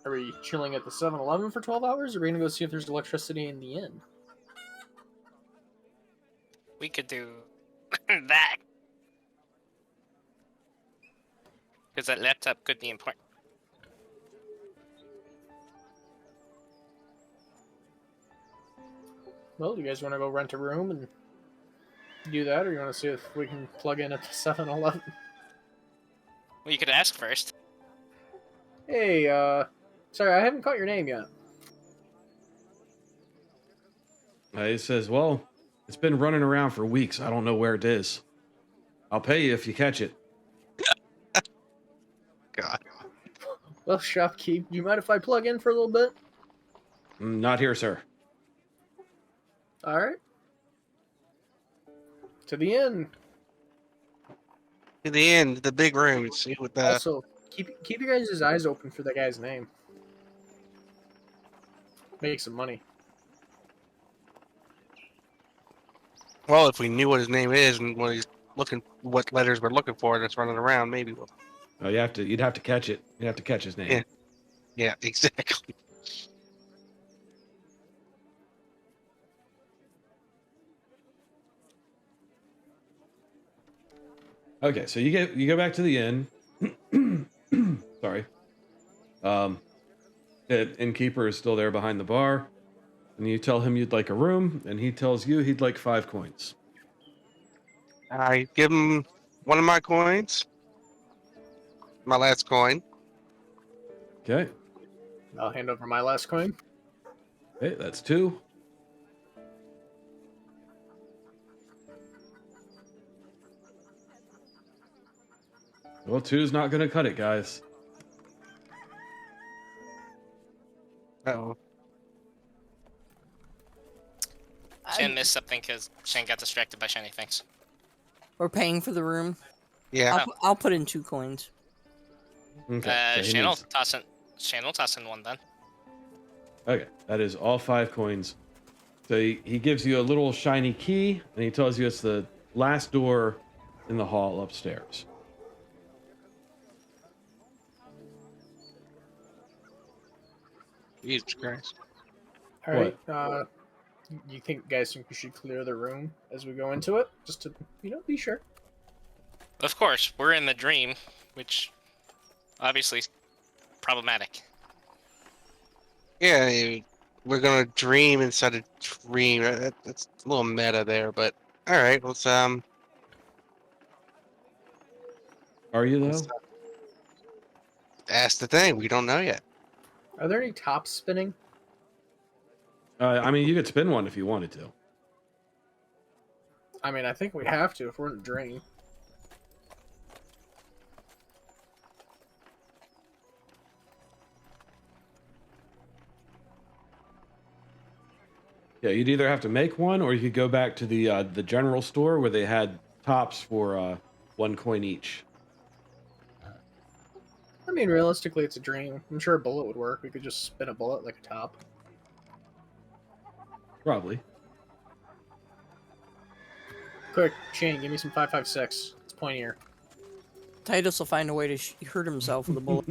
we chilling at the 7-Eleven for 12 hours, or are we gonna go see if there's electricity in the inn? We could do that. Because that laptop could be important. Well, do you guys want to go rent a room and do that, or you want to see if we can plug in at the 7-Eleven? Well, you could ask first. Hey, sorry, I haven't caught your name yet. He says, well, it's been running around for weeks. I don't know where it is. I'll pay you if you catch it. God. Well, shopkeep, you mind if I plug in for a little bit? Not here, sir. All right. To the inn. To the end, the big room. See what the. Also, keep your guys' eyes open for that guy's name. Make some money. Well, if we knew what his name is and what he's looking, what letters we're looking for that's running around, maybe we'll. Oh, you'd have to catch it. You'd have to catch his name. Yeah. Yeah, exactly. Okay, so you go back to the inn. Sorry. The innkeeper is still there behind the bar, and you tell him you'd like a room, and he tells you he'd like 5 coins. I give him one of my coins. My last coin. Okay. I'll hand over my last coin. Okay, that's 2. Well, 2's not going to cut it, guys. Oh. Shan missed something because Shan got distracted by shiny things. We're paying for the room. Yeah. I'll put in 2 coins. Okay. so he Shan will needs- toss in one then. Okay, that is all 5 coins. So he gives you a little shiny key, and he tells you it's the last door in the hall upstairs. Jesus Christ. All right. You guys think we should clear the room as we go into it, just to be sure? Of course, we're in the dream, which obviously is problematic. Yeah, we're gonna dream inside a dream. That's a little meta there, but all right. Let's Are you though? let's, that's the thing. We don't know yet. Are there any tops spinning? I mean, you could spin one if you wanted to. I mean, I think we have to if we're in a dream. Yeah, you'd either have to make one, or you could go back to the general store where they had tops for 1 coin each. I mean, realistically, it's a dream. I'm sure a bullet would work. We could just spin a bullet like a top. Probably. Quick, Shane, give me some 5.56. It's pointier. Titus will find a way to hurt himself with a bullet.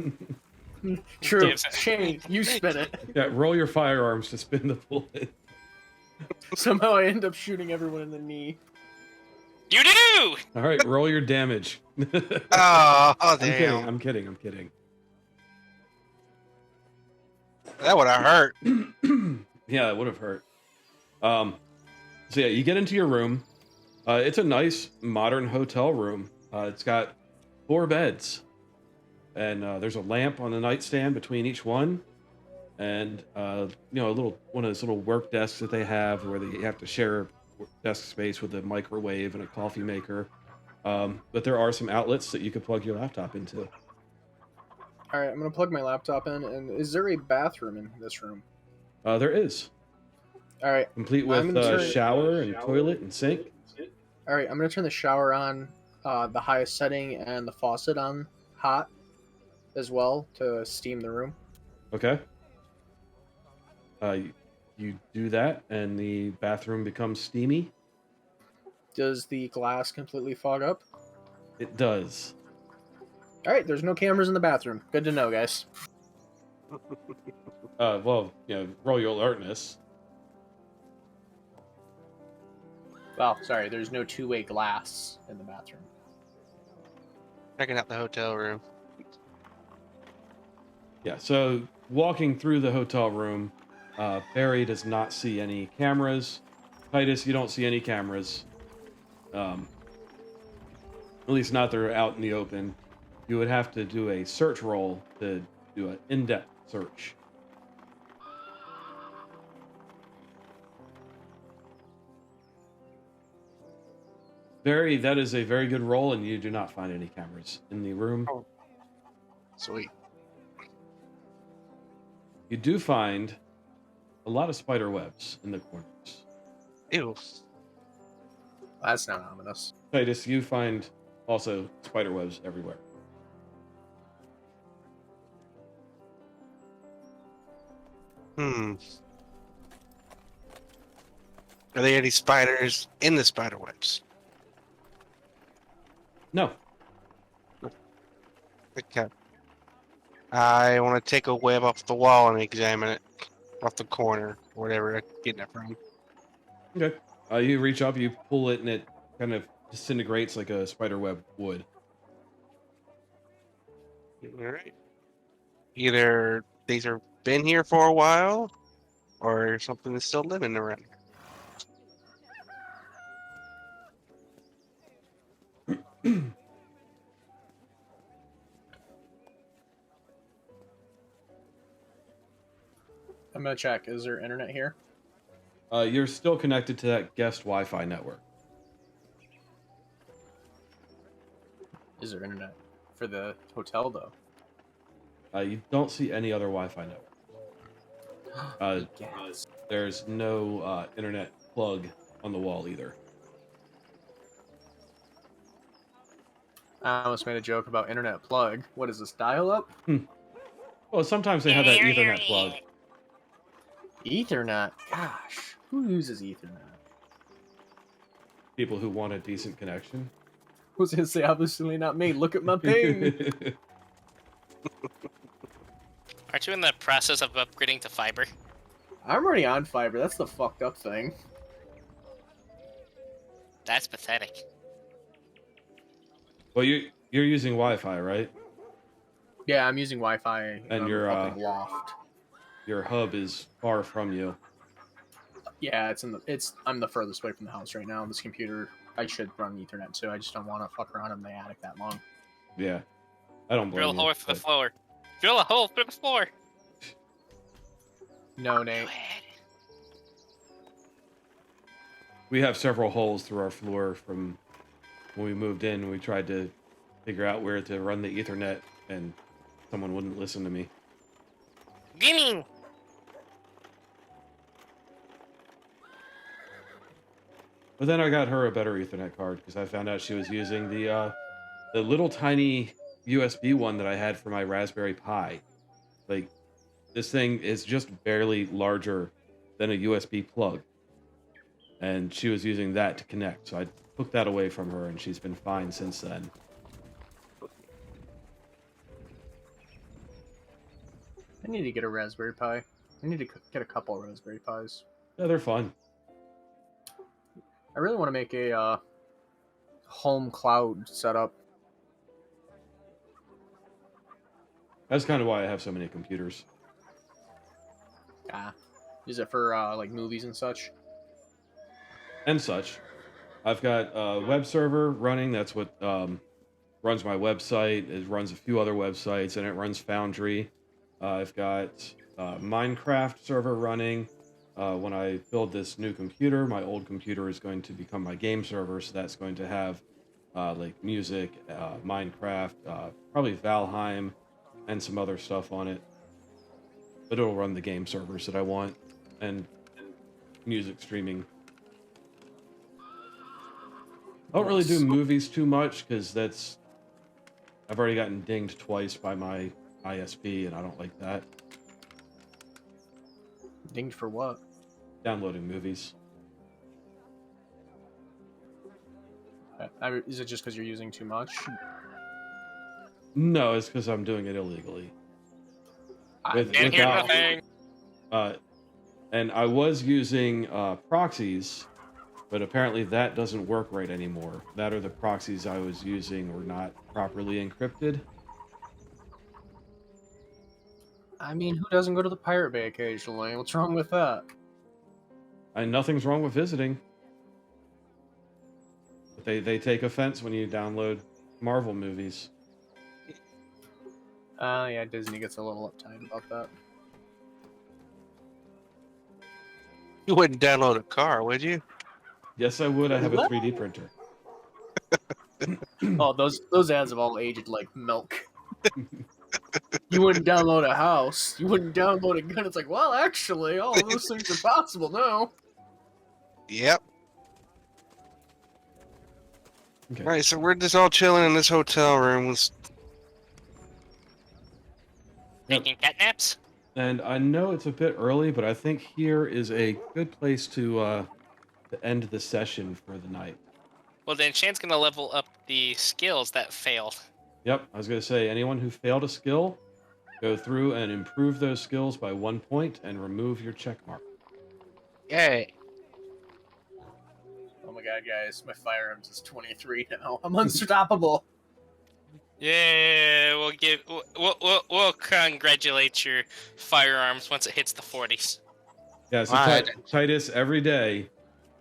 True. Yes. Shane, you spin it. Yeah, roll your firearms to spin the bullet. Somehow I end up shooting everyone in the knee. You do! All right, roll your damage. Oh, I'm damn. kidding. I'm kidding. That would have hurt. Yeah, it would have hurt. So yeah, you get into your room. It's a nice modern hotel room. It's got 4 beds. and there's a lamp on the nightstand between each one, and a little one of those little work desks that they have where they have to share desk space with a microwave and a coffee maker. But there are some outlets that you could plug your laptop into. All right, I'm gonna plug my laptop in. And is there a bathroom in this room? There is, All right, complete I'm with gonna turn- shower and toilet and sink. all right. I'm gonna turn the shower on, the highest setting, and the faucet on hot, as well to steam the room. Okay. You do that, and the bathroom becomes steamy. Does the glass completely fog up? It does. All right, there's no cameras in the bathroom. Good to know, guys. Well, roll your alertness. Well, sorry, there's no two-way glass in the bathroom. Checking out the hotel room. Yeah, so walking through the hotel room, Barry does not see any cameras. Titus, you don't see any cameras. At least not that are out in the open. You would have to do a search roll to do an in-depth search. Barry, that is a very good roll, and you do not find any cameras in the room. Oh. Sweet. You do find a lot of spider webs in the corners. Ew. That's not ominous. Titus, you find also spider webs everywhere. Are there any spiders in the spider webs? No. Okay. I want to take a web off the wall and examine it off the corner, wherever I'm getting it from. Okay. You reach up, you pull it, and it kind of disintegrates like a spider web would. All right. Either these are been here for a while, or something is still living around here. I'm gonna check. Is there internet here? You're still connected to that guest Wi-Fi network. Is there internet for the hotel though? You don't see any other Wi-Fi network. Yes. There's no internet plug on the wall either. I almost made a joke about internet plug. What is this, dial-up? Well, sometimes they have that Ethernet plug. Ethernet? Gosh, who uses Ethernet? People who want a decent connection. I was gonna say, obviously not me. Look at my ping. Aren't you in the process of upgrading to fiber? I'm already on fiber. That's the fucked up thing. That's pathetic. Well, you're using Wi-Fi, right? Yeah, I'm using Wi-Fi. And your up in loft. Your hub is far from you. Yeah, I'm the furthest away from the house right now. This computer, I should run Ethernet too. I just don't want to fuck around in the attic that long. Yeah, I don't blame Drill a you. hole for the but- floor. Drill a hole for the floor. No, Nate. We have several holes through our floor from when we moved in. We tried to figure out where to run the Ethernet, and someone wouldn't listen to me. Gimme! But then I got her a better Ethernet card because I found out she was using the little tiny USB one that I had for my Raspberry Pi. Like, this thing is just barely larger than a USB plug. And she was using that to connect, so I took that away from her, and she's been fine since then. I need to get a Raspberry Pi. I need to get a couple of Raspberry Pis. Yeah, they're fun. I really want to make a home cloud setup. That's kind of why I have so many computers. Yeah. Use it for like movies and such. And such. I've got a web server running. That's what runs my website. It runs a few other websites, and it runs Foundry. I've got Minecraft server running. When I build this new computer, my old computer is going to become my game server, so that's going to have like music, Minecraft, probably Valheim, and some other stuff on it. But it'll run the game servers that I want, and music streaming. I don't really do movies too much, because I've already gotten dinged twice by my ISP, and I don't like that. Dinged for what? Downloading movies. Is it just because you're using too much? No, it's because I'm doing it illegally. Can't hear Without- nothing. And I was using proxies, but apparently that doesn't work right anymore. That or the proxies I was using were not properly encrypted. I mean, who doesn't go to the Pirate Bay occasionally? What's wrong with that? And nothing's wrong with visiting. But they take offense when you download Marvel movies. Yeah, Disney gets a little uptight about that. You wouldn't download a car, would you? Yes, I would. I have a What? 3D printer. Oh, those ads have all aged like milk. You wouldn't download a house. You wouldn't download a gun. It's like, well, actually, all of those things are possible now. Yep. Okay. All right, so we're just all chilling in this hotel room. Taking cat naps? And I know it's a bit early, but I think here is a good place to end the session for the night. Well, then Shan's gonna level up the skills that failed. Yep, I was going to say, anyone who failed a skill, go through and improve those skills by 1 point and remove your check mark. Yay. Oh my god, guys, my firearms is 23 now. I'm unstoppable. Yeah, we'll congratulate your firearms once it hits the 40s. Yeah, so Right. Titus, every day,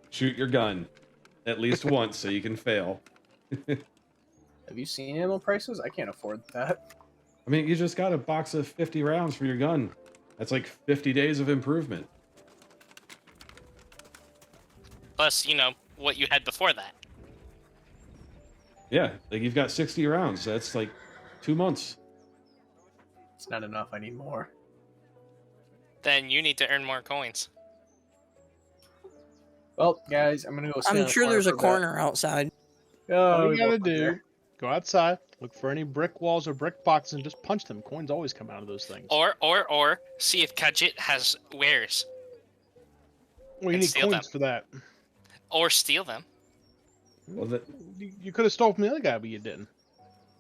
shoot your gun at least once so you can fail. Have you seen ammo prices? I can't afford that. I mean, you just got a box of 50 rounds for your gun. That's like 50 days of improvement. Plus, what you had before that. Yeah, like you've got 60 rounds. That's like 2 months. It's not enough. I need more. Then you need to earn more coins. Well, guys, I'm gonna go. stand in I'm the sure there's a for bit. corner outside. Oh, All we you gotta both went do, there. go outside, look for any brick walls or brick boxes, and just punch them. Coins always come out of those things. Or see if Khajiit has wares. Well, you and need steal coins them. for that. Or steal them. Well, You could have stole from the other guy, but you didn't.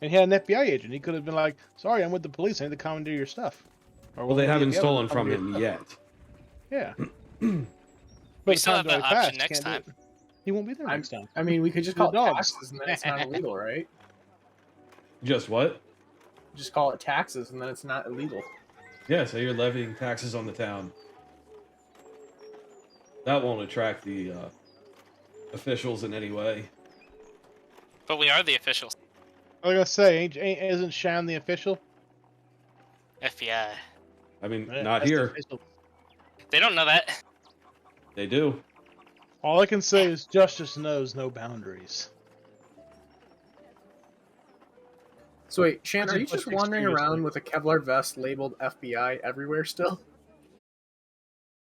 And he had an FBI agent. He could have been like, "Sorry, I'm with the police. I need to commandeer your stuff." Or well, they one or haven't the other, stolen from commandeer him your yet. stuff. Yeah. We But still have time's that already option passed, next can't do time. it. He won't be there I'm- next time. I mean, we could just The call it dogs. taxes, and then it's not illegal, right? Just what? Just call it taxes, and then it's not illegal. Yeah, so you're levying taxes on the town. That won't attract the officials in any way. But we are the officials. I was gonna say, isn't Shan the official? FBI. I mean, Yeah, not that's the here. official. They don't know that. They do. All I can say is justice knows no boundaries. So wait, Shan, That's are a you just much wandering extremist around thing. with a Kevlar vest labeled FBI everywhere still?